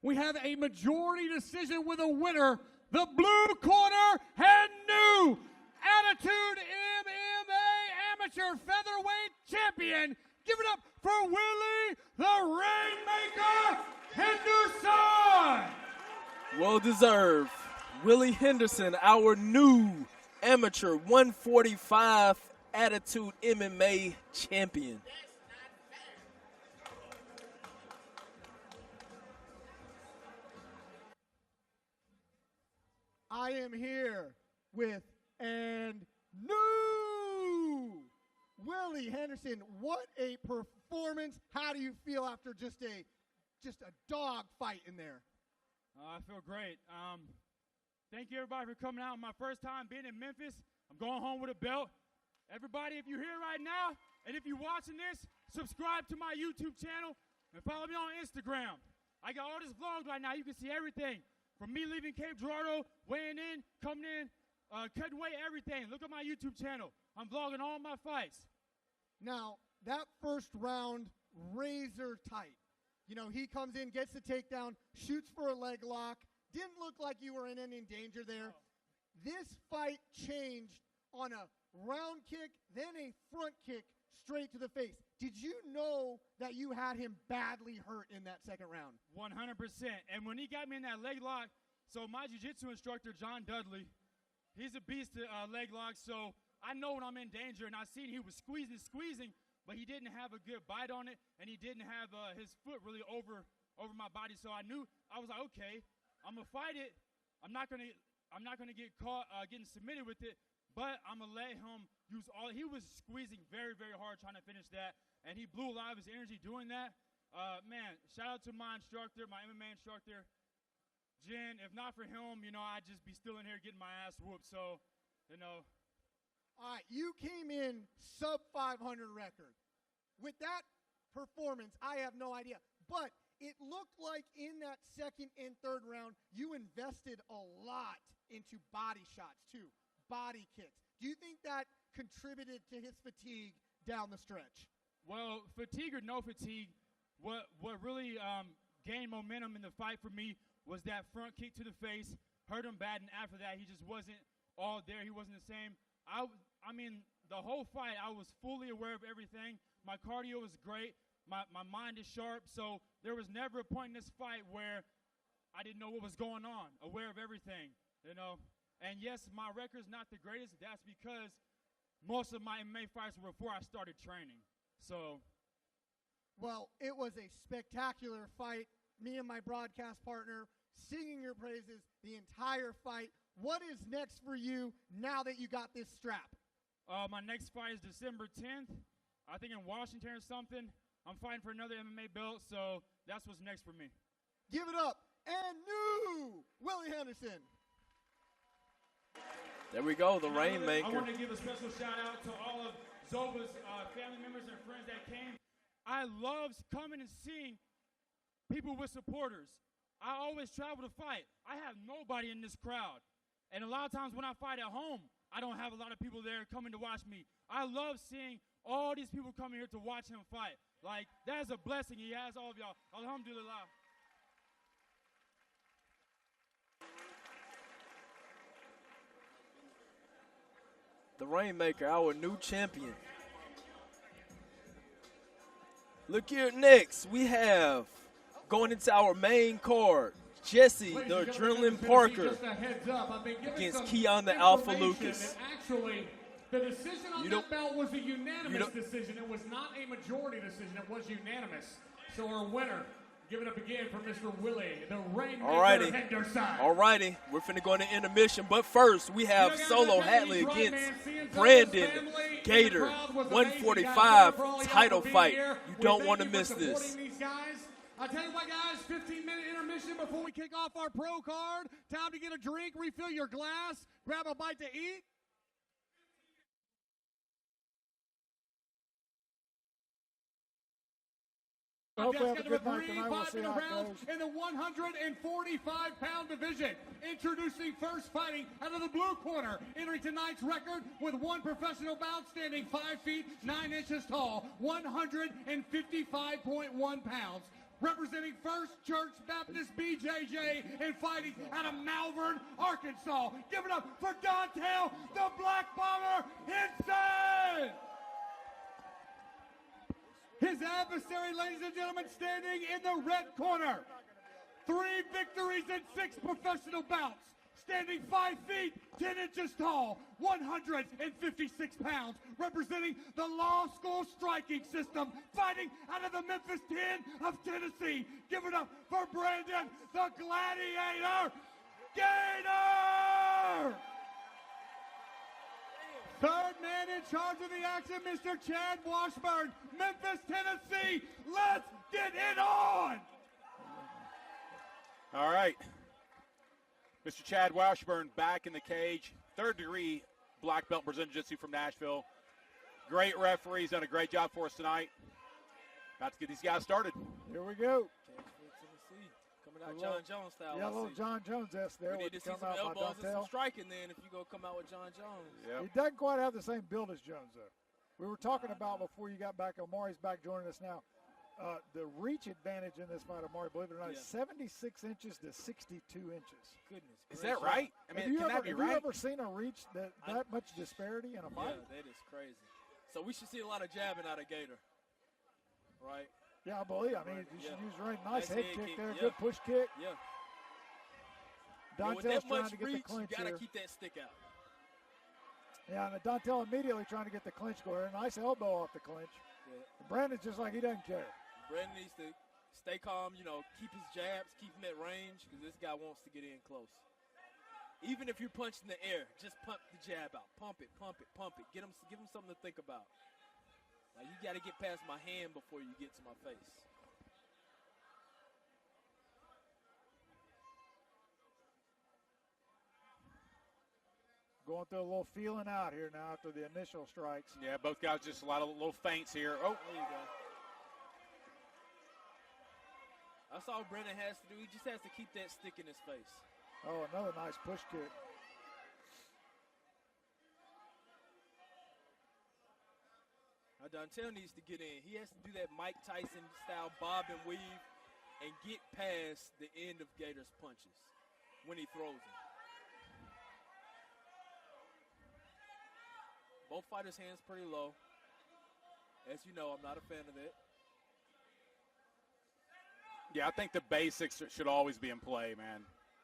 We have a majority decision with a winner, the blue corner and new Attitude MMA Amateur Featherweight Champion. Give it up for Willie the Rainmaker Henderson.
Well deserved. Willie Henderson, our new amateur 145
Attitude MMA champion.
I am here with and new Willie Henderson. What a performance! How do you feel after just a dog fight in there?
I feel great. Thank you everybody for coming out. My first time being in Memphis. I'm going home with a belt. Everybody, if you're here right now and if you're watching this, subscribe to my YouTube channel and follow me on Instagram. I got all this vlogs right now. You can see everything from me leaving Cape Girardeau, weighing in, coming in, cutting weight, everything. Look at my YouTube channel. I'm vlogging all my fights.
Now, that first round, razor tight. You know, he comes in, gets the takedown, shoots for a leg lock. Didn't look like you were in any danger there. This fight changed on a round kick, then a front kick straight to the face. Did you know that you had him badly hurt in that second round?
100%. And when he got me in that leg lock, so my jiu-jitsu instructor, John Dudley, he's a beast at leg locks, so I know when I'm in danger, and I seen he was squeezing, but he didn't have a good bite on it, and he didn't have his foot really over my body. So I was like, okay, I'm gonna fight it. I'm not gonna get caught getting submitted with it, but I'm gonna let him use all. He was squeezing very, very hard trying to finish that, and he blew a lot of his energy doing that. Man, shout out to my instructor, my MMA instructor, Jen. If not for him, you know, I'd just be still in here getting my ass whooped. So, you know.
All right, you came in sub 500 record. With that performance, I have no idea. But it looked like in that second and third round, you invested a lot into body shots too, body kicks. Do you think that contributed to his fatigue down the stretch?
Well, fatigue or no fatigue, what really gained momentum in the fight for me was that front kick to the face, hurt him bad, and after that, he just wasn't all there. He wasn't the same. I mean, the whole fight, I was fully aware of everything. My cardio was great. My mind is sharp. So there was never a point in this fight where I didn't know what was going on, aware of everything, you know. And yes, my record's not the greatest. That's because most of my MMA fights were before I started training. So.
Well, it was a spectacular fight. Me and my broadcast partner singing your praises the entire fight. What is next for you now that you got this strap?
My next fight is December 10th. I think in Washington or something. I'm fighting for another MMA belt, so that's what's next for me.
Give it up. And new Willie Henderson.
There we go, the Rainmaker.
I want to give a special shout out to all of Zoba's family members and friends that came. I love coming and seeing people with supporters. I always travel to fight. I have nobody in this crowd. And a lot of times when I fight at home, I don't have a lot of people there coming to watch me. I love seeing all these people coming here to watch him fight. Like, that's a blessing he has, all of y'all. Alhamdulillah.
The Rainmaker, our new champion. Look here, next we have, going into our main card, Jesse, the Adrenaline Parker, against Keion, the Alpha Lucas.
Actually, the decision on that belt was a unanimous decision. It was not a majority decision. It was unanimous. So our winner, give it up again for Mr. Willie, the Rainmaker Henderson.
Alrighty, we're finna go into intermission. But first, we have solo Hatley against Brandon Gaitor, 145 title fight. You don't want to miss this.
I'll tell you what, guys, 15-minute intermission before we kick off our pro card. Time to get a drink, refill your glass, grab a bite to eat.
Hopefully have a good night tonight. We'll see how it goes.
In the 145-pound division, introducing first fighting out of the blue corner, entering tonight's record with one professional bout, standing 5 feet 9 inches tall, 155.1 pounds. Representing First Church Baptist BJJ and fighting out of Malvern, Arkansas. Give it up for Dowell, the Black Bomber Henderson! His adversary, ladies and gentlemen, standing in the red corner. 3 victories and 6 professional bouts. standing 5 feet, 10 inches tall, 156 pounds, representing the law school striking system, fighting out of the Memphis 10 of Tennessee. Give it up for Brandon, the Gladiator Gaitor! Third man in charge of the action, Mr. Chad Washburn, Memphis, Tennessee. Let's get it on!
All right. Mr. Chad Washburn back in the cage. Third degree black belt Brazilian Jiu-Jitsu from Nashville. Great referee. He's done a great job for us tonight. About to get these guys started.
Here we go.
Tennessee. Coming out John Jones style.
Yeah, a little John Jones-esque there.
We need to see some elbows and some striking then if you go come out with John Jones.
Yep.
He doesn't quite have the same build as Jones, though. We were talking about before you got back, Omari's back joining us now. The reach advantage in this fight, Omari, believe it or not, is 76 inches to 62 inches.
Goodness.
Is that right? I mean, can that be right?
Have you ever seen a reach that much disparity in a fight?
Yeah, that is crazy. So we should see a lot of jabbing out of Gaitor, right?
Yeah, I believe. I mean, you should use right. Nice head kick there.
Yeah.
Good push kick.
Yeah.
Dontel's
with that
trying
much
to get
reach,
the clinch
you got to
here.
keep that stick out.
Yeah, and Dontel immediately trying to get the clinch going. Nice elbow off the clinch.
Yeah.
Brandon's just like he doesn't care.
Brandon needs to stay calm, keep his jabs, keep him at range, because this guy wants to get in close. Even if you're punching the air, just pump the jab out. Pump it, pump it, pump it. Give him something to think about. Like, you got to get past my hand before you get to my face.
Going through a little feeling out here now after the initial strikes.
Yeah, both guys just a lot of little feints here. Oh,
there you go. That's all Brandon has to do. He just has to keep that stick in his face.
Oh, another nice push kick.
Now Dontel needs to get in. He has to do that Mike Tyson style bob and weave and get past the end of Gaitor's punches when he throws them. Both fighters' hands pretty low. As you know, I'm not a fan of it.
yeah, I think the basics should always be in play, man.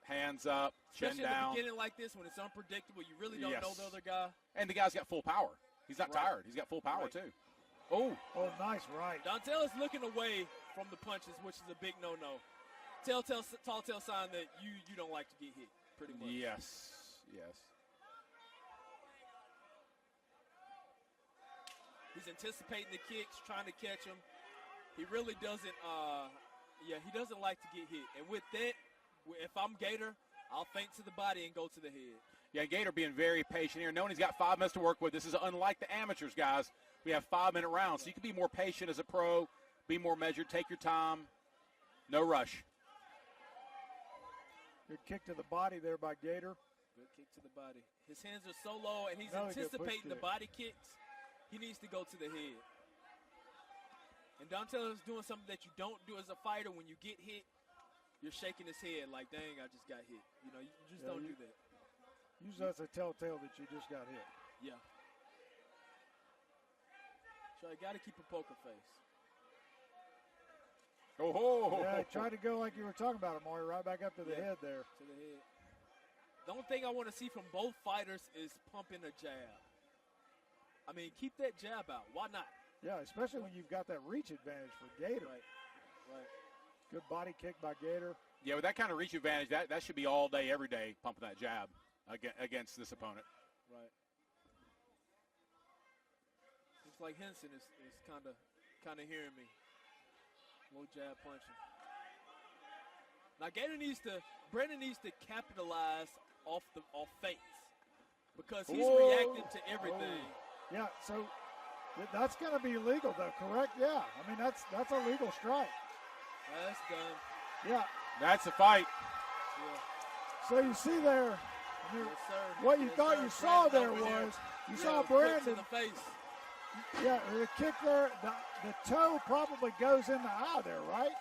Hands up, chin
Especially
down.
at the beginning like this when it's unpredictable. You really don't know the other guy.
And the guy's got full power. He's not tired. He's got full power, too. Oh.
Oh, nice right.
Dontel is looking away from the punches, which is a big no-no. Tall tale sign that you don't like to get hit, pretty much.
Yes, yes.
He's anticipating the kicks, trying to catch him. He really doesn't, he doesn't like to get hit. And with that, if I'm Gaitor, I'll feint to the body and go to the head.
Yeah, Gaitor being very patient here, knowing he's got 5 minutes to work with. This is unlike the amateurs, guys. We have 5-minute rounds, so you can be more patient as a pro, be more measured, take your time, no rush.
Good kick to the body there by Gaitor.
Good kick to the body. His hands are so low, and he's anticipating the body kicks. He needs to go to the head. And Dontel is doing something that you don't do as a fighter. When you get hit, you're shaking his head like, dang, I just got hit. You just don't do that.
Usually that's a telltale that you just got hit.
Yeah. So you got to keep a poker face.
Oh,
yeah, try to go like you were talking about, Amari, right back up to the head there.
To the head. The only thing I want to see from both fighters is pumping a jab. I mean, keep that jab out. Why not?
Yeah, especially when you've got that reach advantage for Gaitor.
Right.
Good body kick by Gaitor.
Yeah, with that kind of reach advantage, that should be all day, every day, pumping that jab against this opponent.
Right. Looks like Henderson is kind of hearing me. Low jab punching. Now Brandon needs to capitalize off feints because he's reacting to everything.
Yeah, so that's going to be legal, though, correct? Yeah, I mean that's a legal strike.
That's done.
Yeah,
that's a fight.
Yeah.
So you see there, I mean, what you thought you saw there was you saw Brandon.
In the face.
Yeah, the kick there, the toe probably goes in the eye there, right?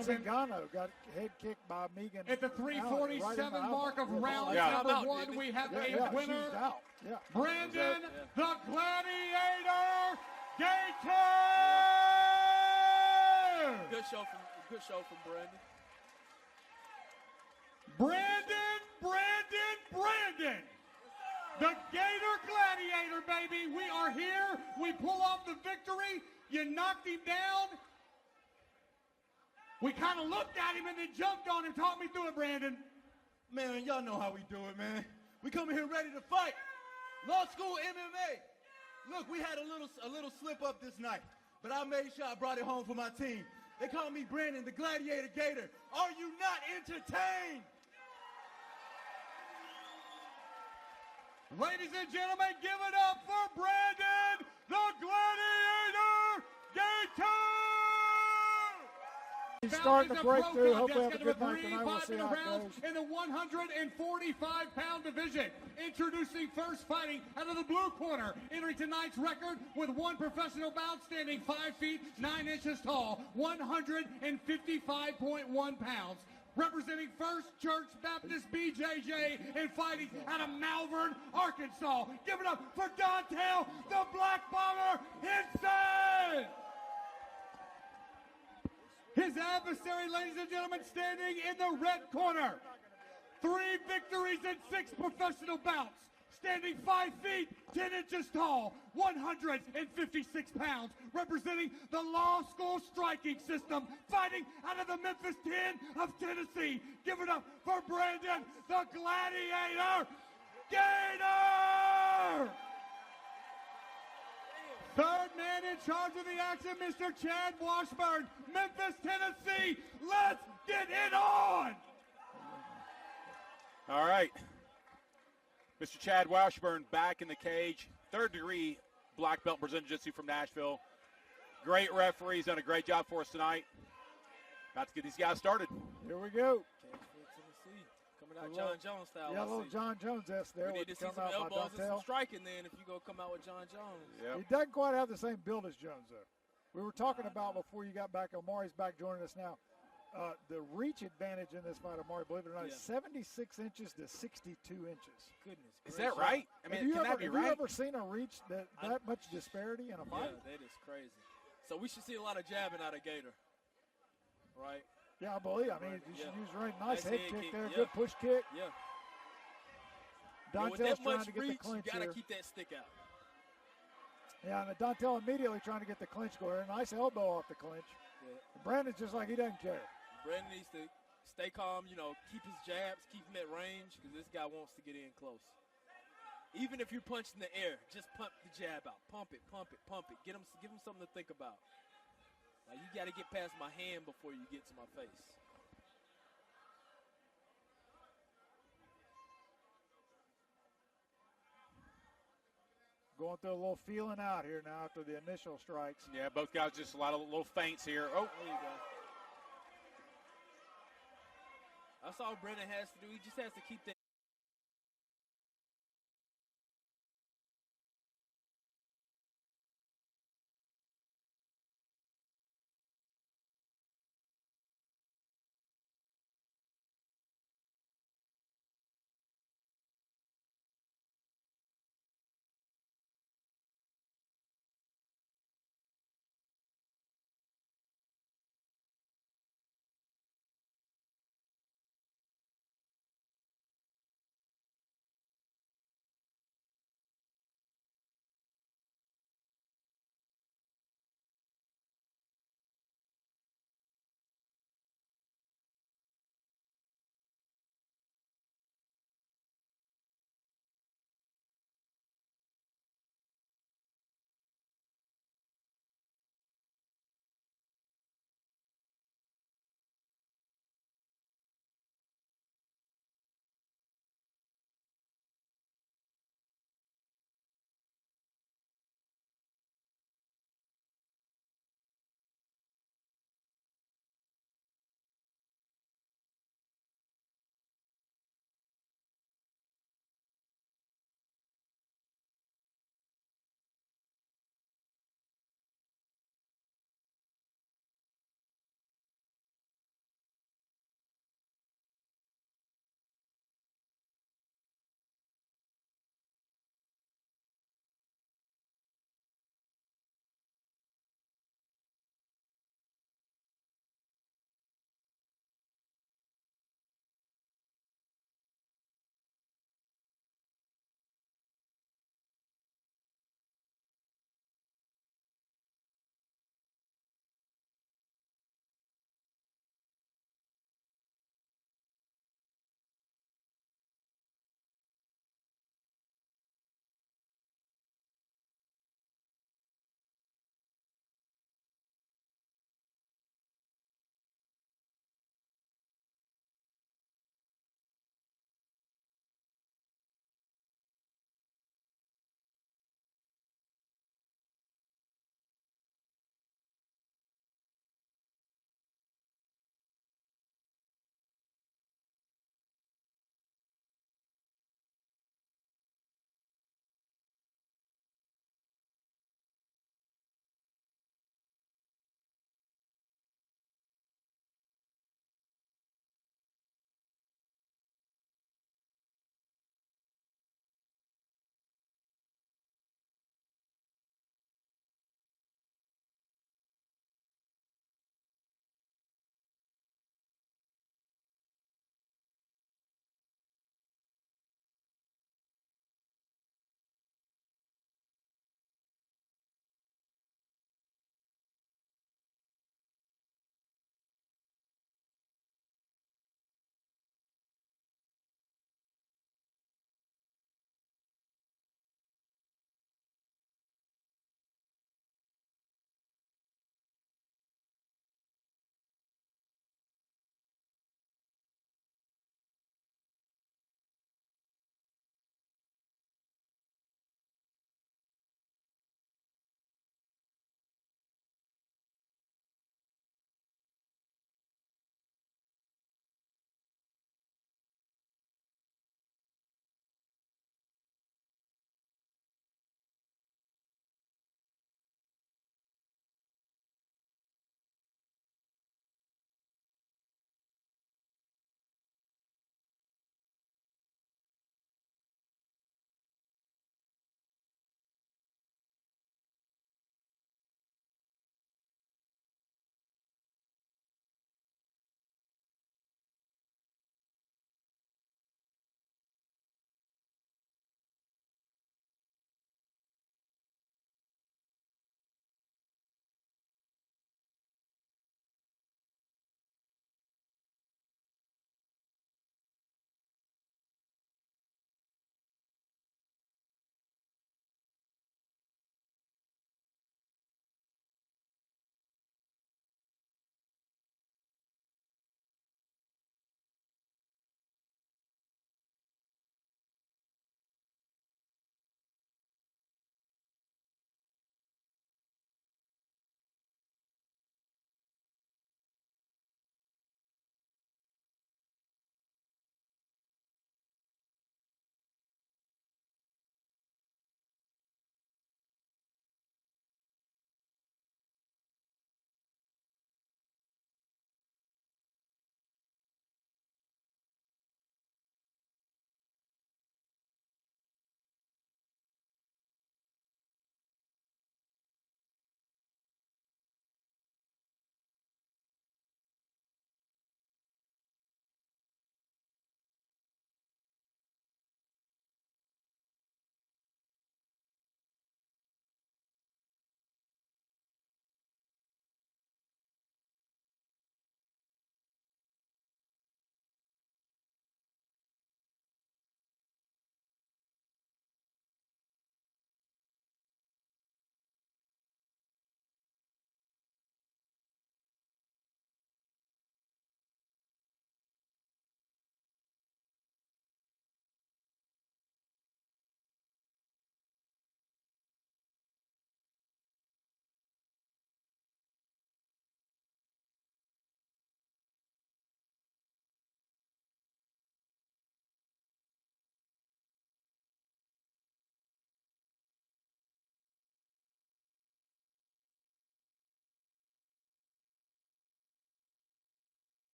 Zingano got head kicked by Megan.
At the 3:47 mark of round number 1, we have a winner, Brandon the Gladiator Gaitor!
Good show from Brandon.
Brandon! The Gator Gladiator, baby. We are here. We pull off the victory. You knocked him down. We kind of looked at him and then jumped on him. Talk me through it, Brandon.
Man, y'all know how we do it, man. We come here ready to fight. Law school MMA. Look, we had a little slip up this night, but I made sure I brought it home for my team. They call me Brandon, the Gladiator Gator. Are you not entertained?
Ladies and gentlemen, give it up for Brandon, the Gladiator Gaitor!
He's starting to break through. Hope we have a good night tonight. We'll see how it goes.
In the 145-pound division, introducing first, fighting out of the blue corner, entering tonight's record with one professional bout, standing 5 feet 9 inches tall, 155.1 pounds. Representing First Church Baptist BJJ and fighting out of Malvern, Arkansas. Give it up for Dowell, the Black Bomber Henderson! His adversary, ladies and gentlemen, standing in the red corner. 3 victories and 6 professional bouts. Standing 5 feet, 10 inches tall, 156 pounds, representing the law school striking system, fighting out of the Memphis 10 of Tennessee. Give it up for Brandon, the Gladiator Gaitor! Third man in charge of the action, Mr. Chad Washburn, Memphis, Tennessee. Let's get it on!
All right. Mr. Chad Washburn back in the cage. 3rd degree black belt Brazilian Jiu-Jitsu from Nashville. Great referee. He's done a great job for us tonight. About to get these guys started.
Here we go.
Coming out John Jones style.
Yeah, a little John Jones-esque there.
We need to see some elbows and some striking then if you go come out with John Jones.
Yep. He doesn't quite have the same build as Jones, though. We were talking about before you got back. Omari's back joining us now. The reach advantage in this fight, Omari, believe it or not, is 76 inches to 62 inches.
Goodness.
Is that right? I mean, can that be right?
Have you ever seen a reach that much disparity in a fight?
Yeah, that is crazy. So we should see a lot of jabbing out of Gaitor, right?
Yeah, I believe. I mean, you should use right. Nice head kick there.
Yeah.
Good push kick.
Yeah.
Dantel's trying to get
reach,
the clinch
you gotta
here.
keep that stick out.
Yeah, and Dantel immediately trying to get the clinch going. Nice elbow off the clinch.
Yeah.
Brandon's just like he doesn't care.
Brandon needs to stay calm, keep his jabs, keep him at range, because this guy wants to get in close. Even if you're punching the air, just pump the jab out. Pump it, pump it, pump it. Give him something to think about. Like, you got to get past my hand before you get to my face.
Going through a little feeling out here now after the initial strikes.
Yeah, both guys just a lot of little feints here. Oh,
there you go. That's all Brandon has to do. He just has to keep that.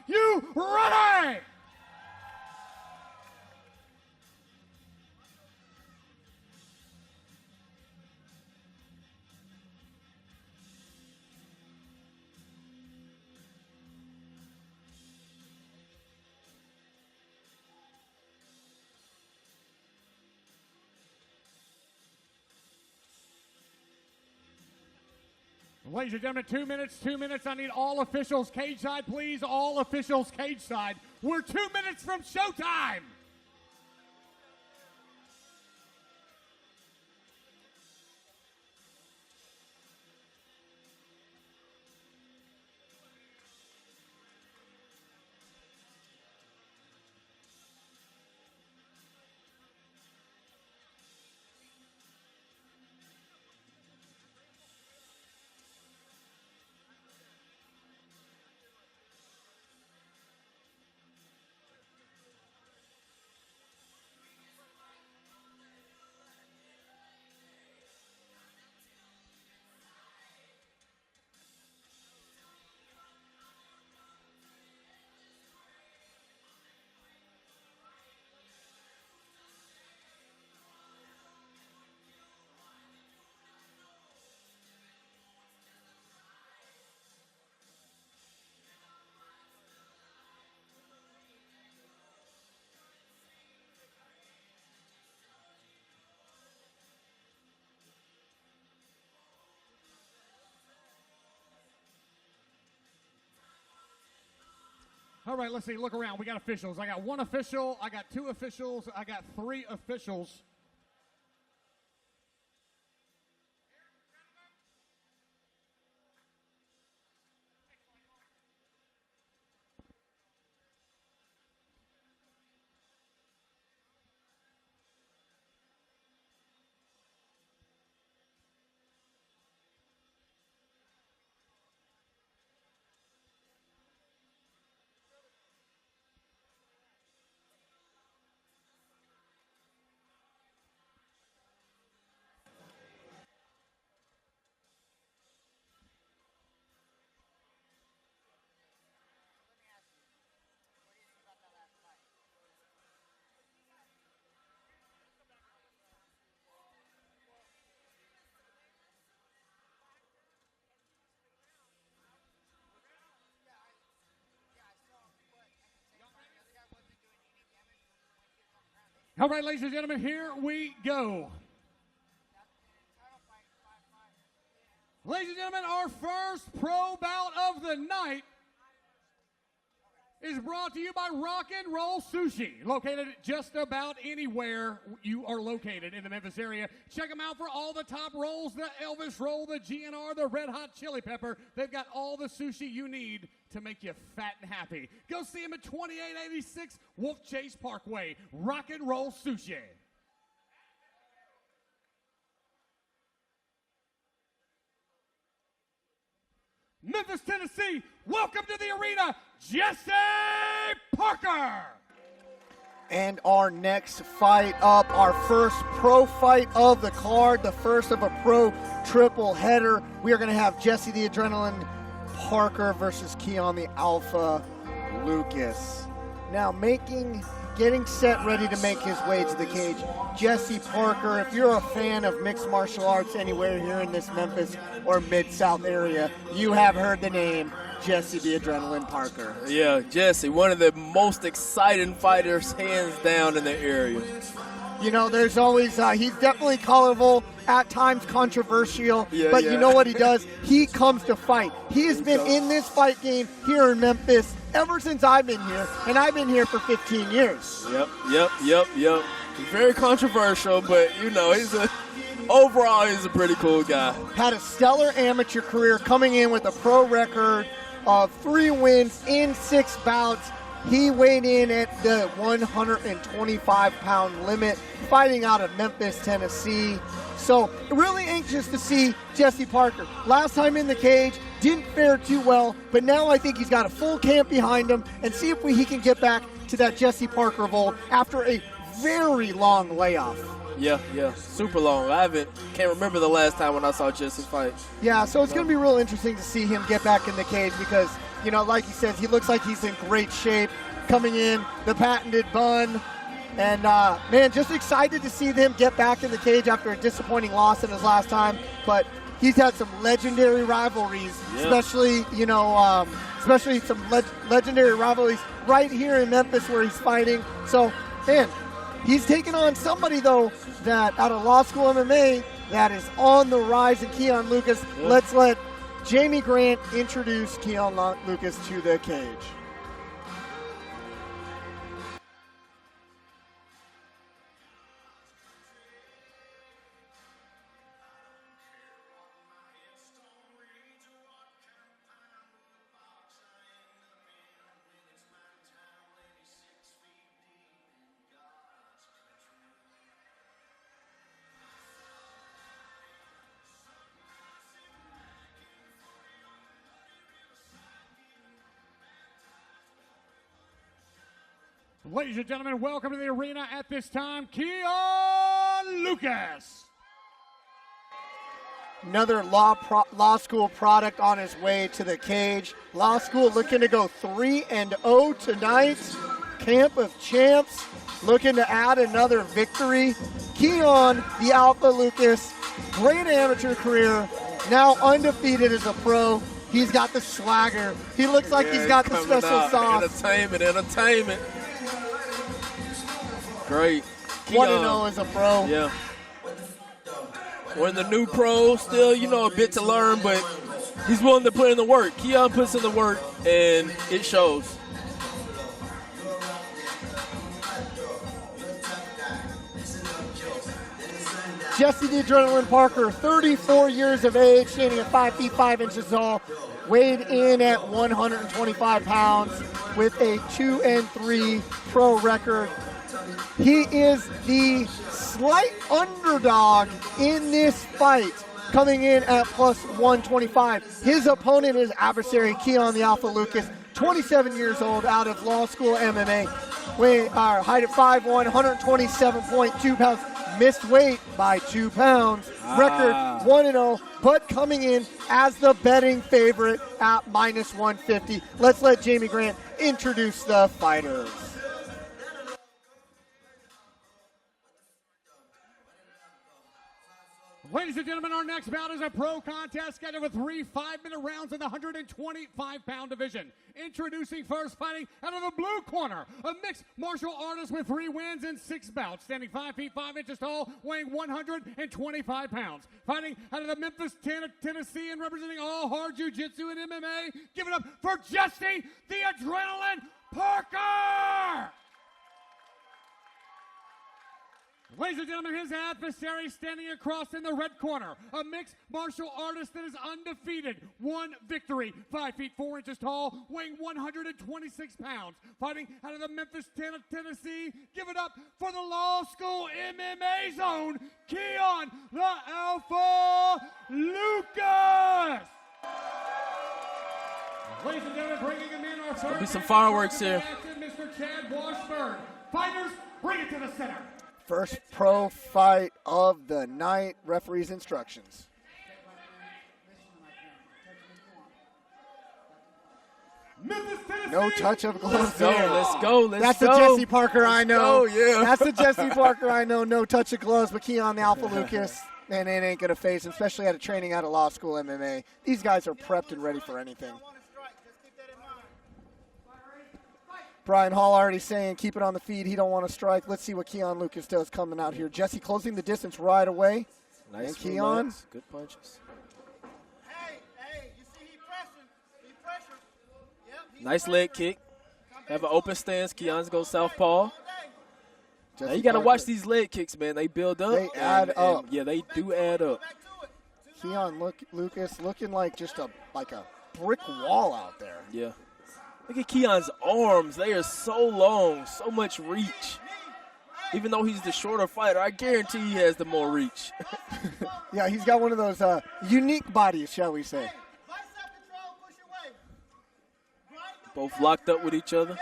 you ready? Ladies and gentlemen, 2 minutes, 2 minutes. I need all officials cage side, please. All officials cage side. We're 2 minutes from showtime. All right, let's see. Look around. We got officials. I got one official. I got two officials. I got three officials. All right, ladies and gentlemen, here we go. Ladies and gentlemen, our first pro bout of the night is brought to you by Rock and Roll Sushi, located just about anywhere you are located in the Memphis area. Check them out for all the top rolls, the Elvis roll, the GNR, the Red Hot Chili Pepper. They've got all the sushi you need to make you fat and happy. Go see them at 2886 Wolf Chase Parkway. Rock and Roll Sushi. Memphis, Tennessee, welcome to the arena, Jesse Parker.
And our next fight up, our first pro fight of the card, the first of a pro triple header. We are going to have Jesse the Adrenaline Parker versus Keion the Alpha Lucas. Now getting set, ready to make his way to the cage, Jesse Parker. If you're a fan of mixed martial arts anywhere here in this Memphis or Mid-South area, you have heard the name Jesse the Adrenaline Parker.
Yeah, Jesse, one of the most exciting fighters, hands down, in the area.
You know, there's always, he's definitely colorful, at times controversial, but you know what he does? He comes to fight. He has been in this fight game here in Memphis ever since I've been here, and I've been here for 15 years.
Yep. He's very controversial, but, you know, overall, he's a pretty cool guy.
Had a stellar amateur career, coming in with a pro record of 3 wins in 6 bouts. He weighed in at the 125-pound limit, fighting out of Memphis, Tennessee. So really anxious to see Jesse Parker. Last time in the cage, didn't fare too well, but now I think he's got a full camp behind him, and see if he can get back to that Jesse Parker of old after a very long layoff.
Yeah, super long. Can't remember the last time when I saw Jesse fight.
Yeah, so it's going to be real interesting to see him get back in the cage, because you know, like he says, he looks like he's in great shape coming in, the patented bun. And, man, just excited to see them get back in the cage after a disappointing loss in his last time. But he's had some legendary rivalries, especially, you know, especially some legendary rivalries right here in Memphis where he's fighting. So, man, he's taking on somebody, though, that out of law school MMA that is on the rise in Keion Lucas. Let's let Jamie Grant introduce Keion Lucas to the cage.
Ladies and gentlemen, welcome to the arena at this time, Keion Lucas.
Another law school product on his way to the cage. Law school looking to go 3-0 tonight. Camp of Champs looking to add another victory. Keion, the Alpha Lucas, great amateur career, now undefeated as a pro. He's got the swagger. He looks like he's got the special sauce.
Entertainment. Great.
1-0 as a pro.
Yeah. We're in the new pro, still, you know, a bit to learn, but he's willing to put in the work. Keion puts in the work, and it shows.
Jesse the Adrenaline Parker, 34 years of age, standing at 5 feet 5 inches tall, weighed in at 125 pounds with a 2-3 pro record. He is the slight underdog in this fight, coming in at plus 125. His opponent is adversary Keion the Alpha Lucas, 27 years old, out of law school MMA. Height at 5'1", 127.2 pounds. Missed weight by 2 pounds. Record 1-0, but coming in as the betting favorite at minus 150. Let's let Jamie Grant introduce the fighters.
Ladies and gentlemen, our next bout is a pro contest scheduled with 3 5-minute rounds in the 125-pound division. Introducing first, fighting out of the blue corner, a mixed martial artist with 3 wins and 6 bouts, standing 5 feet 5 inches tall, weighing 125 pounds. Fighting out of the Memphis, Tennessee, and representing all hard jiu-jitsu and MMA. Give it up for Jesse the Adrenaline Parker! Ladies and gentlemen, his adversary standing across in the red corner, a mixed martial artist that is undefeated. 1 victory, 5 feet 4 inches tall, weighing 126 pounds. Fighting out of the Memphis, Tennessee. Give it up for the law school MMA zone, Keion the Alpha Lucas. Ladies and gentlemen, bringing him in our
There'll be some fireworks here.
Mr. Chad Washburn. Fighters, bring it to the center.
First pro fight of the night. Referee's instructions. No touch of gloves there.
Let's go.
That's the Jesse Parker I know. That's the Jesse Parker I know. No touch of gloves, but Keion the Alpha Lucas, and it ain't going to face him, especially out of training out of law school MMA. These guys are prepped and ready for anything. Brian Hall already saying keep it on the feet. He don't want to strike. Let's see what Keion Lucas does coming out here. Jesse closing the distance right away.
Nice
and Keion.
Good punches.
Hey, you see he pressure. Yep,
nice leg kick. Have an open stance. Keion's go southpaw. Now you got to watch these leg kicks, man. They build up.
They add up.
Yeah, they do add up.
Keion Lucas looking like just a brick wall out there.
Yeah. Look at Keion's arms. They are so long, so much reach. Even though he's the shorter fighter, I guarantee he has the more reach.
Yeah, he's got one of those unique bodies, shall we say.
Both locked up with each other.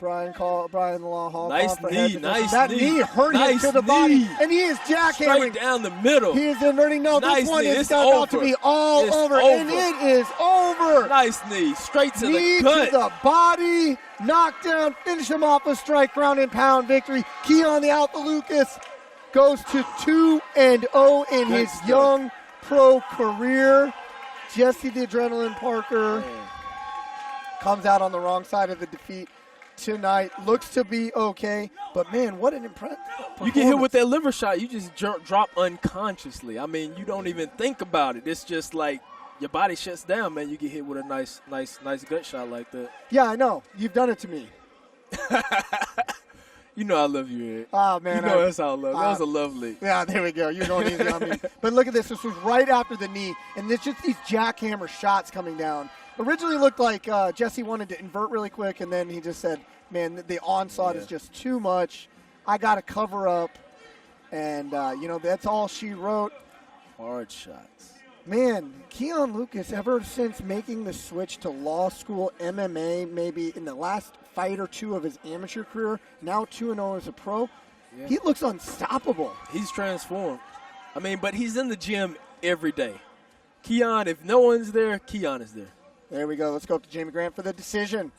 Brian the Law Hall.
Nice knee,
that knee hurt him to the body, and he is jackhammering
straight down the middle.
He is inverting. No,
nice
this one
knee.
is about to be all over, and it is over.
Nice knee, straight to
knee
the gut.
To the body, knockdown, finish him off a strike, ground and pound victory. Keion the Alpha Lucas goes to 2-0 in his young pro career. Jesse the Adrenaline Parker comes out on the wrong side of the defeat tonight. Looks to be okay, but man, what an impressive performance.
You get hit with that liver shot, you just drop unconsciously. I mean, you don't even think about it. It's just like your body shuts down, man. You get hit with a nice gut shot like that.
Yeah, I know. You've done it to me.
You know I love you, Ed.
Oh, man.
You know that's how I love. That was a lovely.
Yeah, there we go. You're going easy on me. But look at this. This was right after the knee, and there's just these jackhammer shots coming down. Originally looked like Jesse wanted to invert really quick, and then he just said, man, the onslaught is just too much. I got to cover up. And, that's all she wrote.
Hard shots.
Man, Keion Lucas, ever since making the switch to law school MMA, maybe in the last fight or two of his amateur career, now 2-0 as a pro, he looks unstoppable.
He's transformed. I mean, but he's in the gym every day. Keion, if no one's there, Keion is there.
There we go. Let's go up to Jamie Grant for the decision.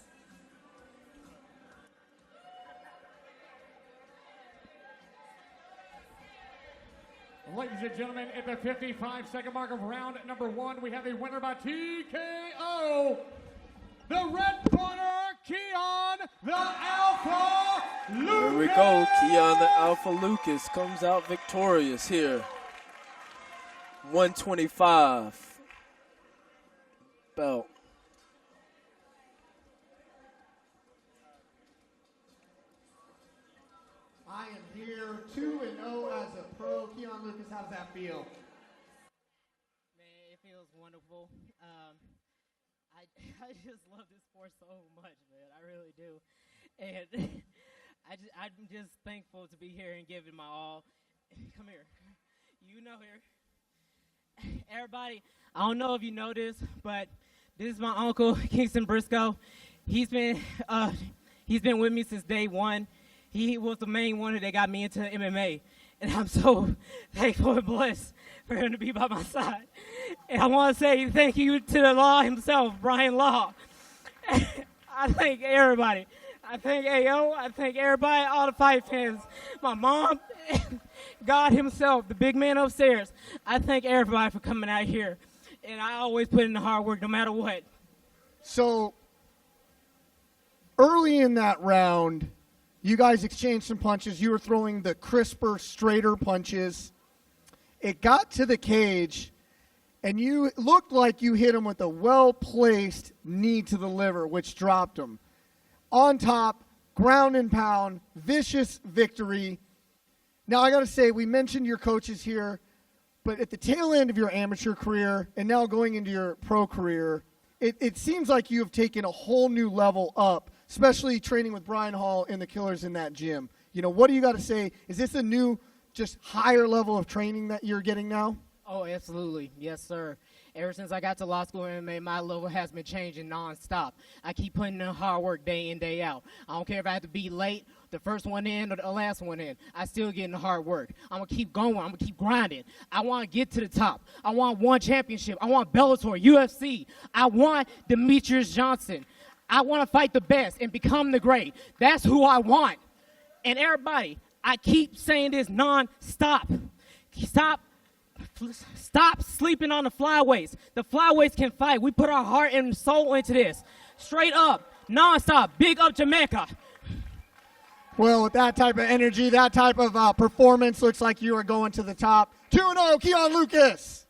Ladies and gentlemen, at the 55-second mark of round number 1, we have a winner by TKO. The red corner, Keion the Alpha Lucas.
There we go. Keion the Alpha Lucas comes out victorious here. 125 belt.
I am here 2-0 as a pro. Keion Lucas, how does that feel?
Man, it feels wonderful. I just love this sport so much, man. I really do. And I'm just thankful to be here and give it my all. Come here. You know here. Everybody, I don't know if you know this, but this is my uncle, Kingston Briscoe. He's been with me since day one. He was the main one that got me into MMA. And I'm so thankful and blessed for him to be by my side. And I want to say thank you to the Law himself, Brian Law. I thank everybody. I thank AO. I thank everybody, all the fight fans. My mom, God himself, the big man upstairs. I thank everybody for coming out here. And I always put in the hard work no matter what.
So early in that round, you guys exchanged some punches. You were throwing the crisper, straighter punches. It got to the cage, and you looked like you hit him with a well-placed knee to the liver, which dropped him. On top, ground and pound, vicious victory. Now, I got to say, we mentioned your coaches here, but at the tail end of your amateur career and now going into your pro career, it seems like you have taken a whole new level up, especially training with Brian Hall and the Killers in that gym. You know, what do you got to say? Is this a new, just higher level of training that you're getting now?
Oh, absolutely. Yes, sir. Ever since I got to law school MMA, my level has been changing nonstop. I keep putting in hard work day in, day out. I don't care if I have to be late, the first one in or the last one in. I still get in the hard work. I'm going to keep going. I'm going to keep grinding. I want to get to the top. I want one championship. I want Bellator, UFC. I want Demarcus Johnson. I want to fight the best and become the great. That's who I want. And everybody, I keep saying this non-stop. Stop sleeping on the flyweights. The flyweights can fight. We put our heart and soul into this. Straight up, non-stop, big up Jamaica.
Well, with that type of energy, that type of performance, looks like you are going to the top. 2-0, Keion Lucas.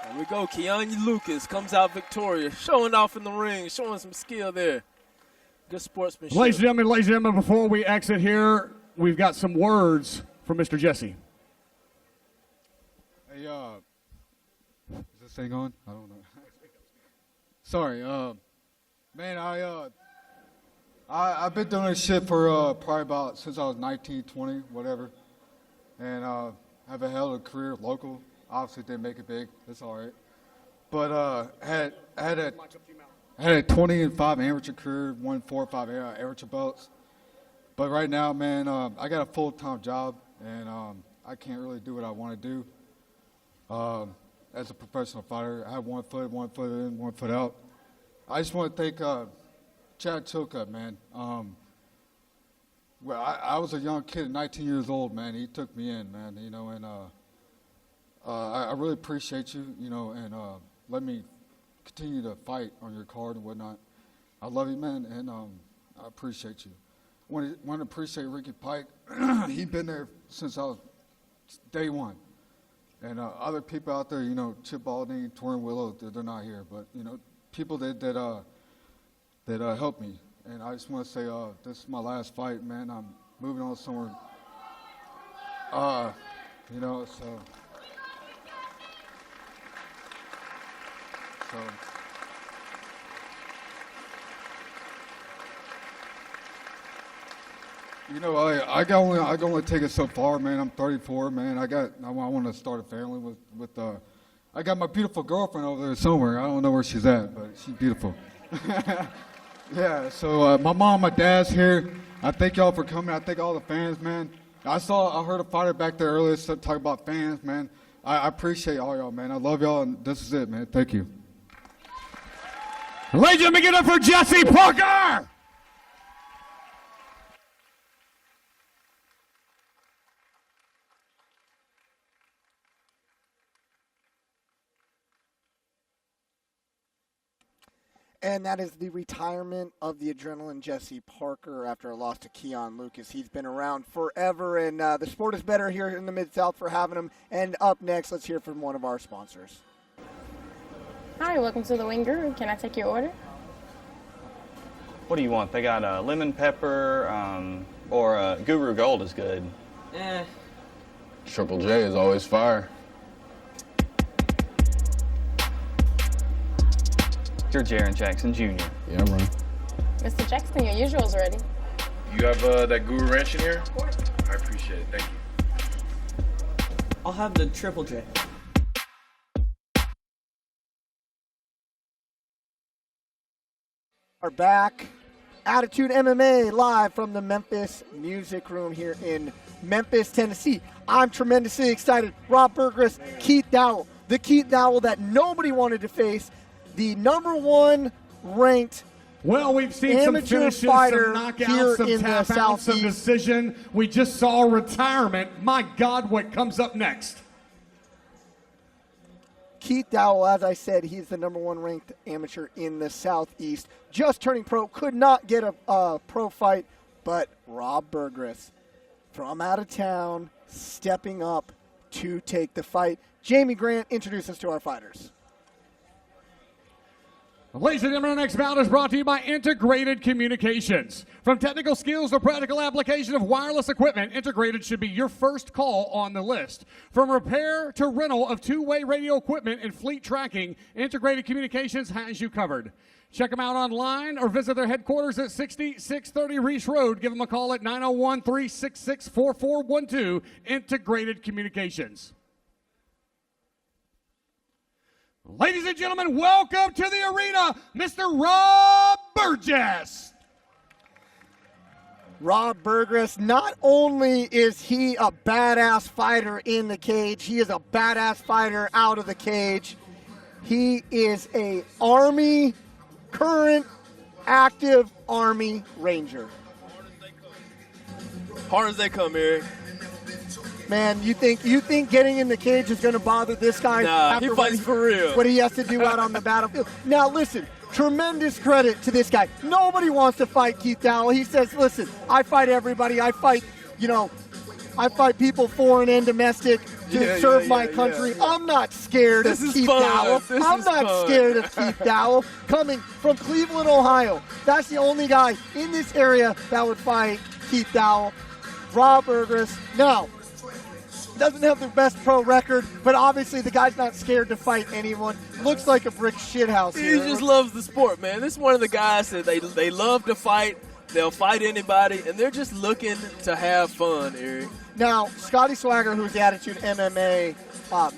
There we go. Keion Lucas comes out victorious, showing off in the ring, showing some skill there. Good sportsmanship.
Ladies and gentlemen, before we exit here, we've got some words from Mr. Jesse.
Hey, is this thing on? I don't know. Sorry, man, I've been doing this shit for probably about since I was 19, 20, whatever, and have a hell of a career local. Obviously, didn't make it big. That's all right. But had I had a 20-5 amateur career, won 4 or 5 amateur belts. But right now, man, I got a full-time job, and I can't really do what I want to do as a professional fighter. I have one foot in, one foot out. I just want to thank Chad Chilcutt, man. Well, I was a young kid, 19 years old, man. He took me in, man, you know, and I really appreciate you, you know, and let me continue to fight on your card and whatnot. I love you, man, and I appreciate you. I want to appreciate Ricky Pike. He's been there since I was day one. And other people out there, you know, Chip Balding, Torrin Willow, they're not here, but, you know, people that helped me. And I just want to say this is my last fight, man. I'm moving on somewhere. You know, so you know, I can only take it so far, man. I'm 34, man. I want to start a family with I got my beautiful girlfriend over there somewhere. I don't know where she's at, but she's beautiful. Yeah, so my mom, my dad's here. I thank y'all for coming. I thank all the fans, man. I heard a fighter back there earlier talk about fans, man. I appreciate all y'all, man. I love y'all, and this is it, man. Thank you.
Ladies and gentlemen, give it up for Jesse Parker!
And that is the retirement of the Adrenaline Jesse Parker after a loss to Keion Lucas. He's been around forever, and the sport is better here in the Mid-South for having him. And up next, let's hear from one of our sponsors.
Hi, welcome to the Wing Guru. Can I take your order?
What do you want? They got lemon pepper or Guru Gold is good.
Triple J is always fire.
You're Jaron Jackson Jr.
Yeah, bro.
Mr. Jackson, your usual's ready.
You have that Guru Ranch in here? I appreciate it. Thank you.
I'll have the Triple J.
Are back. Attitude MMA live from the Memphis Music Room here in Memphis, Tennessee. I'm tremendously excited. Rob Burgess, Keith Dowell. The Keith Dowell that nobody wanted to face. The #1 ranked
Well, we've seen some finishes, some knockouts, some tap outs, some decision. We just saw retirement. My God, what comes up next?
Keith Dowell, as I said, he's the #1 ranked amateur in the Southeast. Just turning pro, could not get a pro fight, but Rob Burgess from out of town, stepping up to take the fight. Jamie Grant, introduce us to our fighters.
Ladies and gentlemen, our next bout is brought to you by Integrated Communications. From technical skills to practical application of wireless equipment, Integrated should be your first call on the list. From repair to rental of two-way radio equipment and fleet tracking, Integrated Communications has you covered. Check them out online or visit their headquarters at 6630 Reese Road. Give them a call at 901-366-4412, Integrated Communications. Ladies and gentlemen, welcome to the arena, Mr. Rob Burgess.
Rob Burgess, not only is he a badass fighter in the cage, he is a badass fighter out of the cage. He is a current active Army Ranger.
Hard as they come, Eric.
Man, you think getting in the cage is going to bother this guy?
Nah, he fights for real.
What he has to do out on the battlefield. Now, listen, tremendous credit to this guy. Nobody wants to fight Keith Dowell. He says, listen, I fight everybody. I fight people foreign and domestic to serve my country. Yeah. I'm not scared of Keith Dowell. I'm not scared of Keith Dowell. Coming from Cleveland, Ohio. That's the only guy in this area that would fight Keith Dowell. Rob Burgess. Now, doesn't have the best pro record, but obviously the guy's not scared to fight anyone. Looks like a brick shithouse here.
He just loves the sport, man. This is one of the guys that they love to fight. They'll fight anybody, and they're just looking to have fun, Eric.
Now, Scotty Swagger, who's the Attitude MMA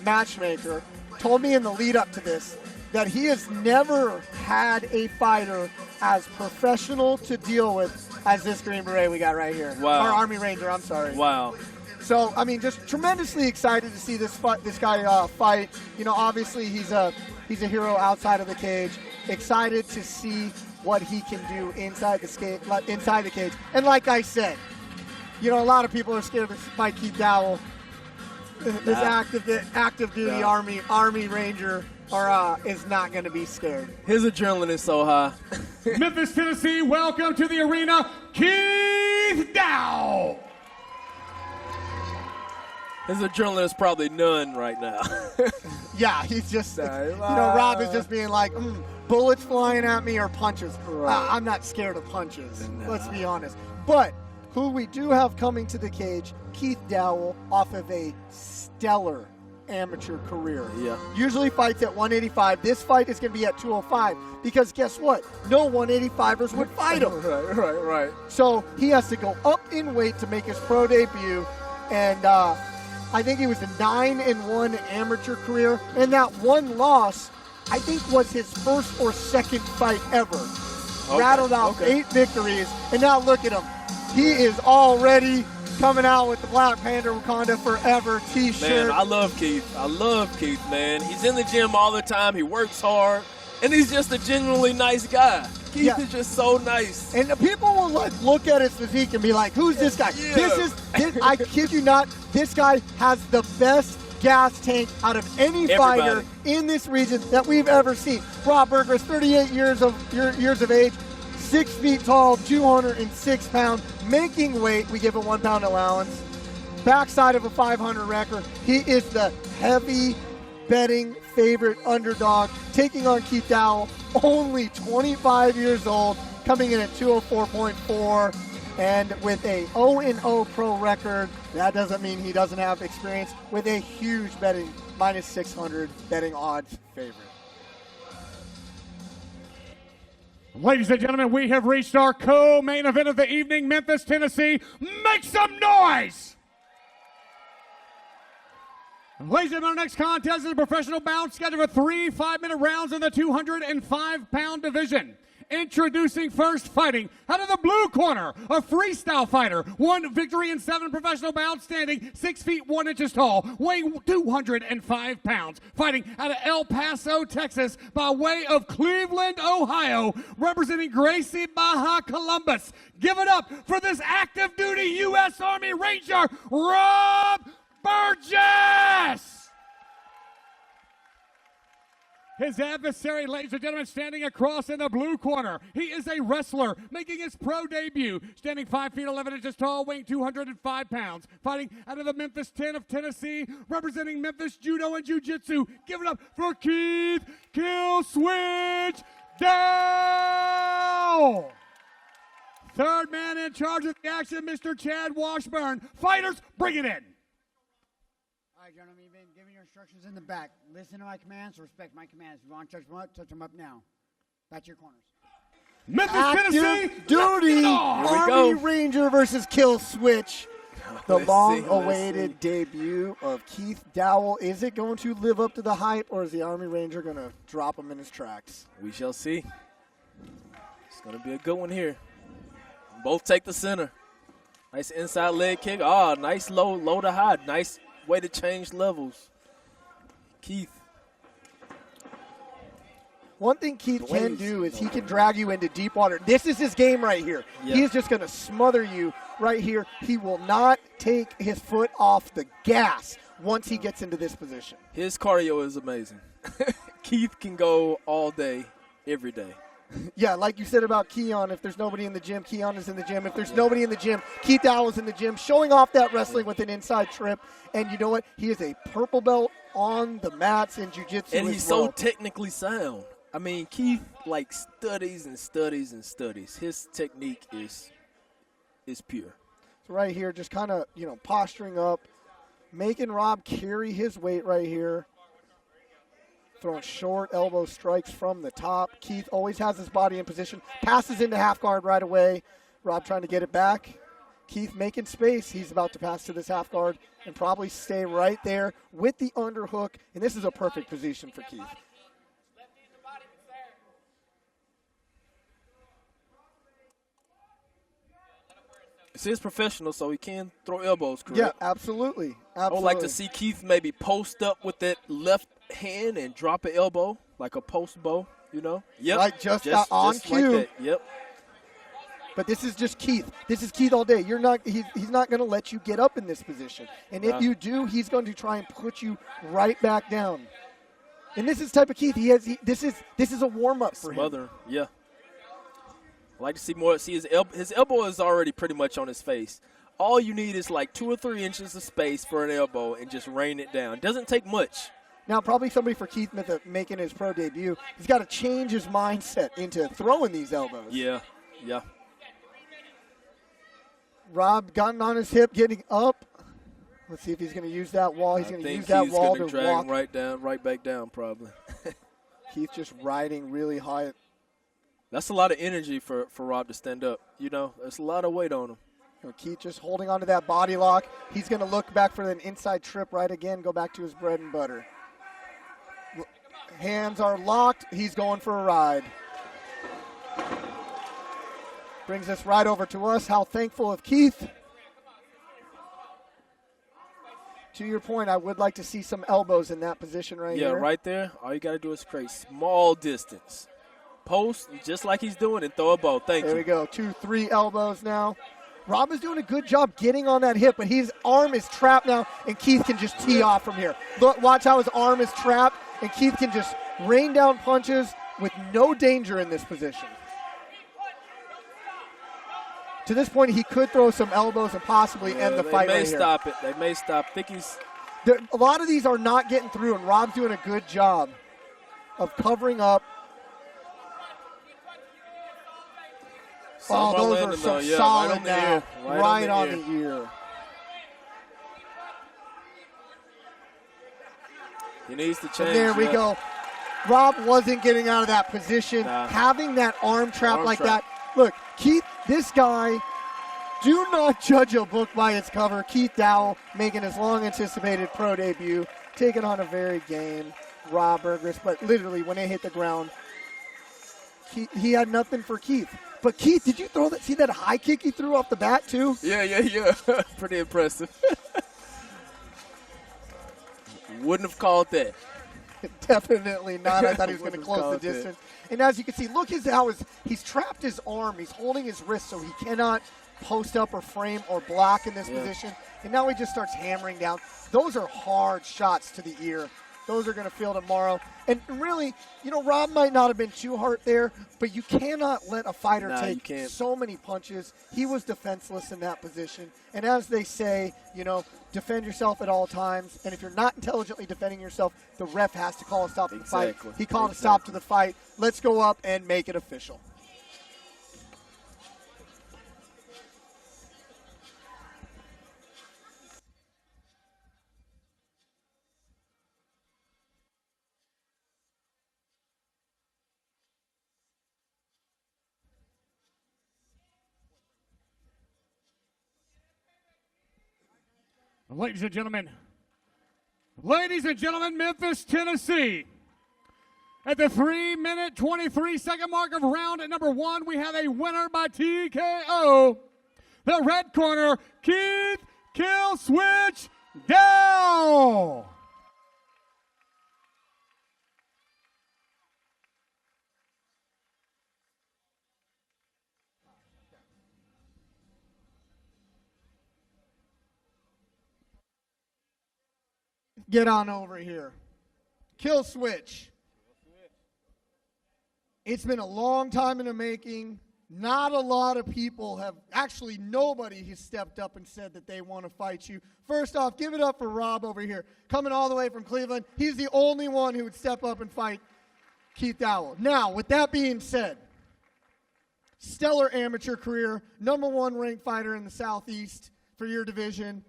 matchmaker, told me in the lead up to this that he has never had a fighter as professional to deal with as this Green Beret we got right here.
Wow.
Or Army Ranger, I'm sorry.
Wow.
So, I mean, just tremendously excited to see this guy fight. You know, obviously he's a hero outside of the cage. Excited to see what he can do inside the cage. And like I said, you know, a lot of people are scared to fight Keith Dowell. This active duty Army Ranger is not going to be scared.
His adrenaline is so high.
Memphis, Tennessee, welcome to the arena, Keith Dowell.
His adrenaline is probably none right now.
Yeah, he's just, you know, Rob is just being like, bullets flying at me or punches. I'm not scared of punches, let's be honest. But who we do have coming to the cage, Keith Dowell, off of a stellar amateur career.
Yeah.
Usually fights at 185. This fight is going to be at 205 because guess what? No 185ers would fight him.
Right.
So he has to go up in weight to make his pro debut. And I think he was a 9-1 amateur career. And that one loss, I think, was his first or second fight ever. Rattled out 8 victories. And now look at him. He is already coming out with the Black Panther Wakanda Forever t-shirt.
Man, I love Keith, man. He's in the gym all the time. He works hard. And he's just a genuinely nice guy. Keith is just so nice.
And the people will look at his physique and be like, who's this guy?
Yeah.
I kid you not, this guy has the best gas tank out of any fighter in this region that we've ever seen. Rob Burgess, 38 years of age, 6 feet tall, 206 pounds, making weight. We give a 1 pound allowance. Backside of a 500 record. He is the heavy betting favorite underdog, taking on Keith Dowell, only 25 years old, coming in at 204.4, and with a 0-0 pro record. That doesn't mean he doesn't have experience, with a huge betting, minus 600 betting odds favorite.
Ladies and gentlemen, we have reached our co-main event of the evening. Memphis, Tennessee, make some noise! Ladies and gentlemen, our next contest is a professional bout scheduled for 3 5-minute rounds in the 205-pound division. Introducing first, fighting out of the blue corner, a freestyle fighter, 1 victory in 7 professional bouts, standing 6 feet 1 inches tall, weighing 205 pounds, fighting out of El Paso, Texas, by way of Cleveland, Ohio, representing Gracie, Baja Columbus. Give it up for this active duty U.S. Army Ranger, Rob Burgess! His adversary, ladies and gentlemen, standing across in the blue corner. He is a wrestler making his pro debut, standing 5 feet 11 inches tall, weighing 205 pounds, fighting out of the Memphis 10 of Tennessee, representing Memphis Judo and Jiu-Jitsu. Give it up for Keith Kill Switch Dowell! Third man in charge of the action, Mr. Chad Washburn. Fighters, bring it in.
All right, gentlemen, you've been given your instructions in the back. Listen to my commands, respect my commands. If you want to touch them up now. Back to your corners.
Memphis,
Active
Tennessee,
duty Army Ranger versus Kill Switch. The long-awaited debut of Keith Dowell. Is it going to live up to the hype, or is the Army Ranger going to drop him in his tracks?
We shall see. It's going to be a good one here. Both take the center. Nice inside leg kick. Nice low to high. Nice way to change levels. Keith.
One thing Keith can do is he can drag you into deep water. This is his game right here.
Yep.
He is just going to smother you right here. He will not take his foot off the gas once he gets into this position.
His cardio is amazing. Keith can go all day, every day.
Yeah, like you said about Keion, if there's nobody in the gym, Keion is in the gym. If there's nobody in the gym, Keith Dowell is in the gym, showing off that wrestling with an inside trip. And you know what? He is a purple belt on the mats in jiu-jitsu
and he's so technically sound. I mean, Keith, studies and studies and studies. His technique is pure.
So right here, just kind of, posturing up, making Rob carry his weight right here. Throwing short elbow strikes from the top. Keith always has his body in position. Passes into half guard right away. Rob trying to get it back. Keith making space. He's about to pass to this half guard and probably stay right there with the underhook. And this is a perfect position for Keith.
This is professional, so he can throw elbows, correct?
Yeah, absolutely.
I would like to see Keith maybe post up with that left hand and drop an elbow, like a post bow, you know? Yep.
Right, just on cue.
Like that. Yep.
But this is just Keith. This is Keith all day. He's not going to let you get up in this position. And if you do, he's going to try and put you right back down. And this is the type of Keith this is a warm-up for him.
Smother, yeah. I like to see more. See, his elbow is already pretty much on his face. All you need is like 2 or 3 inches of space for an elbow and just rain it down. Doesn't take much.
Now, probably somebody for Keith making his pro debut, he's got to change his mindset into throwing these elbows.
Yeah, yeah.
Rob gotten on his hip, getting up. Let's see if he's going to use that wall. He's going to use that wall to
drag
walk.
Him right back down, probably.
Keith just riding really high.
That's a lot of energy for Rob to stand up. You know, there's a lot of weight on him.
Keith just holding onto that body lock. He's going to look back for an inside trip right again, go back to his bread and butter. Hands are locked. He's going for a ride. Brings us right over to us. How thankful of Keith. To your point, I would like to see some elbows in that position right here.
Yeah, right there. All you got to do is create small distance. Post, just like he's doing, and throw a bow. Thank you.
There we go. 2, 3 elbows now. Rob is doing a good job getting on that hip, but his arm is trapped now, and Keith can just tee off from here. Look, watch how his arm is trapped, and Keith can just rain down punches with no danger in this position. To this point, he could throw some elbows and possibly end the fight right here.
They may stop it. They may stop.
A lot of these are not getting through, and Rob's doing a good job of covering up. Oh, those are some solid now. Right on the ear.
He needs to change.
And there we go. Rob wasn't getting out of that position. Having that arm trap like that. Look, Keith, this guy, do not judge a book by its cover. Keith Dowell making his long-anticipated pro debut, taking on a very game Rob Burgess. But literally, when it hit the ground, he had nothing for Keith. But Keith, did you see that high kick he threw off the bat too?
Yeah. Pretty impressive. Wouldn't have called that.
Definitely not. I thought he was going to close the distance. And as you can see, look how he's trapped his arm. He's holding his wrist so he cannot post up or frame or block in this position. And now he just starts hammering down. Those are hard shots to the ear. Those are going to feel tomorrow. And really, Rob might not have been too hard there, but you cannot let a fighter take so many punches. He was defenseless in that position. And as they say, defend yourself at all times. And if you're not intelligently defending yourself, the ref has to call a stop to the fight. He called a stop to the fight. Let's go up and make it official.
Ladies and gentlemen, Memphis, Tennessee. At the 3-minute, 23-second mark of round number 1, we have a winner by TKO. The red corner, Keith "Kill Switch" Dowell.
Get on over here. Kill Switch. It's been a long time in the making. Not a lot of people actually nobody has stepped up and said that they want to fight you. First off, give it up for Rob over here. Coming all the way from Cleveland. He's the only one who would step up and fight Keith Dowell. Now, with that being said, stellar amateur career, #1 ranked fighter in the Southeast for your division.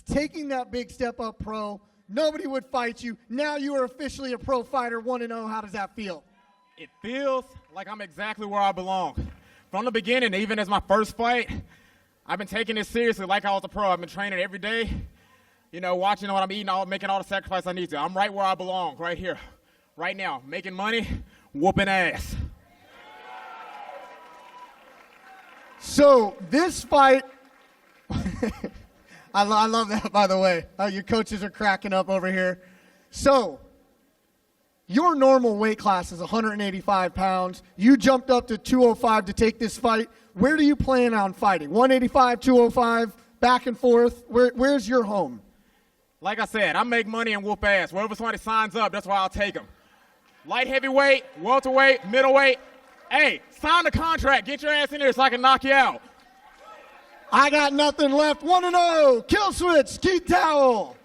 Taking that big step up pro. Nobody would fight you. Now you are officially a pro fighter, 1-0. How does that feel?
It feels like I'm exactly where I belong. From the beginning, even as my first fight, I've been taking this seriously like I was a pro. I've been training every day, watching what I'm eating, making all the sacrifice I need to. I'm right where I belong, right here, right now, making money, whooping ass.
So this fight I love that, by the way. Your coaches are cracking up over here. So, your normal weight class is 185 pounds. You jumped up to 205 to take this fight. Where do you plan on fighting? 185, 205, back and forth? Where's your home?
Like I said, I make money and whoop ass. Wherever somebody signs up, that's why I'll take them. Light heavyweight, welterweight, middleweight. Hey, sign the contract. Get your ass in there so I can knock you out.
I got nothing left. 1-0. Kill switch. Keith Dowell.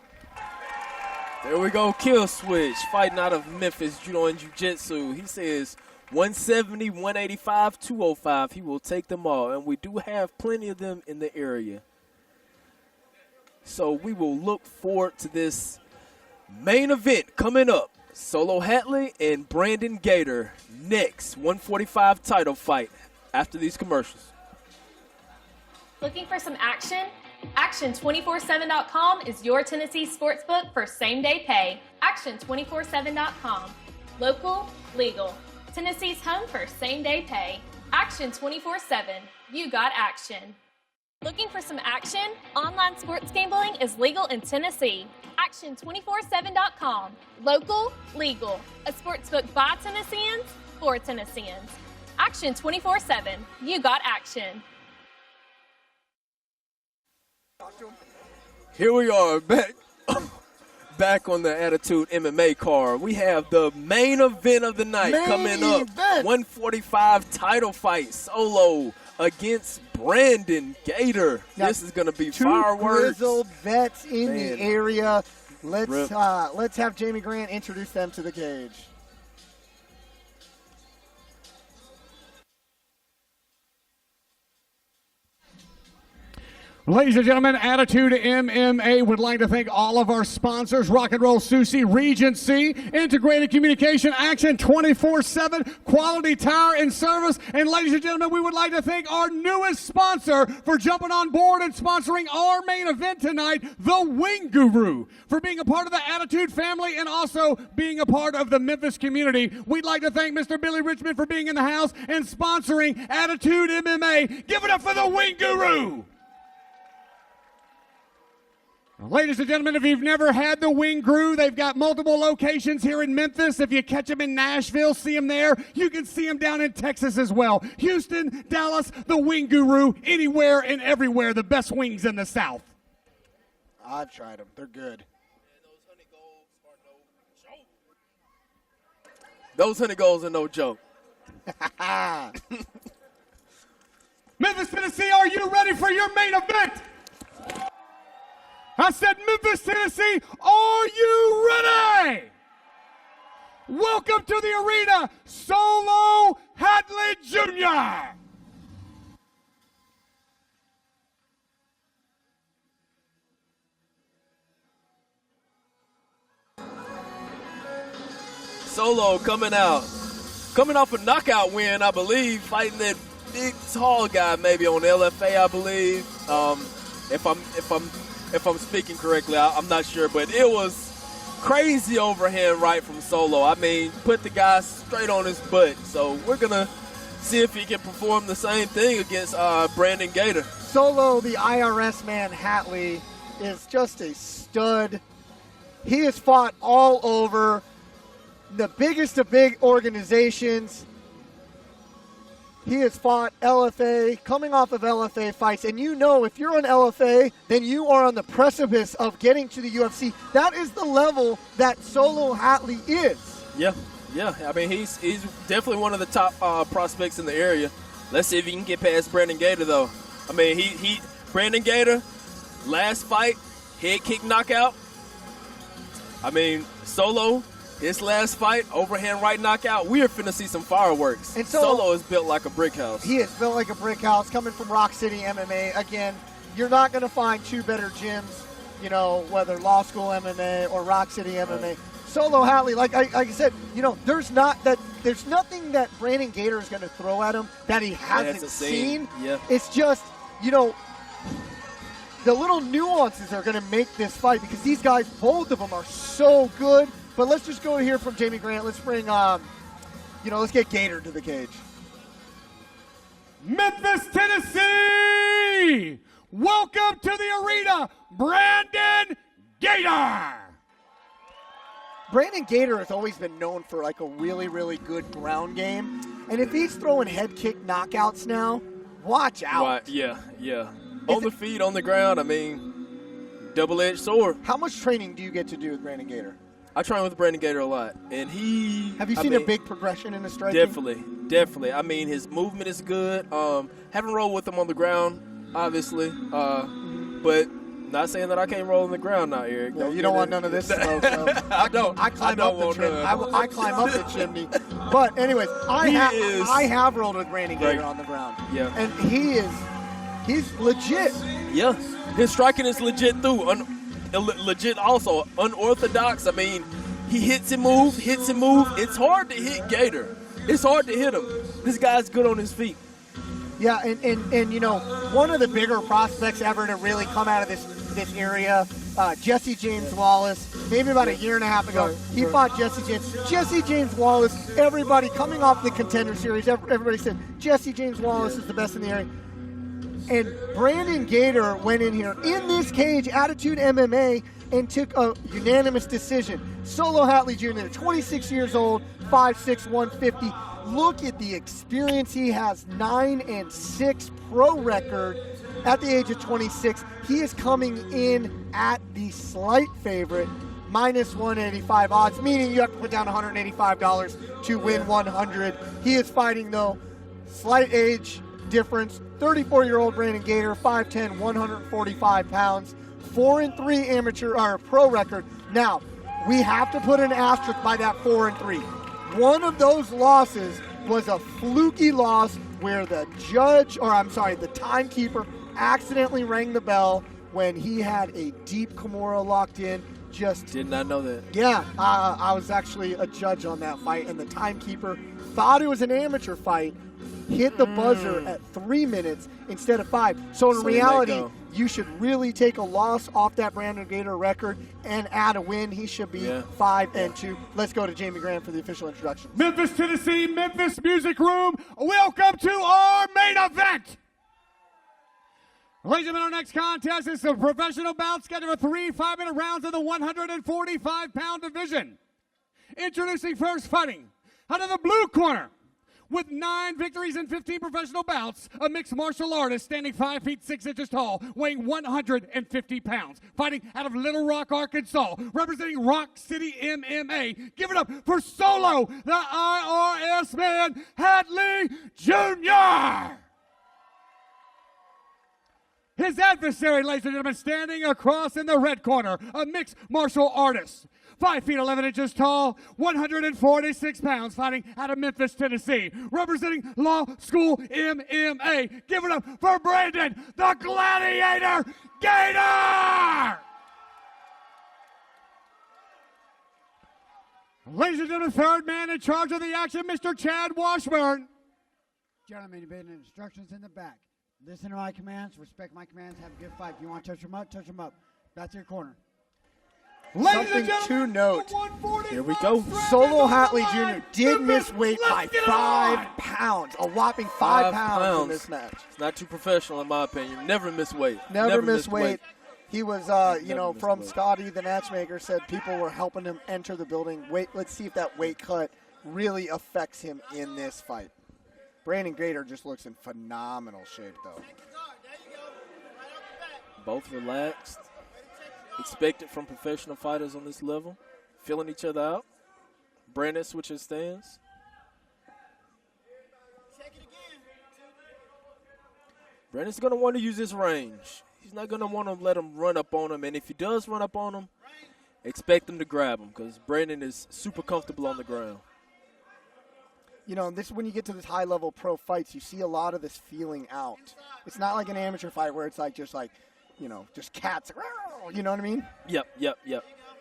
There we go. Kill switch. Fighting out of Memphis, judo and jiu-jitsu. He says 170, 185, 205. He will take them all. And we do have plenty of them in the area. So we will look forward to this main event coming up. Solo Hatley and Brandon Gaitor next. 145 title fight after these commercials.
Looking for some action? Action247.com is your Tennessee sportsbook for same-day pay. Action247.com. Local, legal. Tennessee's home for same-day pay. Action247. You got action. Looking for some action? Online sports gambling is legal in Tennessee. Action247.com. Local, legal. A sportsbook by Tennesseans for Tennesseans. Action247. You got action.
Here we are back on the Attitude MMA card. We have the main event of the night coming up. 145 title fight, Solo against Brandon Gaitor.
Now,
this is going to be
two
fireworks.
Grizzled vets in the area. Let's have Jamie Grant introduce them to the cage.
Ladies and gentlemen, Attitude MMA would like to thank all of our sponsors, Rock and Roll Sushi, Regency, Integrated Communication, Action 24/7, Quality Tire and Service. And ladies and gentlemen, we would like to thank our newest sponsor for jumping on board and sponsoring our main event tonight, The Wing Guru, for being a part of the Attitude family and also being a part of the Memphis community. We'd like to thank Mr. Billy Richmond for being in the house and sponsoring Attitude MMA. Give it up for The Wing Guru! Ladies and gentlemen, if you've never had the Wing Guru, they've got multiple locations here in Memphis. If you catch them in Nashville, see them there. You can see them down in Texas as well. Houston, Dallas, the Wing Guru, anywhere and everywhere. The best wings in the South.
I've tried them. They're good.
Those honey goals are no joke.
Memphis, Tennessee, are you ready for your main event? I said, Memphis, Tennessee, are you ready? Welcome to the arena, Solo Hatley Jr.
Solo coming off a knockout win, I believe, fighting that big, tall guy maybe on LFA, I believe. If I'm speaking correctly, I'm not sure, but it was crazy overhand right from Solo. I mean, put the guy straight on his butt. So we're going to see if he can perform the same thing against Brandon Gaitor.
Solo, the IRS man, Hatley, is just a stud. He has fought all over the biggest of big organizations. He has fought LFA, coming off of LFA fights. And you know, if you're on LFA, then you are on the precipice of getting to the UFC. That is the level that Solo Hatley is.
Yeah. I mean, he's definitely one of the top prospects in the area. Let's see if he can get past Brandon Gaitor, though. I mean, Brandon Gaitor, last fight, head kick knockout. I mean, Solo, his last fight, overhand right knockout. We are finna see some fireworks.
And
Solo is built like a brick house.
He is built like a brick house, coming from Rock City MMA. Again, you're not going to find two better gyms, you know, whether Law School MMA or Rock City MMA. Right. Solo Hatley, like I said, you know, there's nothing that Brandon Gaitor is going to throw at him that he hasn't seen.
Yeah.
It's just, you know, the little nuances are going to make this fight because these guys, both of them, are so good. But let's just go here from Jamie Grant. Let's bring, let's get Gaitor to the cage.
Memphis, Tennessee, welcome to the arena, Brandon Gaitor.
Brandon Gaitor has always been known for like a really, really good ground game. And if he's throwing head kick knockouts now, watch out.
Right, yeah. On the feet, on the ground, I mean, double-edged sword.
How much training do you get to do with Brandon Gaitor?
I train with Brandon Gaitor a lot, and
Have you seen a big progression in his striking?
Definitely. I mean, his movement is good. Haven't rolled with him on the ground, obviously, but not saying that I can't roll on the ground now, Eric.
Yeah, you don't want none of this smoke. So.
I don't.
I climb
I
up the chimney. I climb up the chimney. But anyways, I have rolled with Brandon Gaitor on the ground.
Yeah,
and he's legit.
Yeah, his striking is legit too. Legit also unorthodox. I mean, he hits and move. It's hard to hit Gaitor. It's hard to hit him. This guy's good on his feet.
Yeah, and you know, one of the bigger prospects ever to really come out of this area, Jesse James Wallace, maybe about a year and a half ago, he fought Jesse James. Jesse James Wallace, everybody coming off the Contender Series, everybody said Jesse James Wallace is the best in the area. And Brandon Gaitor went in here in this cage, Attitude MMA, and took a unanimous decision. Solo Hatley Jr., 26 years old, 5'6", 150. Look at the experience he has, 9-6 pro record at the age of 26. He is coming in at the slight favorite, minus 185 odds, meaning you have to put down $185 to win 100. He is fighting, though, slight age difference, 34-year-old Brandon Gaitor, 5'10", 145 pounds, 4-3 amateur or pro record. Now, we have to put an asterisk by that 4-3. One of those losses was a fluky loss where the timekeeper accidentally rang the bell when he had a deep Kimura locked in.
Did not know that.
Yeah, I was actually a judge on that fight, and the timekeeper thought it was an amateur fight, hit the buzzer at 3 minutes instead of 5. So in reality, you should really take a loss off that Brandon Gaitor record and add a win. He should be 5-2. Let's go to Jamie Graham for the official introduction.
Memphis, Tennessee, Memphis Music Room. Welcome to our main event. Ladies and gentlemen, our next contest is a professional bout scheduled for 3 5-minute rounds in the 145-pound division. Introducing first, fighting out of the blue corner, with 9 victories and 15 professional bouts, a mixed martial artist standing 5 feet 6 inches tall, weighing 150 pounds, fighting out of Little Rock, Arkansas, representing Rock City MMA. Give it up for Solo, the IRS man, Hatley Jr. His adversary, ladies and gentlemen, standing across in the red corner, a mixed martial artist. 5 feet 11 inches tall, 146 pounds, fighting out of Memphis, Tennessee, representing Law School MMA. Give it up for Brandon, the Gladiator Gaitor! Ladies and gentlemen, third man in charge of the action, Mr. Chad Washburn.
Gentlemen, you've been instructions in the back. Listen to my commands, respect my commands, have a good fight. If you want to touch them up, touch them up. Back to your corner.
Something to note.
Here we go.
Solo Hatley Jr. did miss weight by 5 pounds. A whopping 5 pounds in this match.
It's not too professional, in my opinion. Never miss weight.
Never miss weight. He was, from Scotty, the matchmaker, said people were helping him enter the building. Let's see if that weight cut really affects him in this fight. Brandon Gaitor just looks in phenomenal shape, though.
Both relaxed. Expected from professional fighters on this level. Feeling each other out. Brandon switches stands. Brandon's going to want to use his range. He's not going to want to let him run up on him. And if he does run up on him, expect him to grab him because Brandon is super comfortable on the ground.
You know, this when you get to this high-level pro fights, you see a lot of this feeling out. It's not like an amateur fight where it's just cats. You know what I mean?
Yep.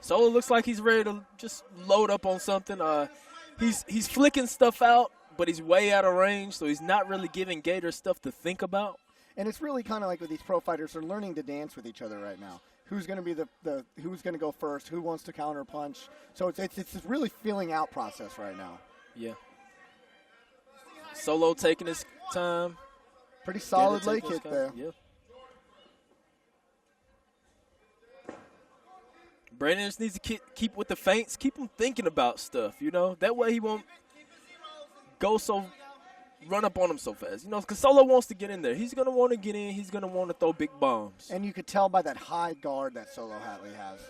So it looks like he's ready to just load up on something. He's flicking stuff out, but he's way out of range, so he's not really giving Gaitor stuff to think about.
And it's really kind of like with these pro fighters, they're learning to dance with each other right now. Who's going to be who's going to go first? Who wants to counter punch? So it's this really feeling out process right now.
Yeah. Solo taking his time.
Pretty solid leg kick there.
Yeah. Brandon just needs to keep with the feints, keep him thinking about stuff, you know. That way he won't run up on him so fast, you know, because Solo wants to get in there. He's going to want to get in. He's going to want to throw big bombs.
And you could tell by that high guard that Solo Hatley has.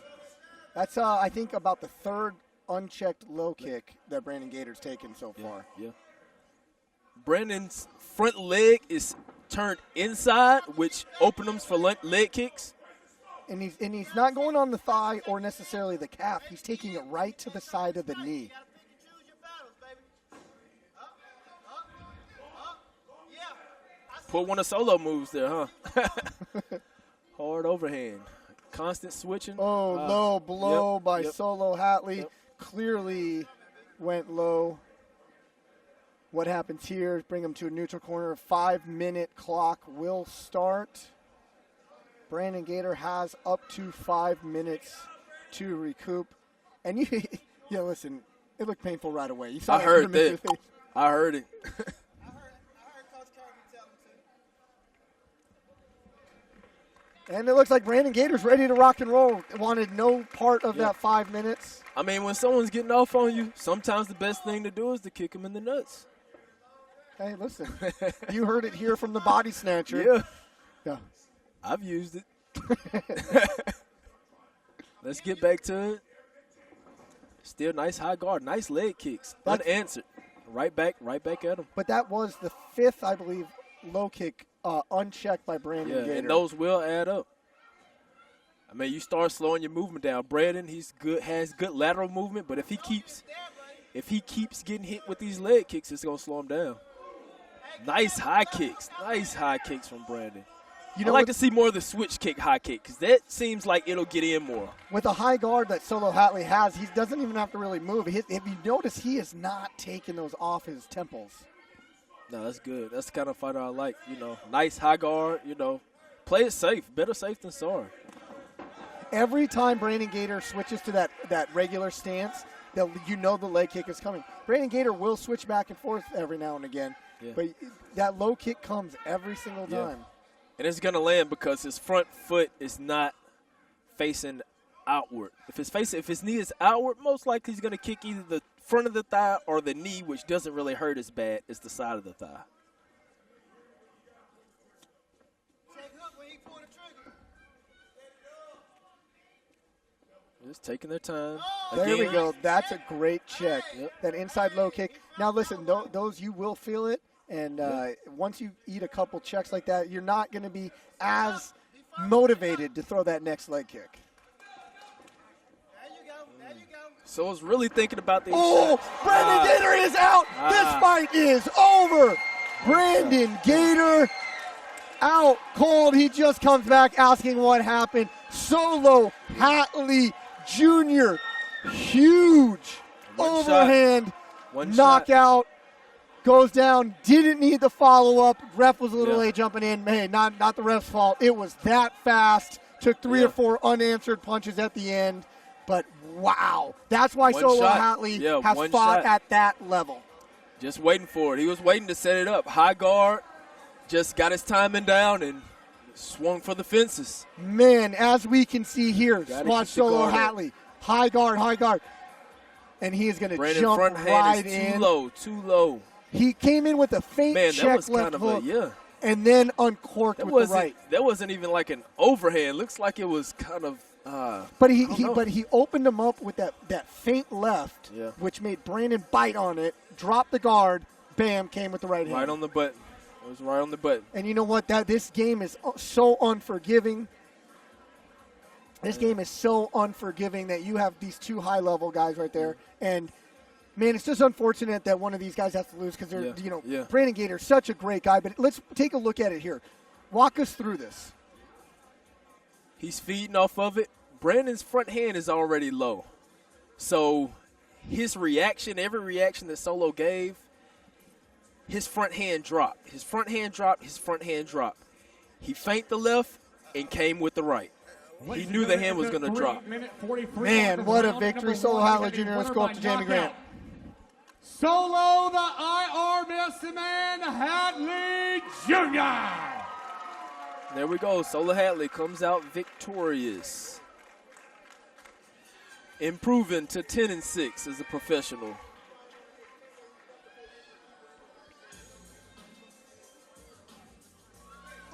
That's, I think, about the third unchecked low kick that Brandon Gaitor's taken so far.
Yeah. Brandon's front leg is turned inside, which opens for leg kicks.
And he's not going on the thigh or necessarily the calf. He's taking it right to the side of the knee.
Put one of Solo moves there, huh? Hard overhand. Constant switching.
Oh, low blow by
yep.
Solo Hatley. Clearly went low. What happens here is bring him to a neutral corner. A 5-minute clock will start. Brandon Gaitor has up to 5 minutes to recoup. And listen, it looked painful right away. You saw
I heard that. I heard it.
And it looks like Brandon Gaitor's ready to rock and roll. Wanted no part of that 5 minutes.
I mean, when someone's getting off on you, sometimes the best thing to do is to kick him in the nuts.
Hey, listen. You heard it here from the body snatcher. Yeah.
I've used it. Let's get back to it. Still nice high guard, nice leg kicks. Unanswered. Right back at him.
But that was the 5th, I believe, low kick unchecked by Brandon Gaitor.
And those will add up. I mean, you start slowing your movement down. Brandon, has good lateral movement, but if he keeps getting hit with these leg kicks, it's gonna slow him down. Nice high kicks from Brandon. I'd like to see more of the switch kick high kick because that seems like it'll get in more.
With a high guard that Solo Hatley has, he doesn't even have to really move. If you notice, he is not taking those off his temples.
No, that's good. That's the kind of fighter I like. You know, nice high guard. You know, play it safe. Better safe than sorry.
Every time Brandon Gaitor switches to that regular stance, the leg kick is coming. Brandon Gaitor will switch back and forth every now and again, but that low kick comes every single time.
And it's going to land because his front foot is not facing outward. If his knee is outward, most likely he's going to kick either the front of the thigh or the knee, which doesn't really hurt as bad as the side of the thigh. Just taking their time.
There we go. That's a great check. That inside low kick. Now, listen, those you will feel it. And once you eat a couple checks like that, you're not going to be as motivated to throw that next leg kick.
So I was really thinking about these
shots. Brandon Gaitor is out. This fight is over. Brandon Gaitor out cold. He just comes back asking what happened. Solo Hatley Jr. Huge overhand knockout. Goes down, didn't need the follow-up. Ref was a little late jumping in. Hey, not the ref's fault. It was that fast. Took 3 or 4 unanswered punches at the end. But, wow. That's why Solo Hatley has fought at that level.
Just waiting for it. He was waiting to set it up. High guard, just got his timing down and swung for the fences.
Man, as we can see here, watch Solo Hatley. High guard. And he is going to jump
front
right
hand is
in.
Too low.
He came in with a feint check left hook, and then uncorked with the right.
That wasn't even like an overhand. Looks like it was kind of.
But he opened him up with that feint left, which made Brandon bite on it, drop the guard, bam, came with the right hand.
Right on the button. It was right on the button.
And you know what? This game is so unforgiving. This game is so unforgiving that you have these two high-level guys right there, and. Man, it's just unfortunate that one of these guys has to lose because Brandon Gaitor, such a great guy. But let's take a look at it here. Walk us through this.
He's feeding off of it. Brandon's front hand is already low. So his reaction, every reaction that Solo gave, his front hand dropped. His front hand dropped. He feigned the left and came with the right. He knew the hand was going to drop.
Man, what a victory. Solo Hatley Jr. Let's go up to Jamie Grant.
Solo the IR Missing Man Hatley Jr.
There we go. Solo Hatley comes out victorious. improving to 10-6 as a professional.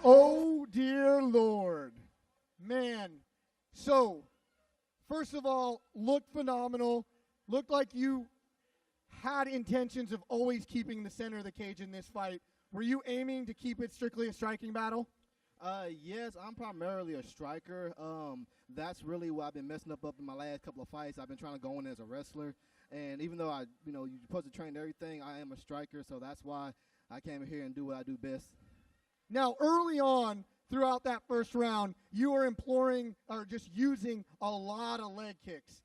Oh, dear Lord. Man. So, first of all, looked phenomenal. Looked like you had intentions of always keeping the center of the cage in this fight. Were you aiming to keep it strictly a striking battle?
Yes, I'm primarily a striker. That's really what I've been messing up in my last couple of fights. I've been trying to go in as a wrestler. And even though you're supposed to train everything, I am a striker, so that's why I came here and do what I do best.
Now, early on, throughout that first round, you were employing or just using a lot of leg kicks.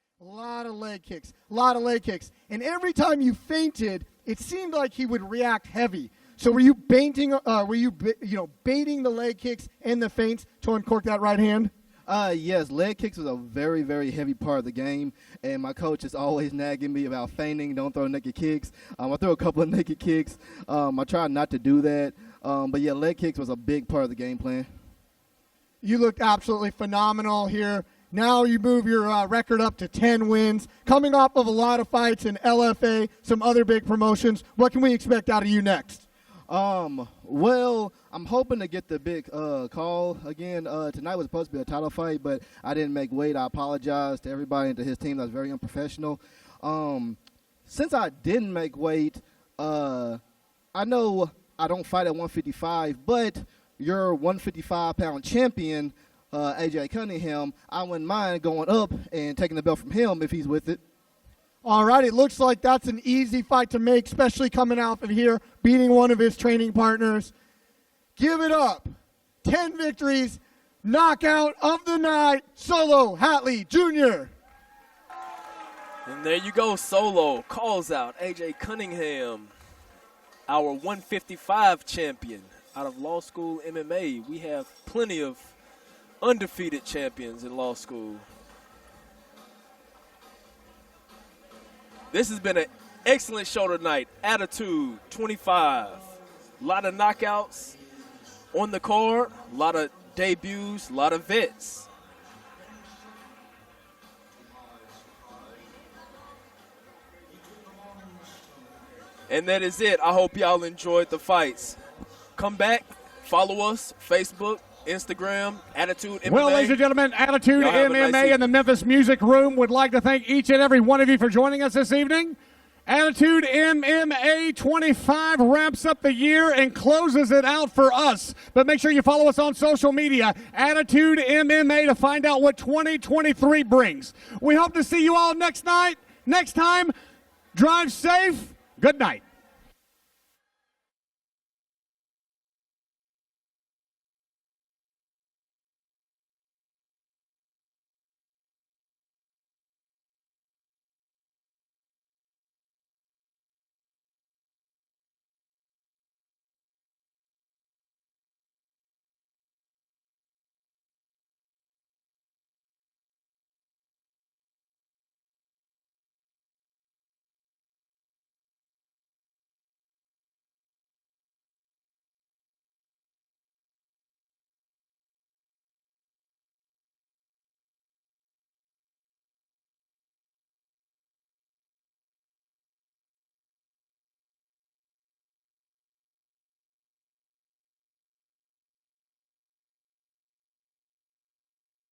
And every time you feinted, it seemed like he would react heavy. So were you baiting the leg kicks and the feints to uncork that right hand?
Yes, leg kicks is a very, very heavy part of the game, and my coach is always nagging me about feinting, don't throw naked kicks. I threw a couple of naked kicks. I tried not to do that. But, yeah, leg kicks was a big part of the game plan.
You looked absolutely phenomenal here. Now you move your record up to 10 wins. Coming off of a lot of fights in LFA, some other big promotions. What can we expect out of you next?
Well, I'm hoping to get the big call again. Tonight was supposed to be a title fight, but I didn't make weight. I apologize to everybody and to his team. That was very unprofessional. Since I didn't make weight, I know I don't fight at 155, but your 155-pound champion, AJ Cunningham, I wouldn't mind going up and taking the belt from him if he's with it.
All right, it looks like that's an easy fight to make, especially coming out of here, beating one of his training partners. Give it up. 10 victories, knockout of the night, Solo Hatley Jr.
And there you go, Solo calls out AJ Cunningham, our 155 champion out of law school MMA. We have plenty of undefeated champions in law school. This has been an excellent show tonight. Attitude 25. A lot of knockouts on the card, a lot of debuts, a lot of vets. And that is it. I hope y'all enjoyed the Come back, follow us, Facebook, Instagram, Attitude MMA.
Well, ladies and gentlemen, Attitude MMA and the Memphis Music Room would like to thank each and every one of you for joining us this evening. Attitude MMA 25 wraps up the year and closes it out for us. But make sure you follow us on social media, Attitude MMA, to find out what 2023 brings. We hope to see you all next time. Drive safe. Good night.